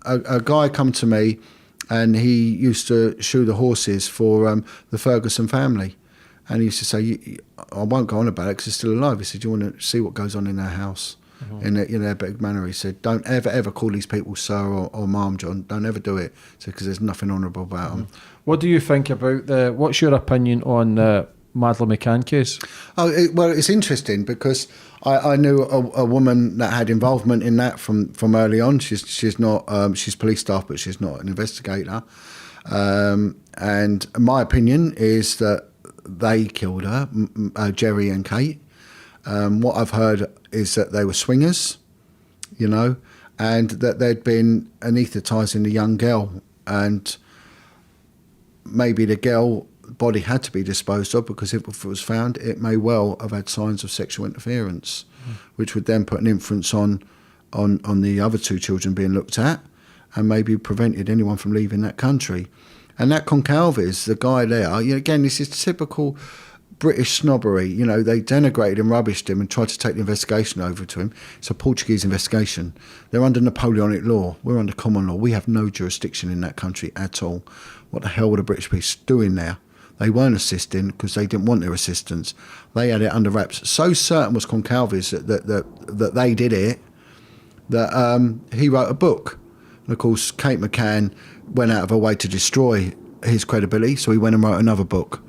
Speaker 2: a guy come to me, and he used to shoe the horses for the Ferguson family, and he used to say, I won't go on about it because it's still alive. He said, you want to see what goes on in their house? Mm-hmm. in their big manner. He said, don't ever call these people sir or ma'am, John. Don't ever do it. Because there's nothing honourable about them.
Speaker 1: What do you think about what's your opinion on the Madeleine McCann case?
Speaker 2: Well, it's interesting because I knew a woman that had involvement in that from early on. She's not she's police staff, but she's not an investigator. And my opinion is that they killed her, Jerry and Kate. What I've heard is that they were swingers, you know, and that they'd been anaesthetising the young girl, and maybe the girl body had to be disposed of because if it was found, it may well have had signs of sexual interference, which would then put an inference on the other two children being looked at, and maybe prevented anyone from leaving that country. And that Concalves, the guy there, you know, again, this is typical British snobbery. You know, they denigrated and rubbished him and tried to take the investigation over to him. It's a Portuguese investigation. They're under Napoleonic law. We're under common law. We have no jurisdiction in that country at all. What the hell were the British police doing there? They weren't assisting because they didn't want their assistance. They had it under wraps. So certain was Concalves that they did it that he wrote a book. And of course, Kate McCann went out of her way to destroy his credibility, so he went and wrote another book.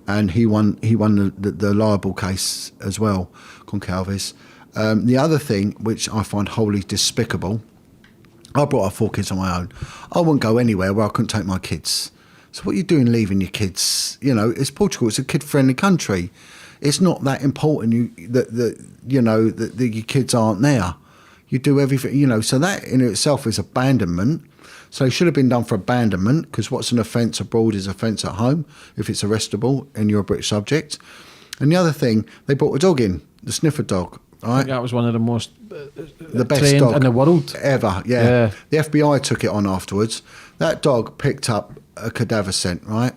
Speaker 2: And he won the libel case as well, Concalves. The other thing, which I find wholly despicable, I brought up 4 kids on my own. I wouldn't go anywhere where I couldn't take my kids. So what are you doing leaving your kids? You know, it's Portugal. It's a kid-friendly country. It's not that important that your kids aren't there. You do everything, you know. So that in itself is abandonment. So it should have been done for abandonment, because what's an offence abroad is offence at home if it's arrestable and you're a British subject. And the other thing, they brought a dog in, the sniffer dog. Right?
Speaker 1: I think that was one of the most
Speaker 2: the best
Speaker 1: trained
Speaker 2: dog
Speaker 1: in the world
Speaker 2: ever. Yeah. The FBI took it on afterwards. That dog picked up a cadaver scent, right?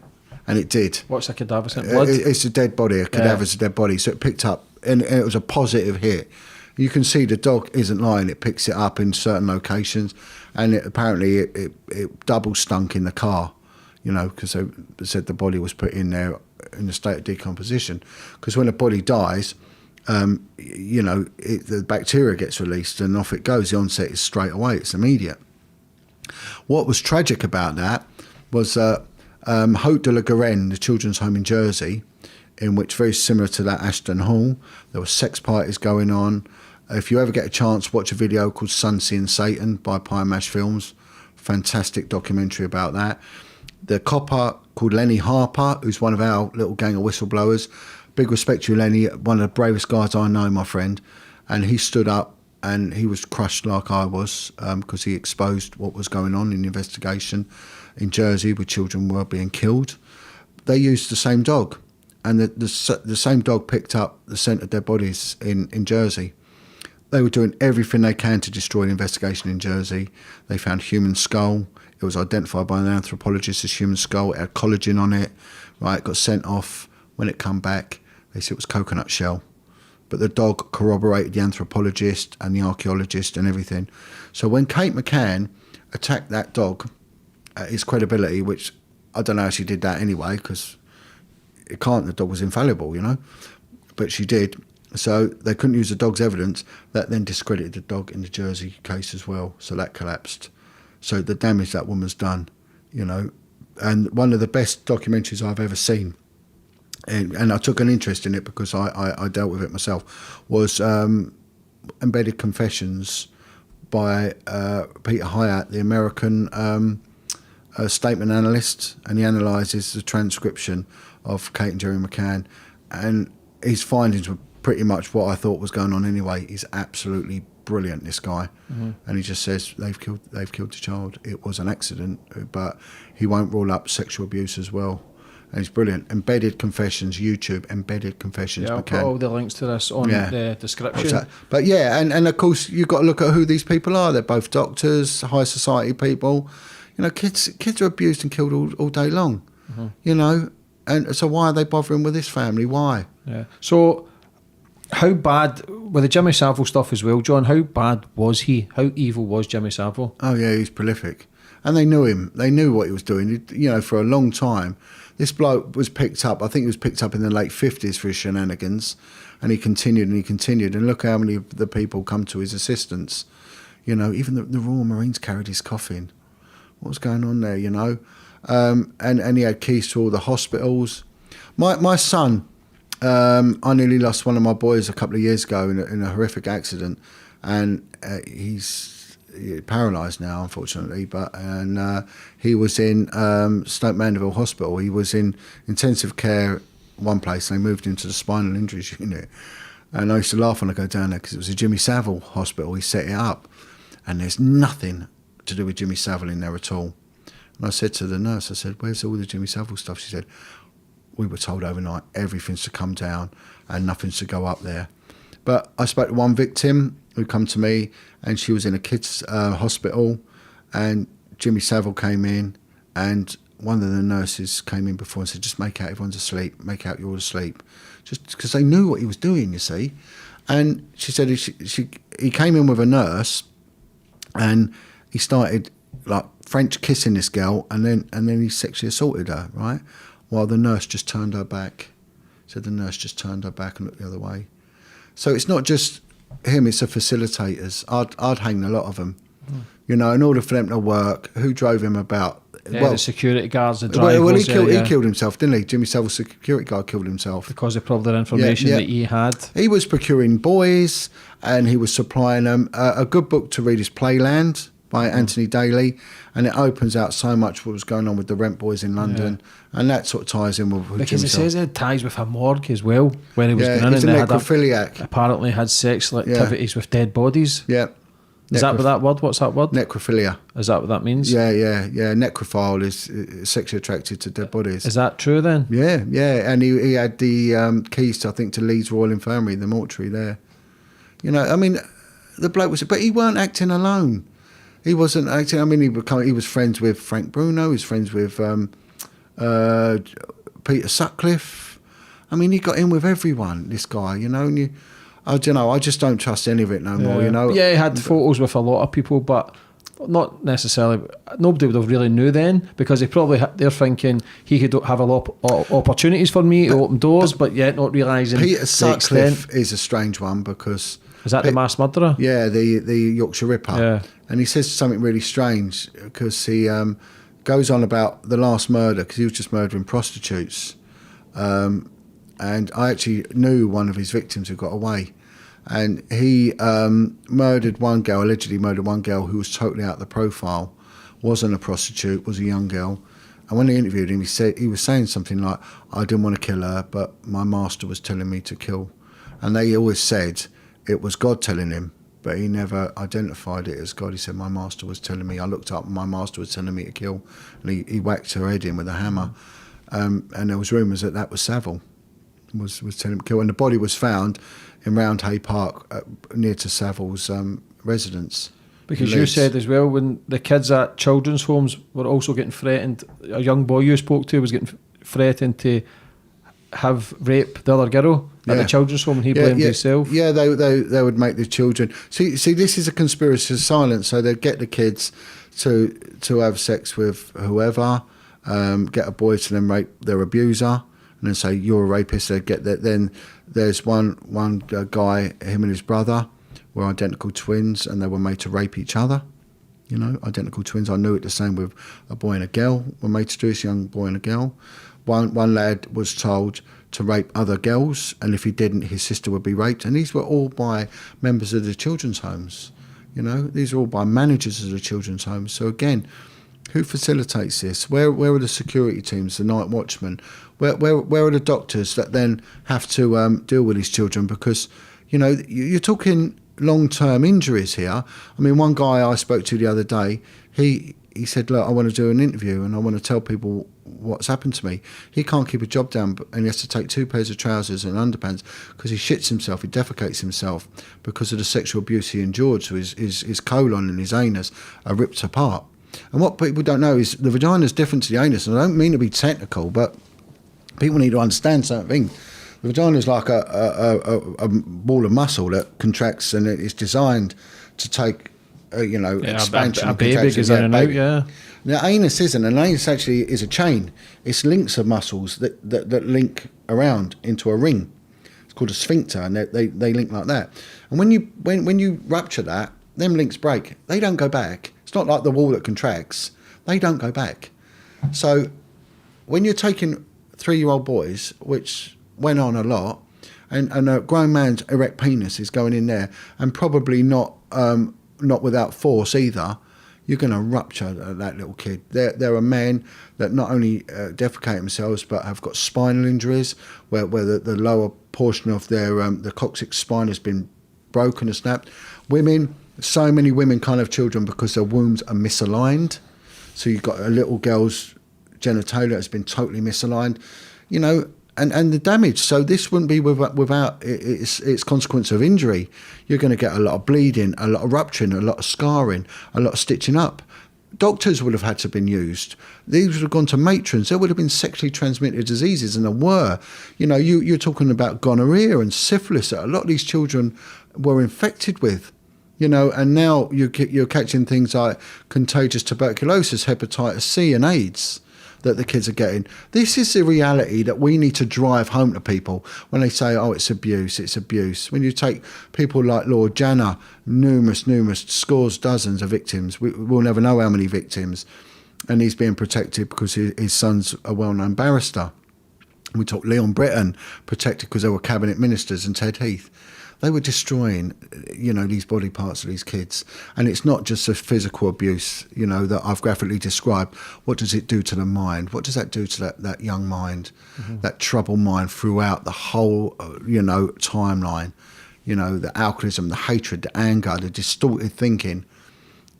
Speaker 2: And it did.
Speaker 1: What's a cadaver scent? Blood?
Speaker 2: It's a dead body. A cadaver's a dead body. So it picked up, and it was a positive hit. You can see the dog isn't lying. It picks it up in certain locations, and apparently it double stunk in the car, you know, because they said the body was put in there in a state of decomposition. Because when a body dies, you know, the bacteria gets released and off it goes. The onset is straight away. It's immediate. What was tragic about that was Haute de la Garenne, the children's home in Jersey, in which, very similar to that Ashton Hall, there were sex parties going on. If you ever get a chance, watch a video called Sun, and Satan by Pie and Mash Films. Fantastic documentary about that. The copper called Lenny Harper, who's one of our little gang of whistleblowers. Big respect to you, Lenny, one of the bravest guys I know, my friend. And he stood up and he was crushed like I was, because he exposed what was going on in the investigation in Jersey where children were being killed. They used the same dog, and the same dog picked up the scent of dead bodies in Jersey. They were doing everything they can to destroy the investigation in Jersey. They found human skull. It was identified by an anthropologist as human skull. It had collagen on it. Right, it got sent off. When it come back, they said it was coconut shell. but the dog corroborated the anthropologist and the archaeologist and everything. So when Kate McCann attacked that dog, his credibility, which I don't know how she did that anyway, because the dog was infallible, you know, but she did. So they couldn't use the dog's evidence. That then discredited the dog in the Jersey case as well. So that collapsed. So the damage that woman's done, you know, and one of the best documentaries I've ever seen, and I took an interest in it because I dealt with it myself, was Embedded Confessions by Peter Hyatt, the American statement analyst, and he analyses the transcription of Kate and Jerry McCann, and his findings were pretty much what I thought was going on anyway. He's absolutely brilliant, this guy. And he just says they've killed the child. It was an accident, but he won't rule up sexual abuse as well. And he's brilliant. Embedded Confessions, YouTube, Embedded Confessions.
Speaker 1: Yeah, I'll put all the links to this on the description.
Speaker 2: But yeah, and of course you've got to look at who these people are. They're both doctors, high society people. You know, kids are abused and killed all day long. You know, and so why are they bothering with this family? Why?
Speaker 1: Yeah. So how bad, with the Jimmy Savile stuff as well, John, how bad was he? How evil was Jimmy Savile?
Speaker 2: Oh yeah, he's prolific. And they knew him. They knew what he was doing. You know, for a long time. This bloke was picked up, I think he was picked up in the late 50s for his shenanigans. And he continued and he continued. And look how many of the people come to his assistance. You know, even the Royal Marines carried his coffin. What was going on there, you know? And he had keys to all the hospitals. My son, I nearly lost one of my boys a couple of years ago in a horrific accident, and he's paralysed now, unfortunately. And he was in Stoke Mandeville Hospital. He was in intensive care one place. And they moved him to the spinal injuries unit, and I used to laugh when I go down there because it was a Jimmy Savile hospital. He set it up, and there's nothing to do with Jimmy Savile in there at all. And I said to the nurse, I said, "Where's all the Jimmy Savile stuff?" She said, "We were told overnight everything's to come down and nothing's to go up there." But I spoke to one victim who come to me, and she was in a kids' hospital, and Jimmy Savile came in, and one of the nurses came in before and said, "Just make out everyone's asleep, make out you're all asleep," just because they knew what he was doing, you see. And she said he came in with a nurse, and he started like French kissing this girl, and then he sexually assaulted her, right? While the nurse just turned her back. Said the nurse just turned her back and looked the other way. So it's not just him, it's the facilitators. I'd hang a lot of them. You know, in order for them to work, who drove him about?
Speaker 1: Yeah, the security guards, the drivers.
Speaker 2: Well, he killed himself, didn't he? Jimmy Savile's security guard killed himself.
Speaker 1: Because of probably the information that he had.
Speaker 2: He was procuring boys, and he was supplying them. A good book to read is Playland by Anthony Daly, and it opens out so much what was going on with the rent boys in London, and that sort of ties in with
Speaker 1: because it says it had ties with a morgue as well, where he was going in,
Speaker 2: he's
Speaker 1: and
Speaker 2: a necrophiliac.
Speaker 1: Apparently had sex activities with dead bodies.
Speaker 2: Yeah.
Speaker 1: Is that what that word? What's that word?
Speaker 2: Necrophilia.
Speaker 1: Is that what that means?
Speaker 2: Yeah. Necrophile is sexually attracted to dead bodies.
Speaker 1: Is that true then?
Speaker 2: Yeah. And he had the keys to, I think, to Leeds Royal Infirmary, the mortuary there. You know, I mean, the bloke was, but he weren't acting alone. He wasn't acting. I mean, he was friends with Frank Bruno. He was friends with Peter Sutcliffe. I mean, he got in with everyone. This guy, you know. And I don't know. I just don't trust any of it no more. You know.
Speaker 1: Yeah, he had photos with a lot of people, but not necessarily. Nobody would have really knew then, because they're thinking he could have a lot of opportunities for me to open doors, but yet not realising.
Speaker 2: Peter Sutcliffe is a strange one because.
Speaker 1: Is that the mass murderer?
Speaker 2: Yeah, the Yorkshire Ripper.
Speaker 1: Yeah.
Speaker 2: And he says something really strange because he goes on about the last murder, because he was just murdering prostitutes. And I actually knew one of his victims who got away. And he allegedly murdered one girl who was totally out of the profile, wasn't a prostitute, was a young girl. And when they interviewed him, he was saying something like, "I didn't want to kill her, but my master was telling me to kill." And they always said it was God telling him, but he never identified it as God. He said, "My master was telling me." I looked up, and my master was telling me to kill. And he whacked her head in with a hammer. And there was rumours that was Savile, was telling him to kill. And the body was found in Roundhay Park near to Savile's residence.
Speaker 1: Because you said as well, when the kids at children's homes were also getting threatened, a young boy you spoke to was getting threatened to have rape the other girl. at the children's home, and he blamed himself.
Speaker 2: Yeah, they would make the children see. This is a conspiracy of silence. So they'd get the kids to have sex with whoever, get a boy to then rape their abuser, and then say you're a rapist. They get that. Then there's one guy, him and his brother were identical twins, and they were made to rape each other. You know, identical twins. I knew it the same with a boy and a girl. Were made to do this, young boy and a girl. One lad was told to rape other girls, and if he didn't, his sister would be raped. And these were all by members of the children's homes. You know, these are all by managers of the children's homes. So again, who facilitates this? Where are the security teams, the night watchmen? Where are the doctors that then have to deal with these children? Because, you know, you're talking long-term injuries here. I mean, one guy I spoke to the other day, he said, look, I want to do an interview and I want to tell people what's happened to me. He can't keep a job down, and he has to take 2 pairs of trousers and underpants because he shits himself, he defecates himself because of the sexual abuse he endured. So his colon and his anus are ripped apart. And what people don't know is the vagina is different to the anus. And I don't mean to be technical, but people need to understand something. The vagina is like a ball of muscle that contracts, and it's designed to take, expansion.
Speaker 1: A baby goes in and out, yeah.
Speaker 2: Now, anus isn't. An anus actually is a chain. It's links of muscles that link around into a ring. It's called a sphincter, and they link like that. And when you rupture that, them links break. They don't go back. It's not like the wall that contracts. They don't go back. So when you're taking 3-year-old boys, which went on a lot, and a grown man's erect penis is going in there, and probably not without force either, you're going to rupture that little kid. There are men that not only defecate themselves but have got spinal injuries where the lower portion of their the coccyx spine has been broken and snapped. Women, so many women can't have children because their wombs are misaligned. So you've got a little girl's genitalia has been totally misaligned, you know, and the damage. So this wouldn't be without its consequence of injury. You're going to get a lot of bleeding, a lot of rupturing, a lot of scarring, a lot of stitching up. Doctors would have had to have been used. These would have gone to matrons. There would have been sexually transmitted diseases, and there were. You know, you're talking about gonorrhea and syphilis that a lot of these children were infected with. You know, and now you're catching things like contagious tuberculosis, hepatitis C, and AIDS that the kids are getting. This is the reality that we need to drive home to people when they say, oh, it's abuse, it's abuse. When you take people like Lord Janner, numerous, scores, dozens of victims. We'll never know how many victims. And he's being protected because his son's a well-known barrister. We talk Leon Britton, protected because they were cabinet ministers, and Ted Heath. They were destroying, you know, these body parts of these kids. And it's not just a physical abuse, you know, that I've graphically described. What does it do to the mind? What does that do to that young mind, that troubled mind throughout the whole, timeline? You know, the alcoholism, the hatred, the anger, the distorted thinking.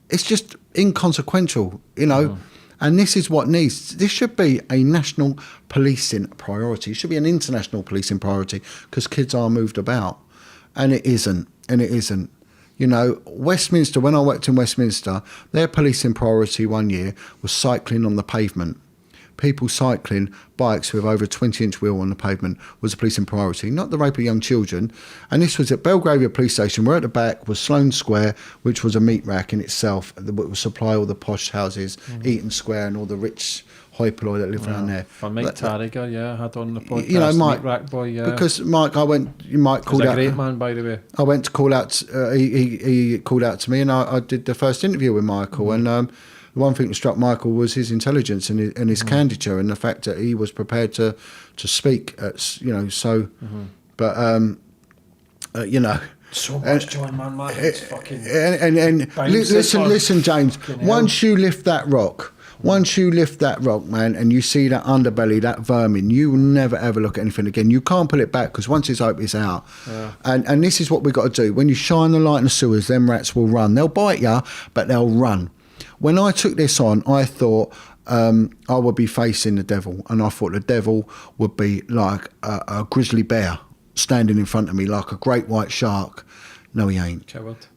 Speaker 2: It's just inconsequential, you know. And this is what needs. This should be a national policing priority. It should be an international policing priority because kids are moved about. And it isn't. You know, Westminster, when I worked in Westminster, their policing priority one year was cycling on the pavement. People cycling bikes with over a 20-inch wheel on the pavement was a policing priority, not the rape of young children. And this was at Belgravia Police Station, where at the back was Sloane Square, which was a meat rack in itself that would supply all the posh houses, Eaton Square and all the rich hoi polloi that live around there.
Speaker 1: For Mike Tarriger, I had on the podcast.
Speaker 2: You know, Mike,
Speaker 1: meat rack boy, yeah.
Speaker 2: Because Mike, Mike called out.
Speaker 1: He's a great man, by the way.
Speaker 2: I went to call out. He called out to me, and I did the first interview with Michael. And the one thing that struck Michael was his intelligence and his candidness, and the fact that he was prepared to speak. So. But
Speaker 1: So much John, man. It's fucking.
Speaker 2: And listen, James. Once you lift that rock. Once you lift that rock, man, and you see that underbelly, that vermin, you will never, ever look at anything again. You can't pull it back because once it's open, it's out. Yeah. And this is what we've got to do. When you shine the light in the sewers, them rats will run. They'll bite you, but they'll run. When I took this on, I thought I would be facing the devil. And I thought the devil would be like a grizzly bear standing in front of me like a great white shark. No, he ain't.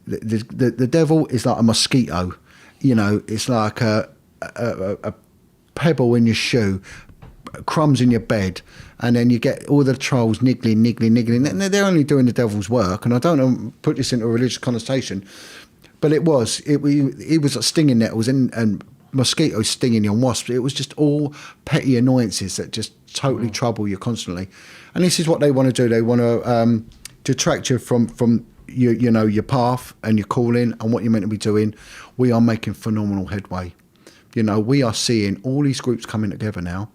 Speaker 2: The devil is like a mosquito. You know, it's like a pebble in your shoe, crumbs in your bed, and then you get all the trolls niggling. And they're only doing the devil's work. And I don't know, put this into a religious connotation, but it was stinging nettles and mosquitoes stinging you and wasps. It was just all petty annoyances that just totally trouble you constantly. And this is what they want to do. They want to detract you from your path and your calling and what you're meant to be doing. We are making phenomenal headway. We are seeing all these groups coming together now.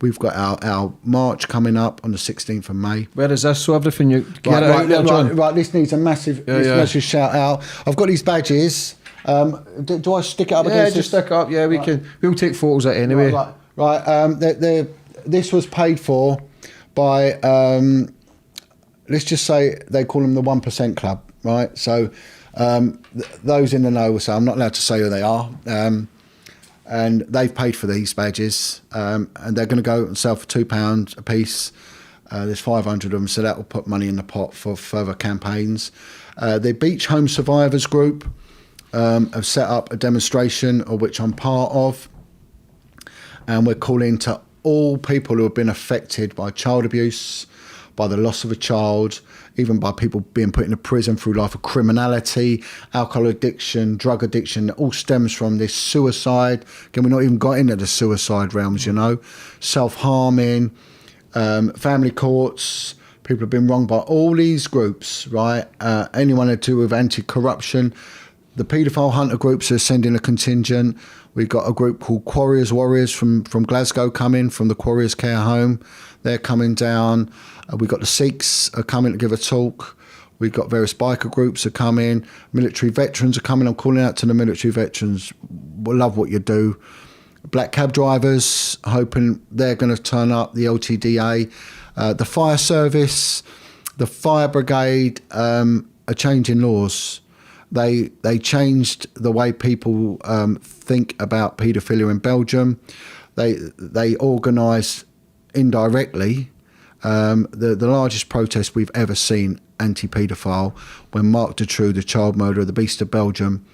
Speaker 2: We've got our march coming up on the 16th of May.
Speaker 1: Where is this? So everything you get out there, John?
Speaker 2: Right, this needs a massive shout out. I've got these badges. Do I stick it up against this?
Speaker 1: Yeah, just stick it up. Yeah, we'll take photos of it anyway.
Speaker 2: Right. This was paid for by, let's just say they call them the 1% Club, right? So those in the know will say, I'm not allowed to say who they are. And they've paid for these badges, and they're going to go and sell for £2 a piece. There's 500 of them, so that will put money in the pot for further campaigns. The Beach Home Survivors Group have set up a demonstration, of which I'm part of, and we're calling to all people who have been affected by child abuse, by the loss of a child, even by people being put into prison through life of criminality, alcohol addiction, drug addiction. It all stems from this suicide. Again, we're not even got into the suicide realms, self-harming, family courts. People have been wronged by all these groups, right? Anyone to do with anti-corruption. The paedophile hunter groups are sending a contingent. We've got a group called Quarriers Warriors from Glasgow coming, from the Quarriers Care Home. They're coming down. We've got the Sikhs are coming to give a talk. We've got various biker groups are coming. Military veterans are coming. I'm calling out to the military veterans. We love what you do. Black cab drivers, hoping they're going to turn up. The LTDA. The fire service, the fire brigade are changing laws. They changed the way people think about paedophilia in Belgium. They organise indirectly the largest protest we've ever seen anti-paedophile, when Marc Dutroux, the child murderer, the beast of Belgium,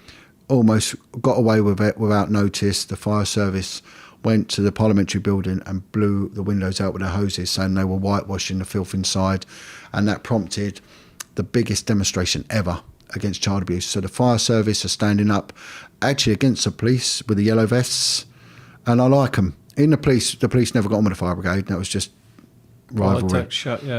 Speaker 2: almost got away with it without notice. The fire service went to the parliamentary building and blew the windows out with their hoses, saying they were whitewashing the filth inside, and that prompted the biggest demonstration ever against child abuse. So the fire service are standing up actually against the police with the yellow vests, and I like them. In the police never got on with the fire brigade. That was just rivalry.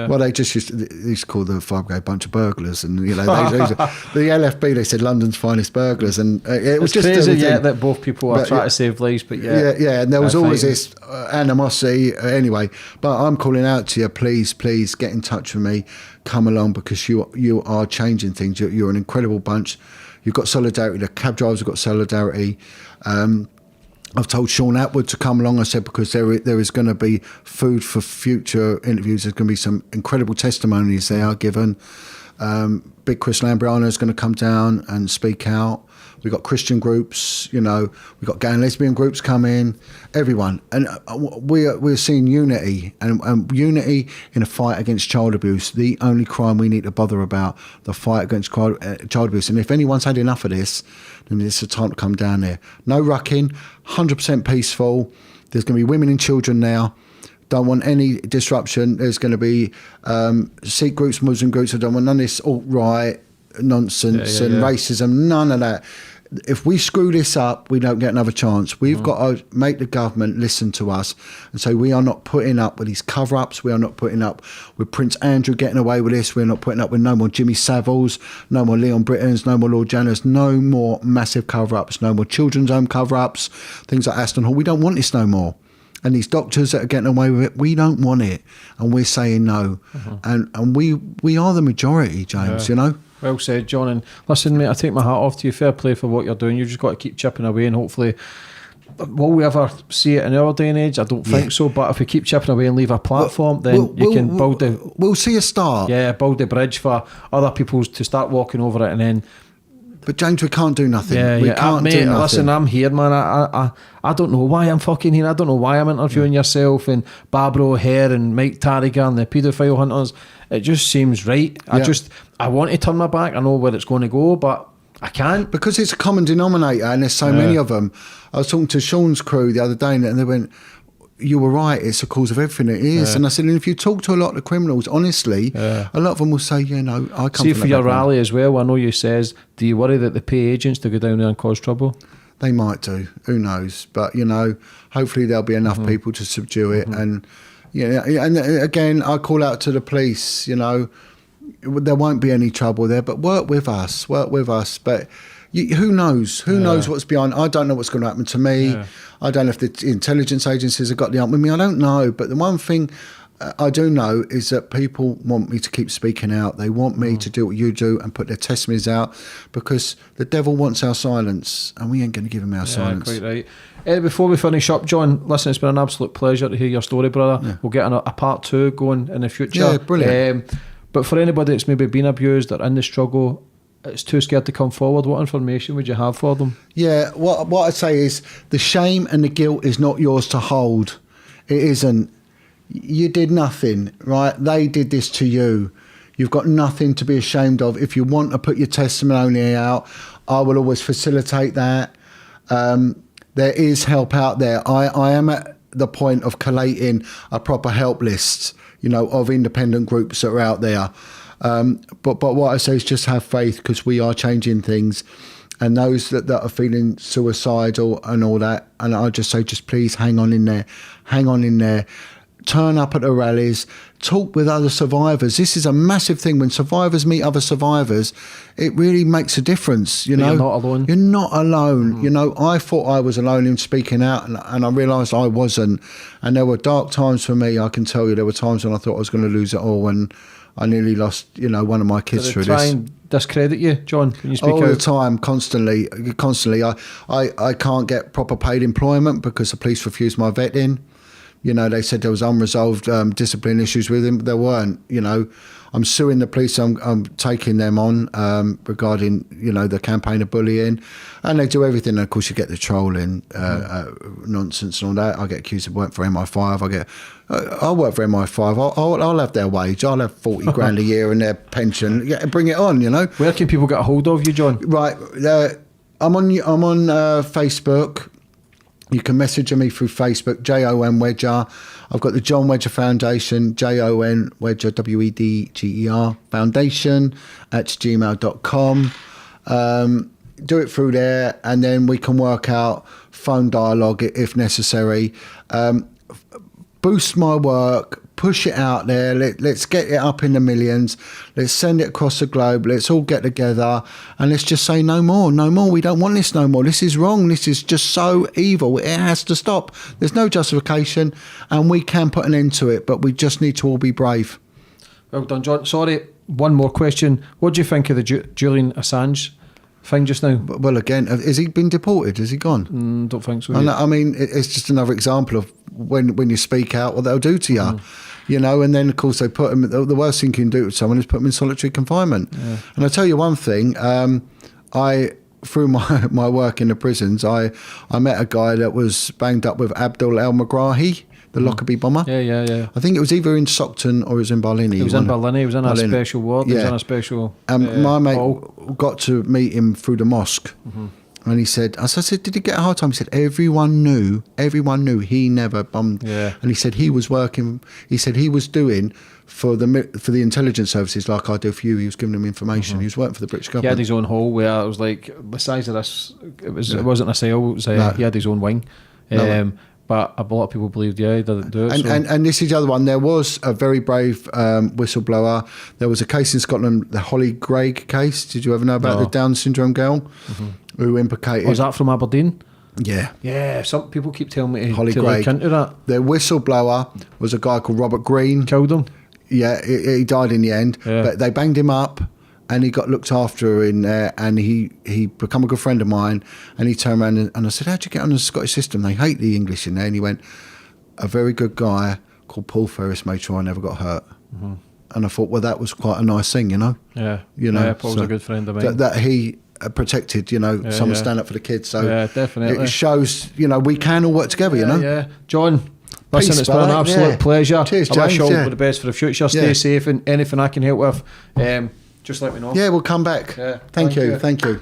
Speaker 2: Well, they used to call the fire brigade a bunch of burglars, and the LFB, they said London's finest burglars, and it was just
Speaker 1: crazy. That both people are trying to save lives, but
Speaker 2: and there was always this animosity anyway. But I'm calling out to you, please get in touch with me, come along, because you are changing things. You're an incredible bunch. You've got solidarity. The cab drivers have got solidarity. I've told Sean Atwood to come along. I said, because there is going to be food for future interviews. There's going to be some incredible testimonies they are given. Big Chris Lambriano is going to come down and speak out. We've got Christian groups, we've got gay and lesbian groups coming, everyone. And we're seeing unity, and unity in a fight against child abuse, the only crime we need to bother about, the fight against child abuse. And if anyone's had enough of this, then it's the time to come down there. No rucking, 100% peaceful. There's going to be women and children now. Don't want any disruption. There's going to be Sikh groups, Muslim groups. I don't want none of this alt-right nonsense and racism, none of that. If we screw this up, we don't get another chance. We've got to make the government listen to us and say, we are not putting up with these cover-ups. We are not putting up with Prince Andrew getting away with this. We're not putting up with no more Jimmy Saviles, no more Leon Brittons, no more Lord Janus, no more massive cover-ups, no more children's home cover-ups, things like Aston Hall. We don't want this no more. And these doctors that are getting away with it, we don't want it. And we're saying no. And we are the majority, James,
Speaker 1: Well said, John. And listen, mate, I take my hat off to you. Fair play for what you're doing. You've just got to keep chipping away, and hopefully, will we ever see it in our day and age? I don't think so. But if we keep chipping away and leave a platform, then you can build the...
Speaker 2: We'll see a start.
Speaker 1: Yeah, build the bridge for other people to start walking over it, and then...
Speaker 2: But James, we can't do nothing. We can't do nothing.
Speaker 1: Listen, I'm here, man. I don't know why I'm fucking here. I don't know why I'm interviewing yourself and Barbara O'Hare and Mike Tarrigan and the paedophile hunters. It just seems right. I want to turn my back. I know where it's going to go, but I can't.
Speaker 2: Because it's a common denominator, and there's so many of them. I was talking to Sean's crew the other day, and they went, you were right, it's a cause of everything. It is. And I said, and if you talk to a lot of the criminals, honestly, a lot of them will say, I come
Speaker 1: See,
Speaker 2: from
Speaker 1: for your rally as well, I know you says, do you worry that they pay agents to go down there and cause trouble?
Speaker 2: They might do. Who knows? But, hopefully there'll be enough people to subdue it. And, and again, I call out to the police, there won't be any trouble there, but work with us. But who knows? Who knows what's behind? I don't know what's going to happen to me. Yeah. I don't know if the intelligence agencies have got the up with me. I don't know. But the one thing I do know is that people want me to keep speaking out. They want me to do what you do and put their testimonies out, because the devil wants our silence, and we ain't going to give him our silence.
Speaker 1: Quite right. Before we finish up, John, listen, it's been an absolute pleasure to hear your story, brother. Yeah. We'll get a part 2 going in the future.
Speaker 2: Yeah, brilliant.
Speaker 1: But for anybody that's maybe been abused or in the struggle, it's too scared to come forward, what information would you have for them? Yeah,
Speaker 2: what I'd say is the shame and the guilt is not yours to hold. It isn't. You did nothing, right? They did this to you. You've got nothing to be ashamed of. If you want to put your testimony out, I will always facilitate that. There is help out there. I am at the point of collating a proper help list, of independent groups that are out there. But what I say is just have faith, because we are changing things. And those that are feeling suicidal and all that, and I just say, just please hang on in there. Turn up at the rallies, talk with other survivors. This is a massive thing. When survivors meet other survivors, it really makes a difference.
Speaker 1: You're not alone.
Speaker 2: You're not alone. I thought I was alone in speaking out, and I realised I wasn't. And there were dark times for me. I can tell you, there were times when I thought I was going to lose it all, and I nearly lost, one of my kids through this.
Speaker 1: Try and discredit you, John, when you speak
Speaker 2: all
Speaker 1: out?
Speaker 2: the time, constantly. I can't get proper paid employment because the police refused my vetting. They said there was unresolved discipline issues with him. There weren't. I'm suing the police. I'm taking them on regarding the campaign of bullying, and they do everything. And of course, you get the trolling nonsense and all that. I get accused of working for MI5. I'll work for MI5. I'll have their wage. I'll have 40 grand a year and their pension. Yeah, bring it on.
Speaker 1: Where can people get a hold of you, John?
Speaker 2: Right, I'm on Facebook. You can message me through Facebook, Jon Wedger. I've got the Jon Wedger Foundation, Jon Wedger, WEDGER Foundation @gmail.com. Do it through there, and then we can work out phone dialogue if necessary. Boost my work, push it out there. Let's get it up in the millions. Let's send it across the globe. Let's all get together and let's just say no more. We don't want this no more. This is wrong. This is just so evil. It has to stop. There's no justification, and we can put an end to it, but we just need to all be brave.
Speaker 1: Well done, John. Sorry, one more question. What do you think of the Julian Assange thing just now?
Speaker 2: Well, again, has he been deported? Has he gone?
Speaker 1: Don't think so.
Speaker 2: I mean, it's just another example of when you speak out, what they'll do to you. And then of course they put him. The worst thing you can do to someone is put them in solitary confinement. Yeah. And I tell you one thing, through my work in the prisons, I met a guy that was banged up with Abdul El Megrahi, the Lockerbie bomber.
Speaker 1: Yeah.
Speaker 2: I think it was either in Stockton or it was in Berlin.
Speaker 1: He was in Berlin. He was in a special ward. He was in a special.
Speaker 2: My mate got to meet him through the mosque. And he said, I said, did he get a hard time? He said, everyone knew he never bummed. Yeah. And he said he was working, he said he was doing for the intelligence services like I do for you. He was giving them information. He was working for the British government.
Speaker 1: He had his own hall where it was like the size of this. It wasn't a cell. It was he had his own wing. But a lot of people believed, he didn't do it.
Speaker 2: And this is the other one. There was a very brave whistleblower. There was a case in Scotland, the Holly Greig case. Did you ever know about the Down syndrome girl who implicated?
Speaker 1: Was that from Aberdeen?
Speaker 2: Yeah.
Speaker 1: Some people keep telling me
Speaker 2: Holly
Speaker 1: to
Speaker 2: Greig.
Speaker 1: look into that.
Speaker 2: The whistleblower was a guy called Robert Green.
Speaker 1: Killed him?
Speaker 2: Yeah, he died in the end. Yeah. But they banged him up. And he got looked after in there, and he become a good friend of mine. And he turned around and I said, how'd you get on the Scottish system? They hate the English in there. And he went, a very good guy called Paul Ferris made sure I never got hurt. And I thought, well, that was quite a nice thing,
Speaker 1: Yeah, Paul's a good friend of mine.
Speaker 2: That he protected, someone stand up for the kids. So
Speaker 1: definitely.
Speaker 2: It shows, we can all work together,
Speaker 1: Yeah. John, listen,
Speaker 2: peace,
Speaker 1: it's been an absolute pleasure.
Speaker 2: Cheers,
Speaker 1: I wish
Speaker 2: James,
Speaker 1: you all the best for the future. Stay safe, and anything I can help with, just let me know.
Speaker 2: Yeah, we'll come back. Thank you.